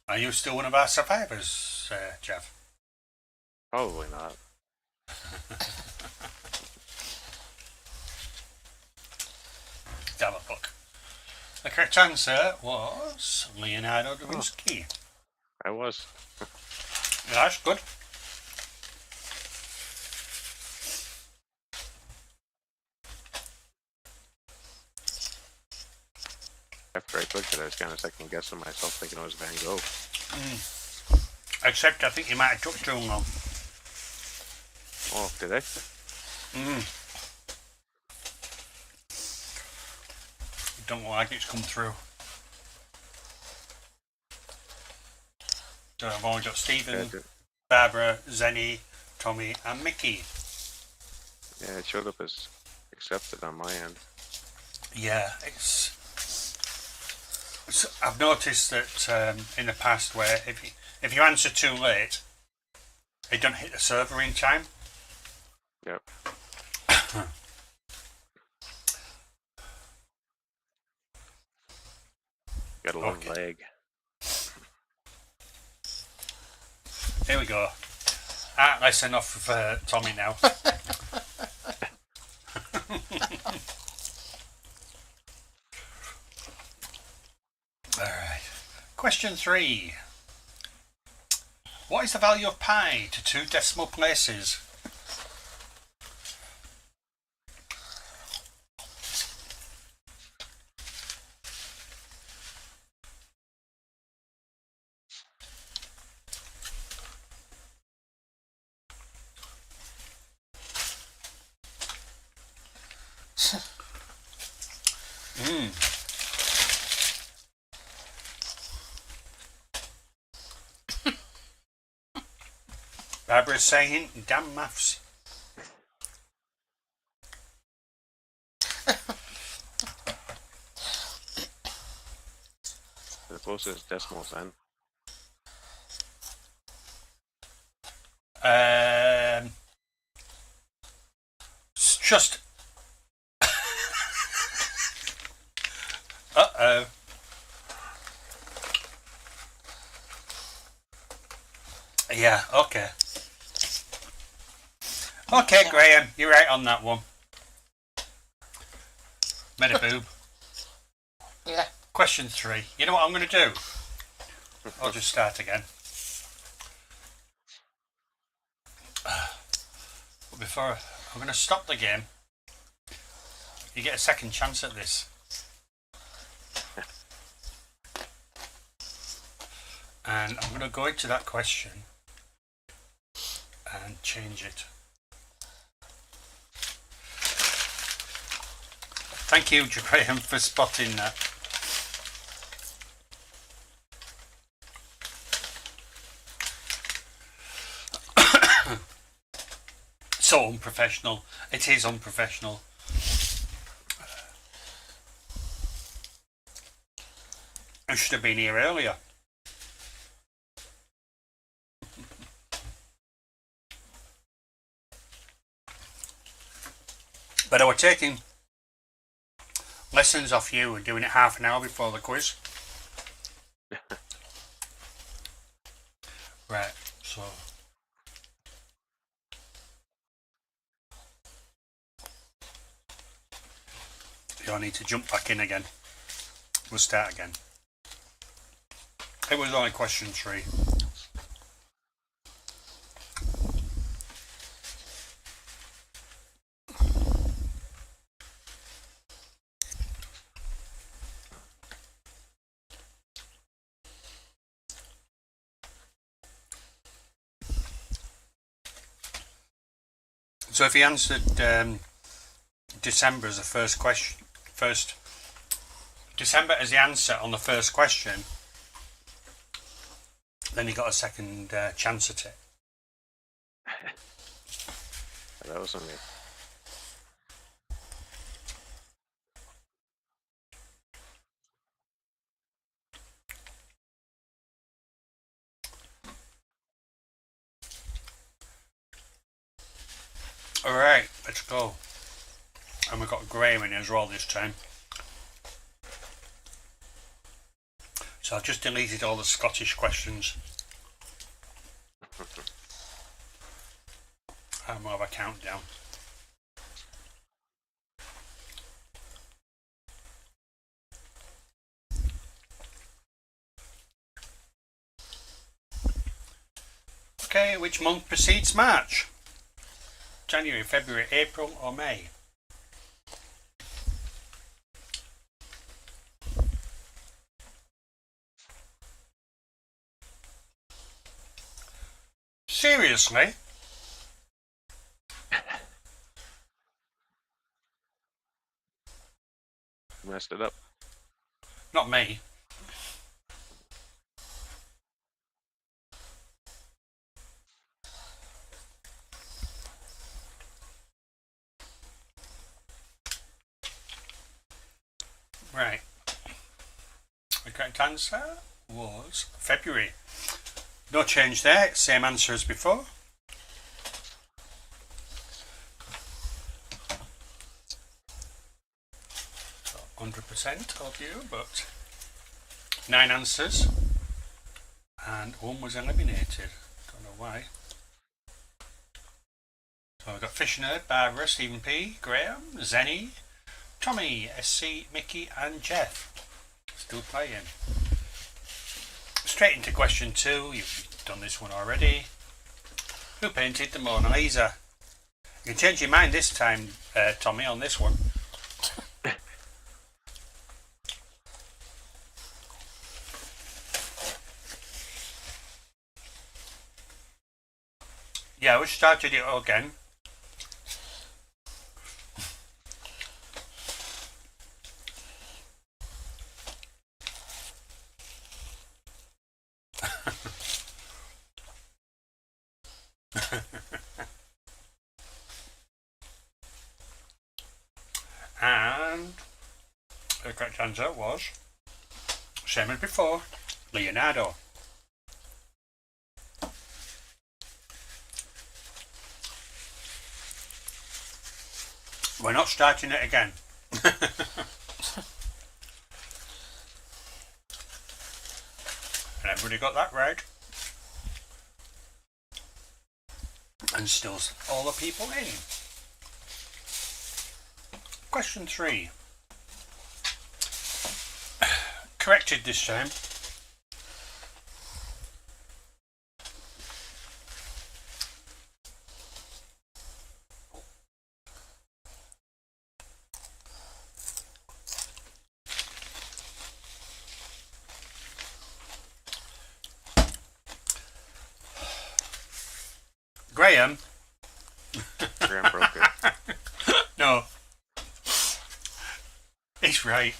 Speaker 2: Are you still one of our survivors, Jeff?
Speaker 1: Probably not.
Speaker 2: Have a look. The correct answer was Leonardo da Vinci.
Speaker 1: I was.
Speaker 2: Yeah, that's good.
Speaker 1: After I took it, I was kind of second guessing myself, thinking it was Van Gogh.
Speaker 2: Except I think you might have took too long.
Speaker 1: Oh, Oh, did they?
Speaker 2: Don't look like it's come through. So I've only got Stephen, Barbara, Zenny, Tommy, and Mickey.
Speaker 1: Yeah, it showed up as accepted on my end.
Speaker 2: Yeah, I've noticed that in the past where if you answer too late, it don't hit the server in time.
Speaker 1: Yep. Got a little lag.
Speaker 2: Here we go. That's enough for Tommy now. Alright. Question 3. What is the value of pi to 2 decimal places? Barbara's saying, damn maths.
Speaker 1: The closest decimal then.
Speaker 2: It's just. Uh-oh. Yeah, okay. Okay, Graham, you're right on that one. Made a boob.
Speaker 3: Yeah.
Speaker 2: Question 3. You know what I'm going to do? I'll just start again. But before I'm going to stop the game, you get a second chance at this. And I'm going to go into that question and change it. Thank you, Graham, for spotting that. So unprofessional. It is unprofessional. I should have been here earlier. But I was taking lessons off you and doing it half an hour before the quiz. Right, so you'll need to jump back in again. We'll start again. It was only question 3. So if he answered December as the first question, December as the answer on the first question, then he got a second chance at it.
Speaker 1: That was on me.
Speaker 2: Alright, let's go. And we've got Graham in as well this time. So I've just deleted all the Scottish questions. And we'll have a countdown. Okay, which month precedes March? January, February, April or May? Seriously?
Speaker 1: messed it up.
Speaker 2: Not me. Right. The correct answer was February. No change there, same answer as before. So 100% of you, but 9 answers and 1 was eliminated. Don't know why. So we've got Fish Nerd, Barbara, Stephen P, Graham, Zenny, Tommy, SC, Mickey and Jeff. Still playing. Straight into question 2. You've done this one already. Who painted the Mona Lisa? You can change your mind this time, Tommy, on this one. Yeah, we started it again. And the correct answer was, same as before, Leonardo. We're not starting it again. And everybody got that right. And still all the people in. Question 3. Corrected this time. Graham.
Speaker 1: Graham broke it.
Speaker 2: No. He's right.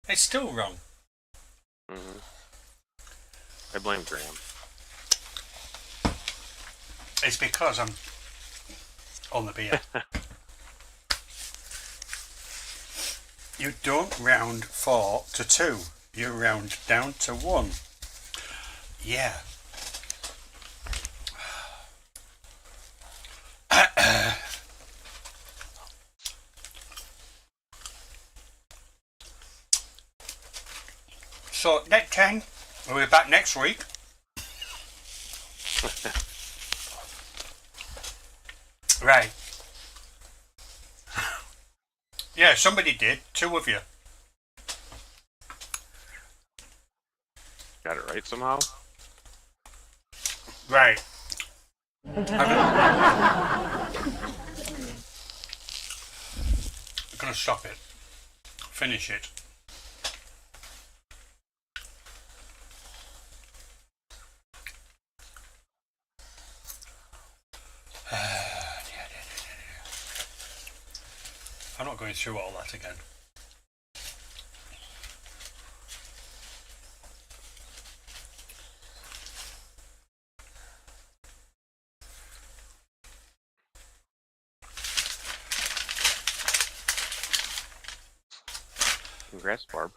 Speaker 2: It's still wrong.
Speaker 1: Mm-hmm. I blame Graham.
Speaker 2: It's because I'm on the beer. You don't round 4 to 2. You round down to 1. Yeah. So, net 10, we'll be back next week. Right. Yeah, somebody did. 2 of you.
Speaker 1: Got it right somehow?
Speaker 2: Right. I'm gonna stop it. Finish it. I'm not going through all that again.
Speaker 1: Congrats, Barb.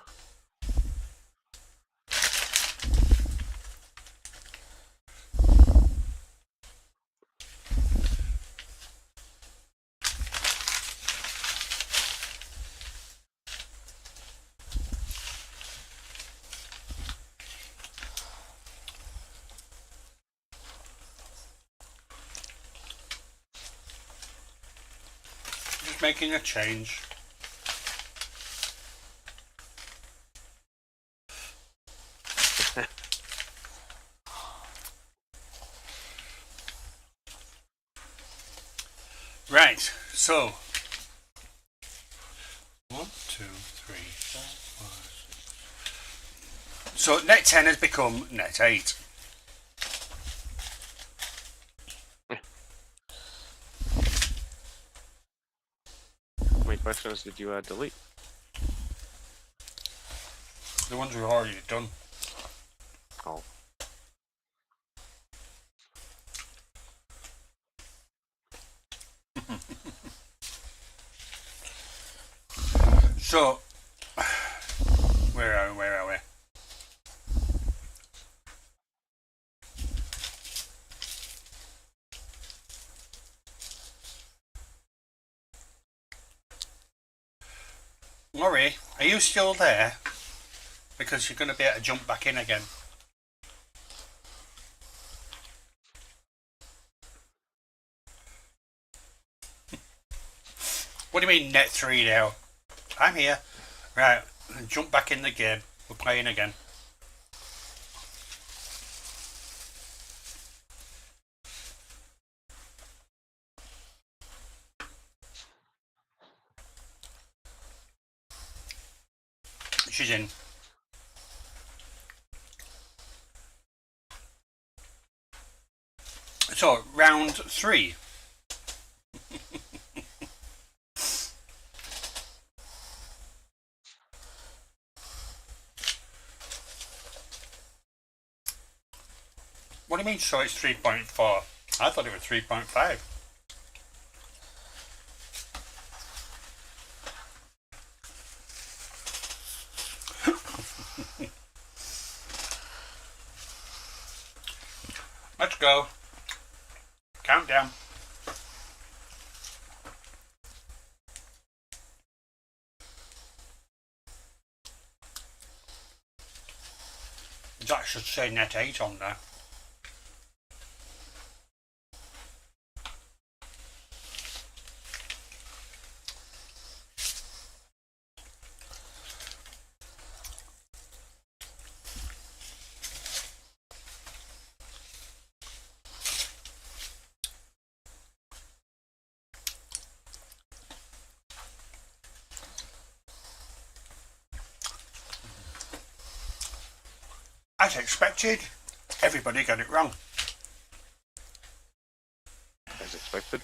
Speaker 2: Just making a change. Right, so 1, 2, 3, 4, 5, 6. So net 10 has become net 8.
Speaker 1: questions did you delete?
Speaker 2: The ones we've already done.
Speaker 1: Oh.
Speaker 2: So, where are we? Murray, are you still there? Because you're going to be able to jump back in again. What do you mean net 3 now? I'm here. Right, jump back in the game. We're playing again. She's in. So, round 3. What do you mean, so it's 3.4? I thought it was 3.5. Let's go. Countdown. That should say net 8 on there. As expected, everybody got it wrong.
Speaker 1: As expected.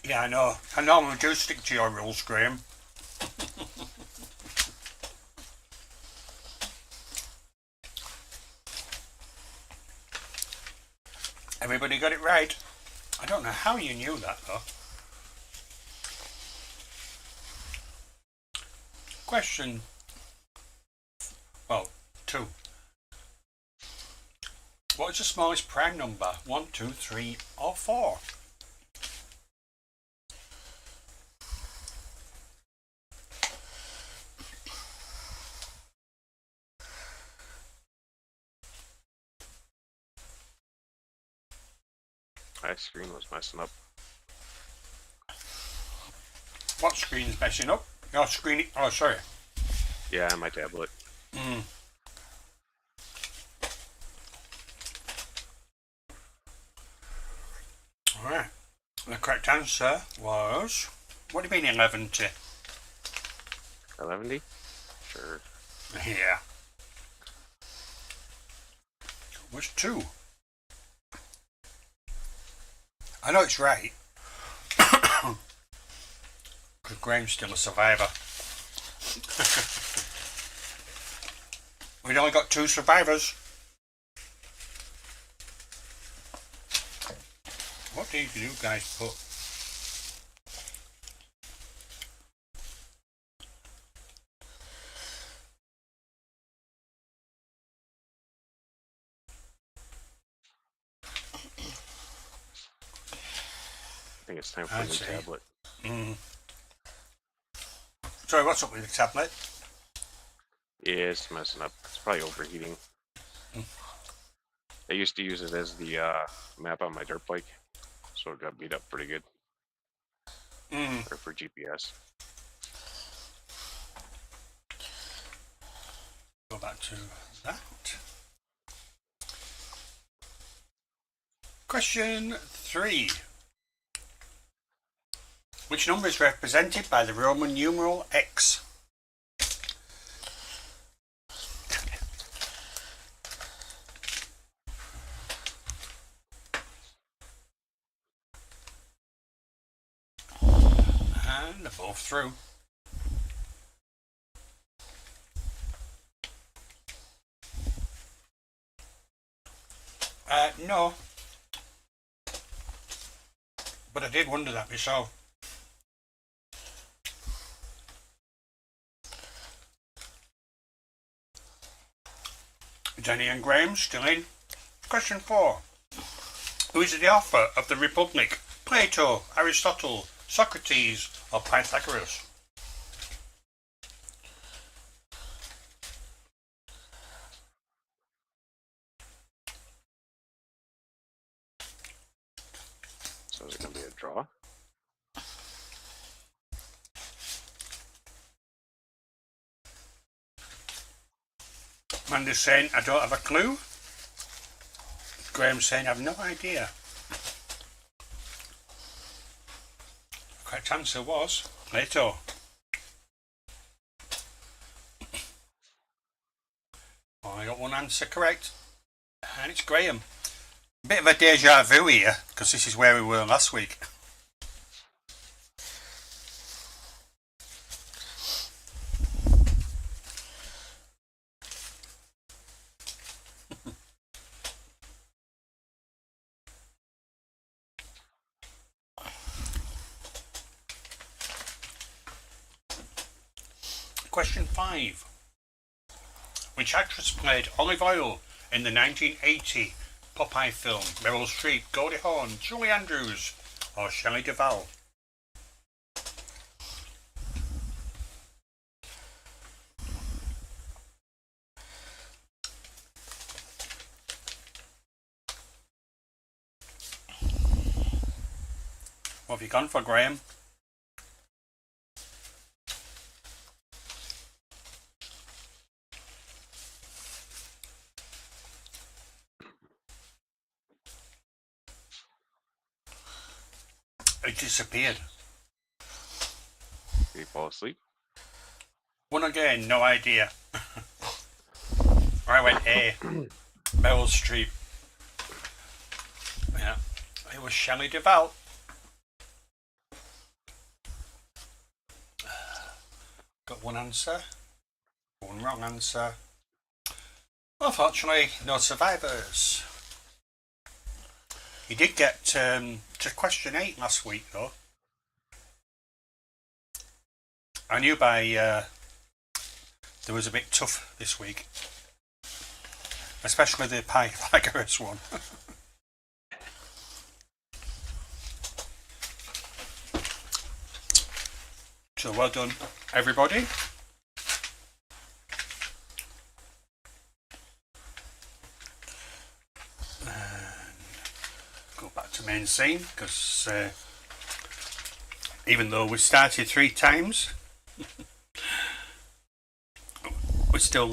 Speaker 2: Yeah, I know. I normally do stick to your rules, Graham. Everybody got it right. I don't know how you knew that, though. Question. Well, 2. What is the smallest prime number? 1, 2, 3, or 4?
Speaker 1: My screen was messing up.
Speaker 2: What screen's messing up? Your screen. Oh, sorry.
Speaker 1: Yeah, my tablet.
Speaker 2: Alright. The correct answer was. What do you mean 11 to?
Speaker 1: 11? Sure.
Speaker 2: Yeah. It was 2. I know it's right. Because Graham's still a survivor. We'd only got 2 survivors. What did you guys put?
Speaker 1: I think it's time for a new tablet.
Speaker 2: Sorry, what's up with the tablet?
Speaker 1: Yeah, it's messing up. It's probably overheating. I used to use it as the map on my dirt bike, so it got beat up pretty good. Or for GPS.
Speaker 2: Go back to that. Question 3. Which number is represented by the Roman numeral X? And they're both through. No. But I did wonder that myself. Jenny and Graham still in. Question 4. Who is the author of the Republic? Plato, Aristotle, Socrates, or Pythagoras?
Speaker 1: So is it going to be a draw?
Speaker 2: Amanda's saying, I don't have a clue. Graham's saying, I have no idea. The correct answer was Plato. Well, I got one answer correct. And it's Graham. Bit of a deja vu here, because this is where we were last week. Question 5. Which actress played Olive Oil in the 1980 Popeye film? Meryl Streep, Goldie Hawn, Julie Andrews, or Shelley Duvall? What have you gone for, Graham? It disappeared.
Speaker 1: Did you fall asleep?
Speaker 2: One again, no idea. I went A. Meryl Streep. Yeah, it was Shelley Duvall. Got one answer, one wrong answer. Unfortunately, no survivors. You did get to question 8 last week, though. I knew by there was a bit tough this week, especially the Pythagoras one. So well done, everybody. Go back to main scene, because even though we started 3 times, we're still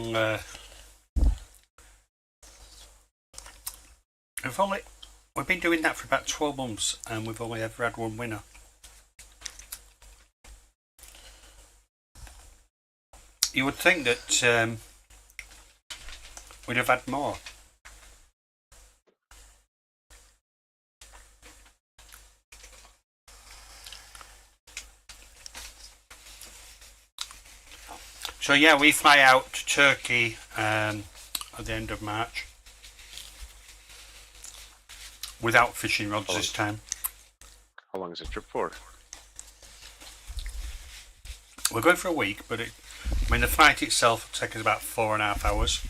Speaker 2: we've been doing that for about 12 months, and we've only ever had one winner. You would think that we'd have had more. So yeah, we fly out to Turkey at the end of March without fishing rods this time.
Speaker 1: How long is the trip for?
Speaker 2: We're going for a week, but the flight itself will take us about 4.5 hours.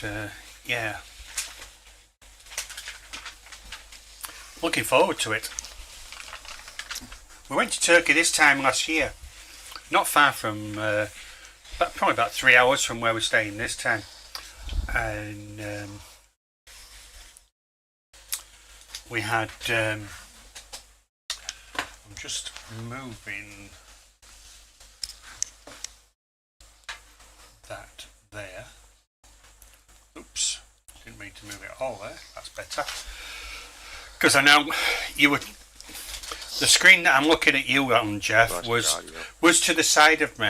Speaker 2: But, yeah, looking forward to it. We went to Turkey this time last year, not far from, probably about 3 hours from where we're staying this time, and we had. I'm just moving that there. Oops, didn't mean to move it all there. That's better. Because I know you would. The screen that I'm looking at you on, Jeff, was to the side of me,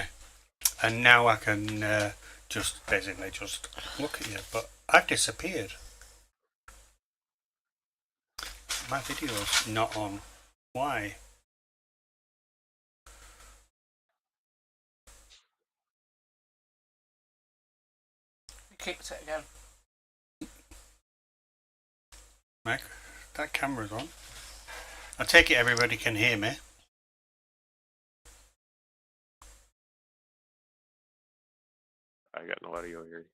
Speaker 2: and now I can just basically just look at you. But I've disappeared. My video's not on. Why?
Speaker 3: You kicked it again.
Speaker 2: Mac, that camera's on. I take it everybody can hear me.
Speaker 1: I got no audio here.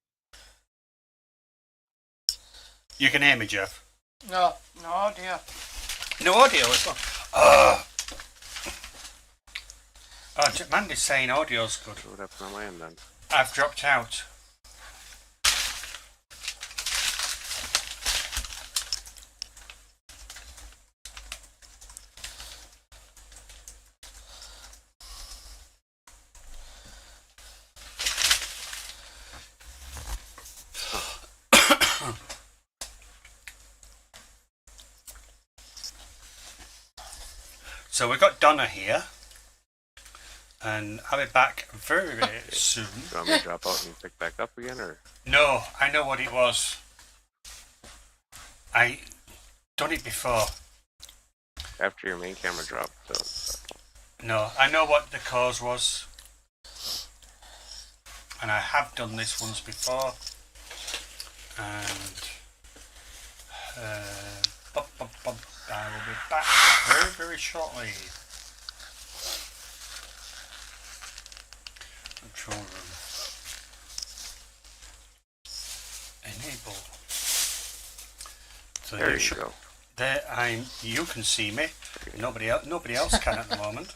Speaker 2: You can hear me, Jeff?
Speaker 3: No audio.
Speaker 2: No audio as well. Oh, Mandy's saying audio's good.
Speaker 1: What happened on my end then?
Speaker 2: I've dropped out. So we've got Donna here, and I'll be back very, very soon.
Speaker 1: Do you want me to drop out and pick back up again, or?
Speaker 2: No, I know what it was. I done it before.
Speaker 1: After your main camera dropped.
Speaker 2: No, I know what the cause was, and I have done this once before. And I will be back very, very shortly. Control room. Enable. So
Speaker 1: There you go.
Speaker 2: There, you can see me. Nobody else can at the moment.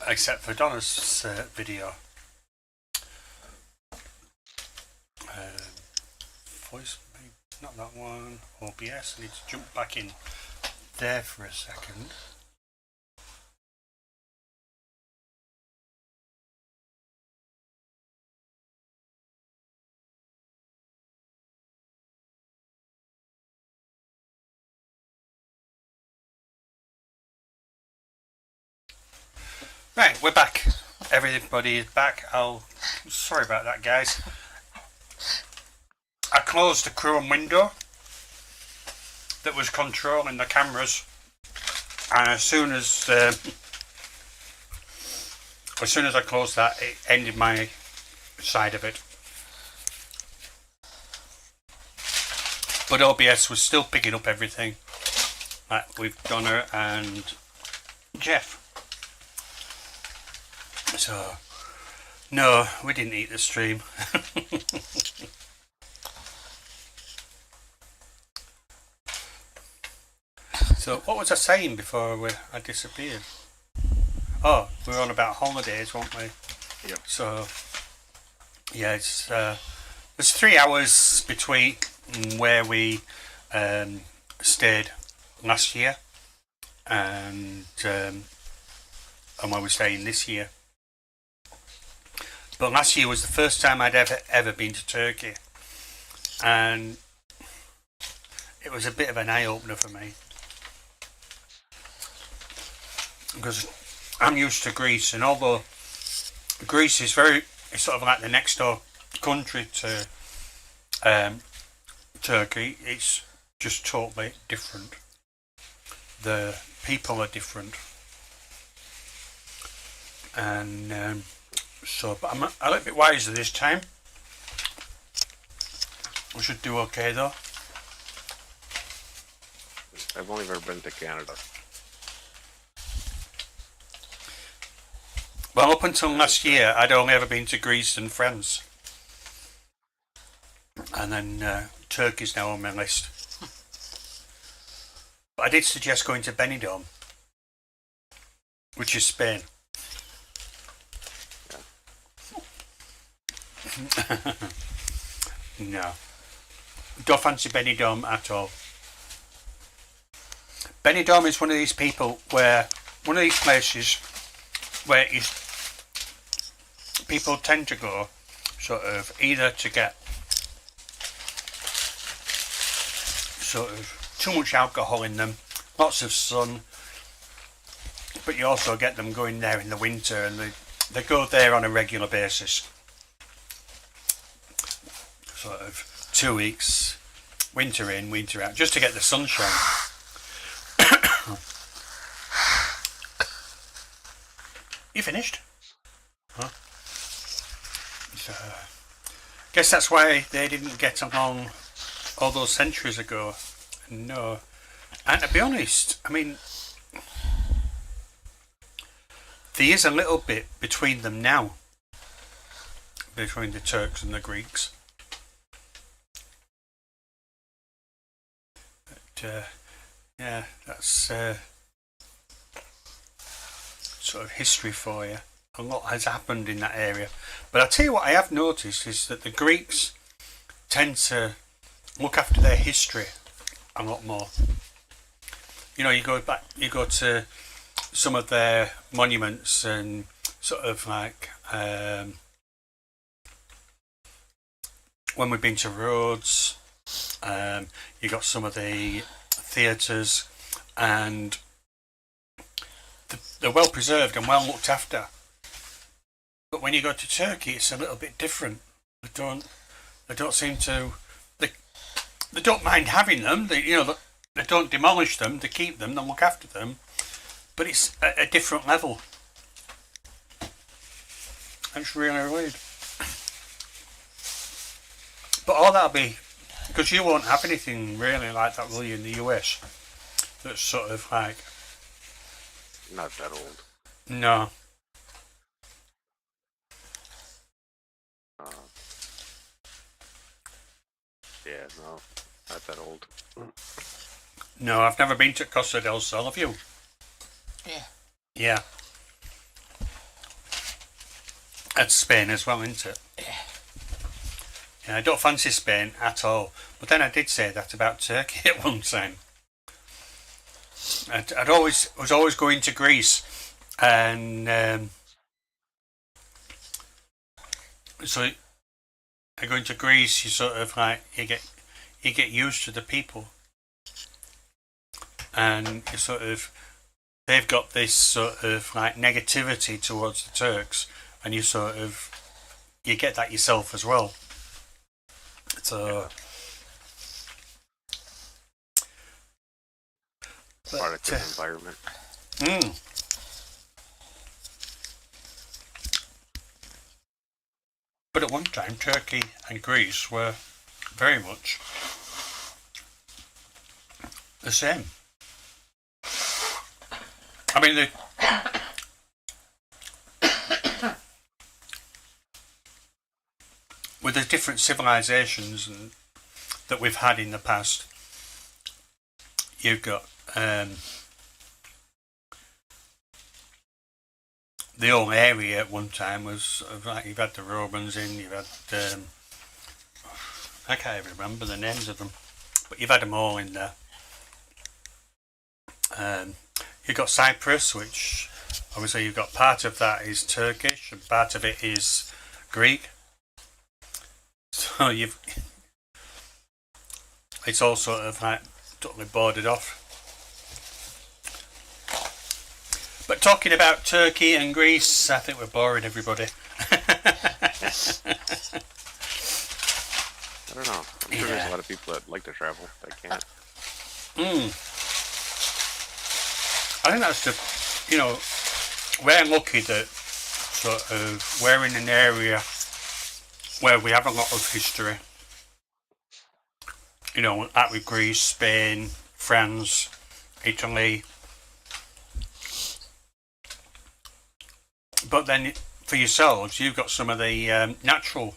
Speaker 2: Except for Donna's video. Voice, not that one. OBS. I need to jump back in there for a second. Right, we're back. Everybody is back. Sorry about that, guys. I closed the Chrome window that was controlling the cameras, and as soon as I closed that, it ended my side of it. But OBS was still picking up everything with Donna and Jeff. So, no, we didn't eat the stream. So, what was I saying before I disappeared? Oh, we were on about holidays, weren't we?
Speaker 1: Yep.
Speaker 2: So, yeah, there's 3 hours between where we stayed last year and where we're staying this year. But last year was the first time I'd ever been to Turkey, and it was a bit of an eye-opener for me, because I'm used to Greece, and although Greece is it's sort of like the next door country to Turkey, it's just totally different. The people are different, and but I'm a little bit wiser this time. We should do okay though.
Speaker 1: I've only ever been to Canada.
Speaker 2: Well, up until last year, I'd only ever been to Greece and France, and then Turkey's now on my list. But I did suggest going to Benidorm, which is Spain. No, don't fancy Benidorm at all. Benidorm is one of these places where people tend to go sort of either to get sort of too much alcohol in them, lots of sun, but you also get them going there in the winter, and they go there on a regular basis. Sort of 2 weeks, winter in, winter out, just to get the sunshine. You finished? Huh? So, guess that's why they didn't get along all those centuries ago. No. And to be honest, I mean, there is a little bit between them now, between the Turks and the Greeks. But, yeah, that's sort of history for you. A lot has happened in that area. But I'll tell you what I have noticed is that the Greeks tend to look after their history a lot more. You know, you go to some of their monuments and sort of like when we've been to Rhodes, you got some of the theatres, and they're well preserved and well looked after. But when you go to Turkey, it's a little bit different. They don't seem to. They don't mind having them. They don't demolish them. They keep them. They look after them. But it's a different level. That's really weird. But all that'll be because you won't have anything really like that, will you, in the US? That's sort of like
Speaker 1: not that old.
Speaker 2: No.
Speaker 1: Yeah, no, not that old.
Speaker 2: No, I've never been to Costa del Sol. Have you?
Speaker 3: Yeah.
Speaker 2: Yeah. That's Spain as well, isn't it?
Speaker 3: Yeah.
Speaker 2: Yeah, I don't fancy Spain at all. But then I did say that about Turkey at one time. I was always going to Greece, and so going to Greece, you sort of like you get used to the people, and you sort of they've got this sort of like negativity towards the Turks, and you get that yourself as well. So.
Speaker 1: Part of the environment.
Speaker 2: But at one time, Turkey and Greece were very much the same. I mean, with the different civilizations that we've had in the past, you've got the whole area at one time was like you've had the Romans in, you've had I can't even remember the names of them, but you've had them all in there. You've got Cyprus, which obviously you've got part of that is Turkish and part of it is Greek. So it's all sort of like totally bordered off. But talking about Turkey and Greece, I think we're boring everybody.
Speaker 1: I don't know. I'm sure there's a lot of people that like to travel that can't.
Speaker 2: I think that's we're lucky that sort of we're in an area where we have a lot of history. You know, like with Greece, Spain, France, Italy. But then for yourselves, you've got some of the natural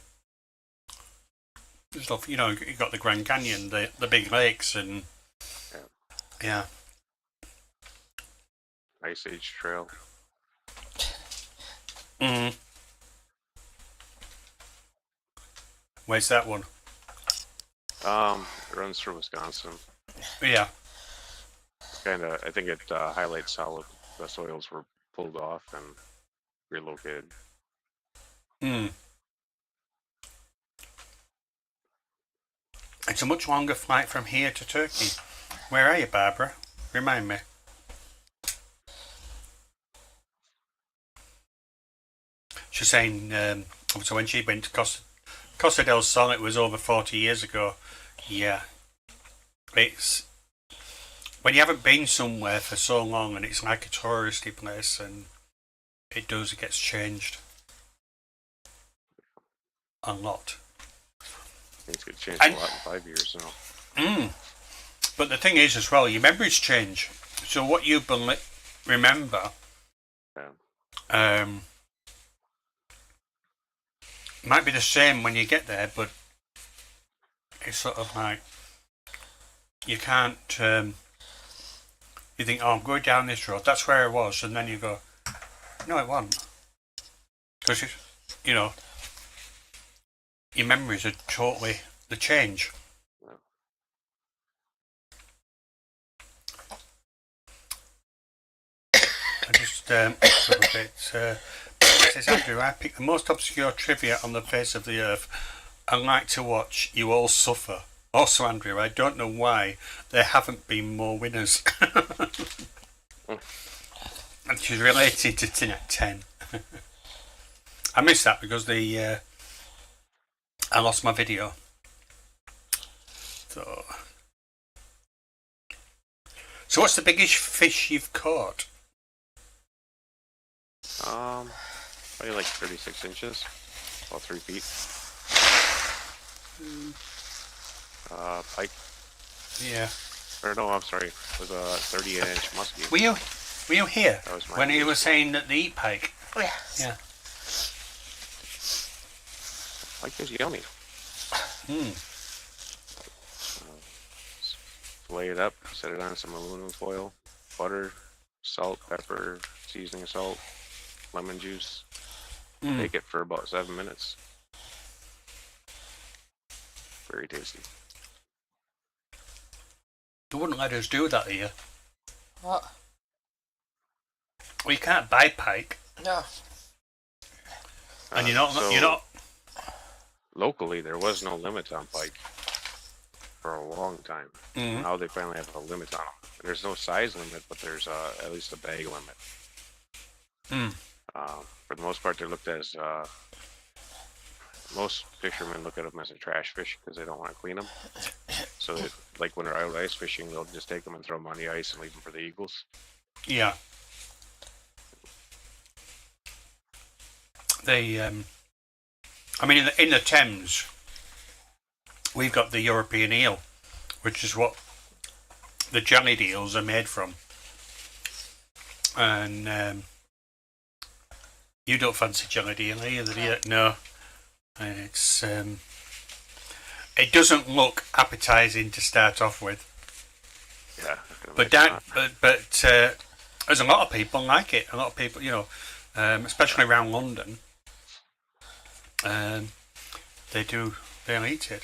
Speaker 2: stuff. You know, you've got the Grand Canyon, the big lakes, and yeah.
Speaker 1: Ice Age Trail.
Speaker 2: Where's that one?
Speaker 1: It runs through Wisconsin.
Speaker 2: Yeah.
Speaker 1: I think it highlights how the soils were pulled off and relocated.
Speaker 2: It's a much longer flight from here to Turkey. Where are you, Barbara? Remind me. She's saying, so when she went to Costa del Sol, it was over 40 years ago. Yeah. it's when you haven't been somewhere for so long and it's like a touristy place, and it gets changed a lot.
Speaker 1: Things get changed a lot in 5 years now.
Speaker 2: But the thing is as well, your memories change. So what you remember might be the same when you get there, but it's sort of like you can't. You think, oh, I'm going down this road. That's where I was, and then you go, no, it wasn't, because you know your memories are totally the change. I just a bit. Says Andrew, I picked the most obscure trivia on the face of the earth. I like to watch you all suffer. Also, Andrew, I don't know why there haven't been more winners. And she's related to Net 10. I missed that because I lost my video. So what's the biggest fish you've caught?
Speaker 1: Probably like 36 inches, about 3 feet. Pike.
Speaker 2: Yeah.
Speaker 1: Or no, I'm sorry. It was a 30-inch muskie.
Speaker 2: Were you here when he was
Speaker 1: biggest
Speaker 2: saying that the eat pike?
Speaker 3: Oh, yeah.
Speaker 2: Yeah.
Speaker 1: Pike is yummy. Fillet it up, set it on some aluminum foil, butter, salt, pepper, seasoning salt, lemon juice. Bake it for about 7 minutes. Very tasty.
Speaker 2: They wouldn't let us do that here.
Speaker 3: What?
Speaker 2: Well, you can't buy pike,
Speaker 3: No.
Speaker 2: and you're not.
Speaker 1: Locally, there was no limit on pike for a long time. Now they finally have a limit on them. There's no size limit, but there's at least a bag limit. For the most part, they're looked at as most fishermen look at them as a trash fish because they don't want to clean them. So, like when they're out ice fishing, they'll just take them and throw them on the ice and leave them for the eagles.
Speaker 2: Yeah. They, I mean, in the Thames, we've got the European eel, which is what the jellied eels are made from. And you don't fancy jellied eel either, do you? No. And it's it doesn't look appetising to start off with.
Speaker 1: Yeah.
Speaker 2: But there's a lot of people like it. A lot of people, you know, especially around London, they'll eat it.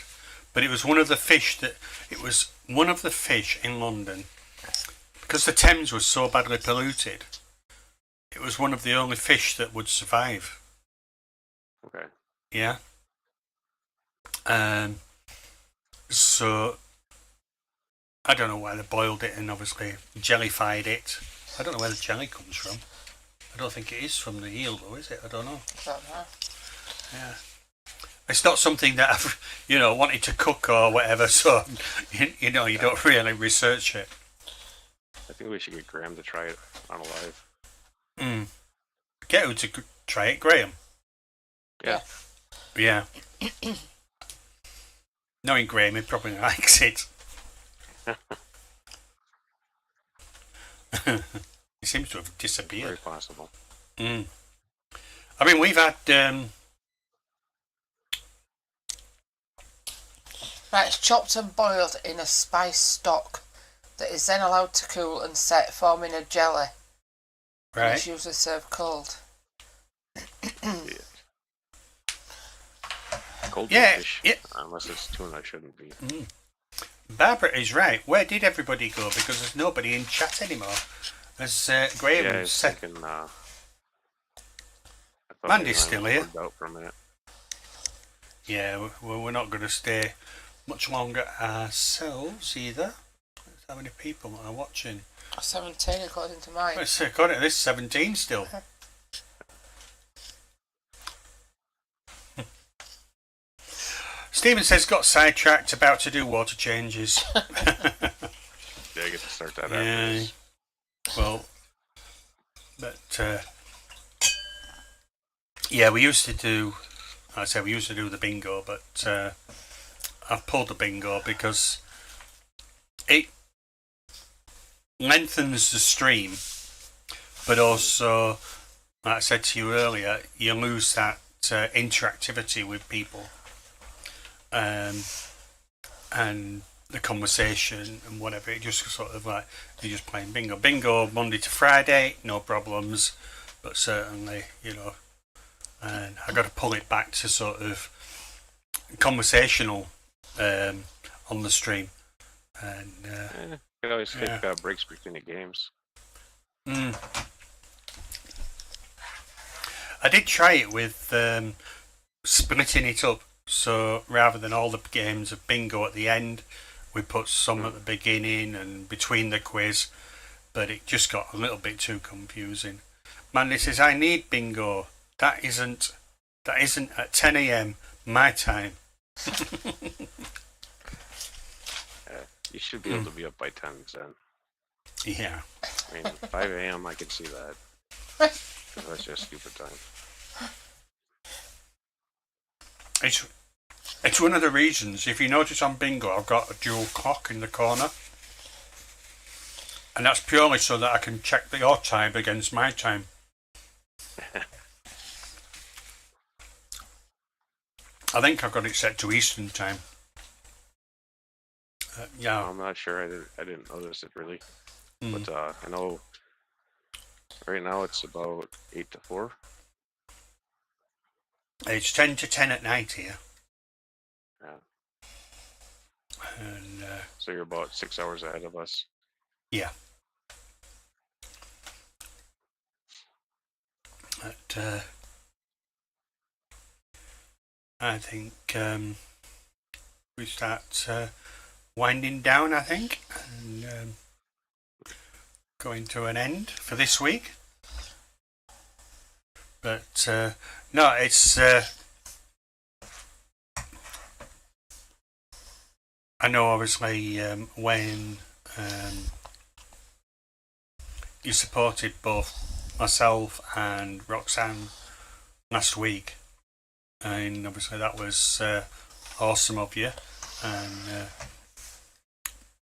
Speaker 2: But it was one of the fish in London, because the Thames was so badly polluted. It was one of the only fish that would survive.
Speaker 1: Okay.
Speaker 2: Yeah. So I don't know why they boiled it and obviously jellified it. I don't know where the jelly comes from. I don't think it is from the eel though, is it? I don't know.
Speaker 3: I don't know.
Speaker 2: Yeah. It's not something that I've, wanted to cook or whatever, so, you don't really research it.
Speaker 1: I think we should get Graham to try it on a live.
Speaker 2: Get who to try it, Graham?
Speaker 1: Yeah.
Speaker 2: Yeah. Knowing Graham, he probably likes it. He seems to have disappeared.
Speaker 1: Very possible.
Speaker 2: I mean, we've had...
Speaker 3: Right, it's chopped and boiled in a spice stock that is then allowed to cool and set, forming a jelly.
Speaker 2: Right.
Speaker 3: And it's usually served cold.
Speaker 1: Yeah. Cold fish, unless it's tuna, it shouldn't be.
Speaker 2: Barbara is right. Where did everybody go? Because there's nobody in chat anymore. As Graham said. Mandy's still here.
Speaker 1: Out for a minute.
Speaker 2: Yeah, we're not going to stay much longer ourselves either. How many people are watching?
Speaker 3: 17 according to mine.
Speaker 2: According to this, 17 still. Stephen says got sidetracked, about to do water changes.
Speaker 1: Yeah, I get to start that after this.
Speaker 2: Well, but yeah, we used to do. I said we used to do the bingo, but I've pulled the bingo because it lengthens the stream, but also, like I said to you earlier, you lose that interactivity with people, and the conversation and whatever. It just sort of like you're just playing bingo Monday to Friday, no problems, but certainly, you know, and I got to pull it back to sort of conversational on the stream, and
Speaker 1: You can always take breaks between the games.
Speaker 2: I did try it with splitting it up, so rather than all the games of bingo at the end, we put some at the beginning and between the quiz, but it just got a little bit too confusing. Mandy says, I need bingo. That isn't at 10 a.m. my time.
Speaker 1: You should be able to be up by 10 then.
Speaker 2: Yeah.
Speaker 1: I mean, 5 a.m. I can see that. That's just stupid time.
Speaker 2: It's one of the reasons, if you notice on bingo, I've got a dual clock in the corner. And that's purely so that I can check your time against my time. I think I've got it set to Eastern time. Yeah.
Speaker 1: I'm not sure. I didn't notice it really. But I know right now it's about 8 to 4.
Speaker 2: It's 10 to 10 at night here.
Speaker 1: Yeah.
Speaker 2: And
Speaker 1: so you're about 6 hours ahead of us.
Speaker 2: Yeah. But I think we start winding down, I think, and going to an end for this week. But no, it's I know obviously when you supported both myself and Roxanne last week, and obviously that was awesome of you, and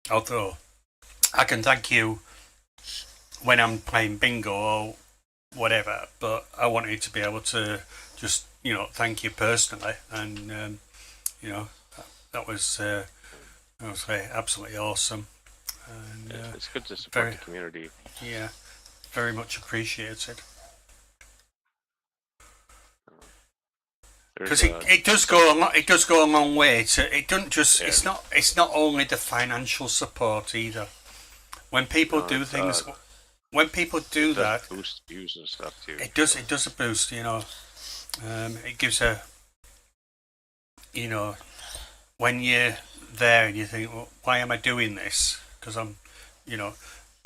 Speaker 2: although I can thank you when I'm playing bingo or whatever, but I wanted to be able to just, you know, thank you personally, and you know, that was absolutely awesome. And
Speaker 1: it's good to support the community.
Speaker 2: Yeah, very much appreciated. Because it does go a lot. It does go a long way. It doesn't just. Yeah. It's not only the financial support either. When people do things, when people do that,
Speaker 1: boost views and stuff too.
Speaker 2: It does. It does a boost. You know, it gives a. You know, when you're there and you think, well, why am I doing this? Because I'm, you know,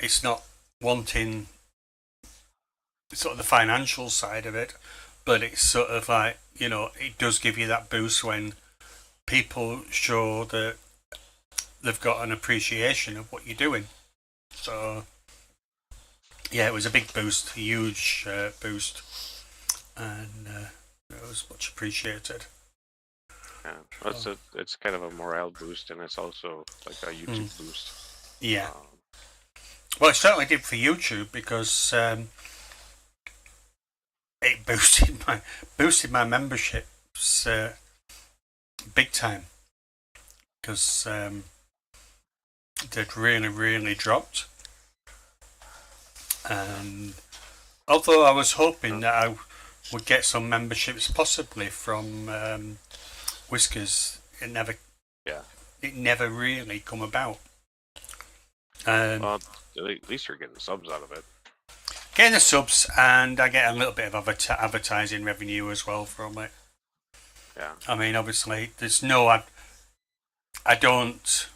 Speaker 2: it's not wanting sort of the financial side of it, but it's sort of like, you know, it does give you that boost when people show that they've got an appreciation of what you're doing. So, yeah, it was a big boost, a huge boost, and it was much appreciated.
Speaker 1: Yeah, well, it's kind of a morale boost, and it's also like a YouTube boost.
Speaker 2: Yeah. Well, it certainly did for YouTube because it boosted my memberships big time, because they'd really dropped, and although I was hoping that I would get some memberships possibly from Whiskers, it never really come about.
Speaker 1: Well, at least you're getting subs out of it.
Speaker 2: Getting the subs, and I get a little bit of advertising revenue as well from it.
Speaker 1: Yeah.
Speaker 2: I mean, obviously, there's no. I don't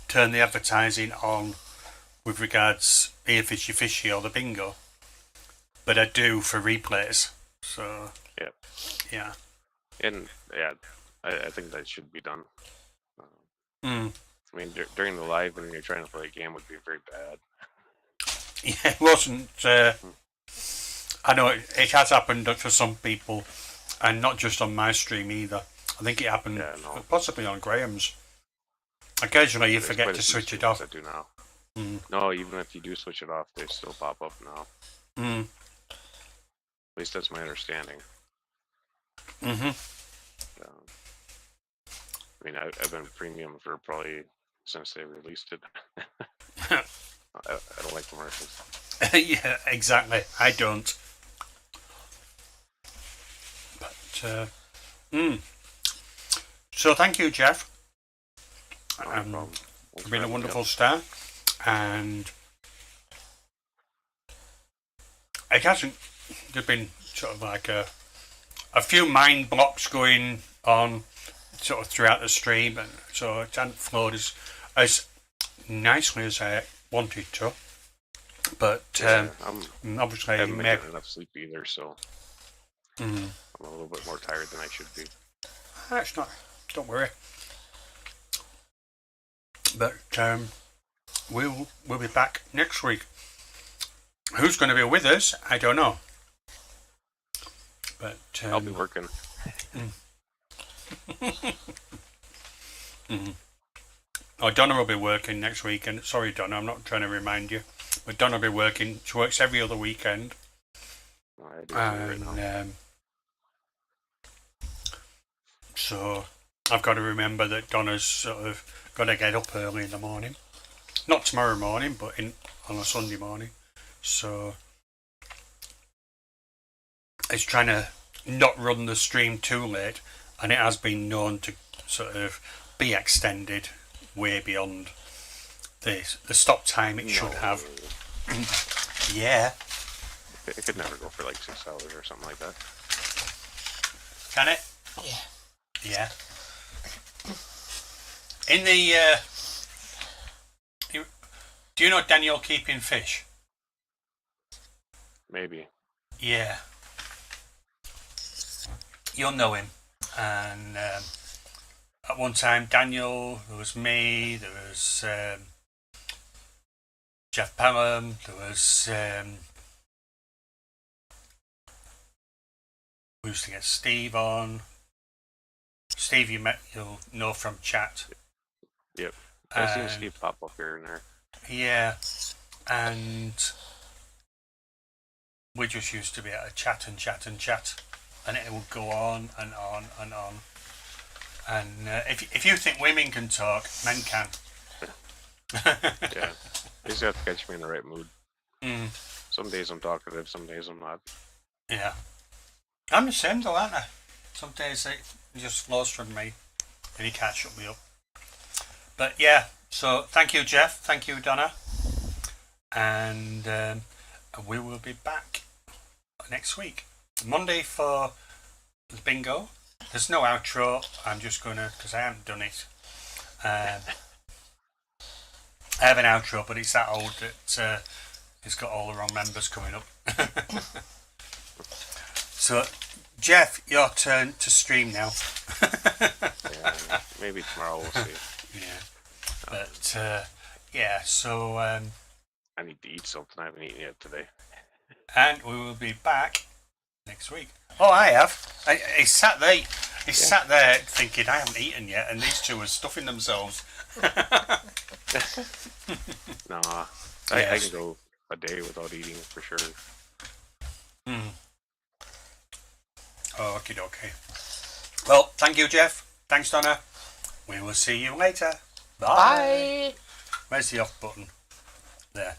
Speaker 2: turn the advertising on with regards Here Fishy Fishy or the bingo, but I do for replays. So
Speaker 1: yeah.
Speaker 2: Yeah.
Speaker 1: And yeah, I think that should be done.
Speaker 2: Mm.
Speaker 1: I mean, during the live when you're trying to play a game would be very bad.
Speaker 2: Yeah, it wasn't. I know it has happened to some people, and not just on my stream either. I think it happened possibly on Graham's. Occasionally you forget to switch it off.
Speaker 1: I do now. No, even if you do switch it off, they still pop up now. At least that's my understanding. I mean, I've been premium for probably since they released it. I don't like commercials.
Speaker 2: Yeah, exactly. I don't. But so thank you, Jeff.
Speaker 1: No problem.
Speaker 2: You've been a wonderful star, and it hasn't. There's been sort of like a few mind blocks going on sort of throughout the stream, and so it hasn't flowed as nicely as I wanted to. But obviously,
Speaker 1: I haven't been getting enough sleep either, so I'm a little bit more tired than I should be.
Speaker 2: That's not. Don't worry. But we'll be back next week. Who's going to be with us? I don't know. But
Speaker 1: I'll be working.
Speaker 2: Oh, Donna will be working next weekend. Sorry, Donna, I'm not trying to remind you, but Donna will be working. She works every other weekend.
Speaker 1: I do right now.
Speaker 2: So I've got to remember that Donna's sort of got to get up early in the morning. Not tomorrow morning, but on a Sunday morning. So it's trying to not run the stream too late, and it has been known to sort of be extended way beyond the stop time it should have. Yeah.
Speaker 1: It could never go for like 6 hours or something like that.
Speaker 2: Can it?
Speaker 3: Yeah.
Speaker 2: Yeah. In the do you know Daniel Keeping Fish?
Speaker 1: Maybe.
Speaker 2: Yeah. You'll know him. And at one time, Daniel, there was me, there was Jeff Pelham, there was we used to get Steve on. Steve, you'll know from chat.
Speaker 1: Yep. I've seen Steve pop up here and there.
Speaker 2: Yeah, and we just used to be able to chat and chat and chat, and it would go on and on and on. And if you think women can talk, men can.
Speaker 1: Yeah, you just have to catch me in the right mood. Some days I'm talkative, some days I'm not.
Speaker 2: Yeah, I'm the same though, aren't I? Some days it just flows from me, and you can't shut me up. But yeah, so thank you, Jeff. Thank you, Donna. And we will be back next week. Monday for the bingo. There's no outro. I'm just going to, because I haven't done it. I have an outro, but it's that old that it's got all the wrong members coming up. So, Jeff, your turn to stream now.
Speaker 1: Yeah, maybe tomorrow we'll see.
Speaker 2: Yeah, but yeah, so
Speaker 1: I need to eat something. I haven't eaten yet today.
Speaker 2: and we will be back next week. Oh, I have. He sat there. He sat there thinking I haven't eaten yet, and these two are stuffing themselves.
Speaker 1: No, I can go a day without eating for sure.
Speaker 2: Oh, okay. Well, thank you, Jeff. Thanks, Donna. We will see you later. Bye.
Speaker 3: Bye.
Speaker 2: Where's the off button? There.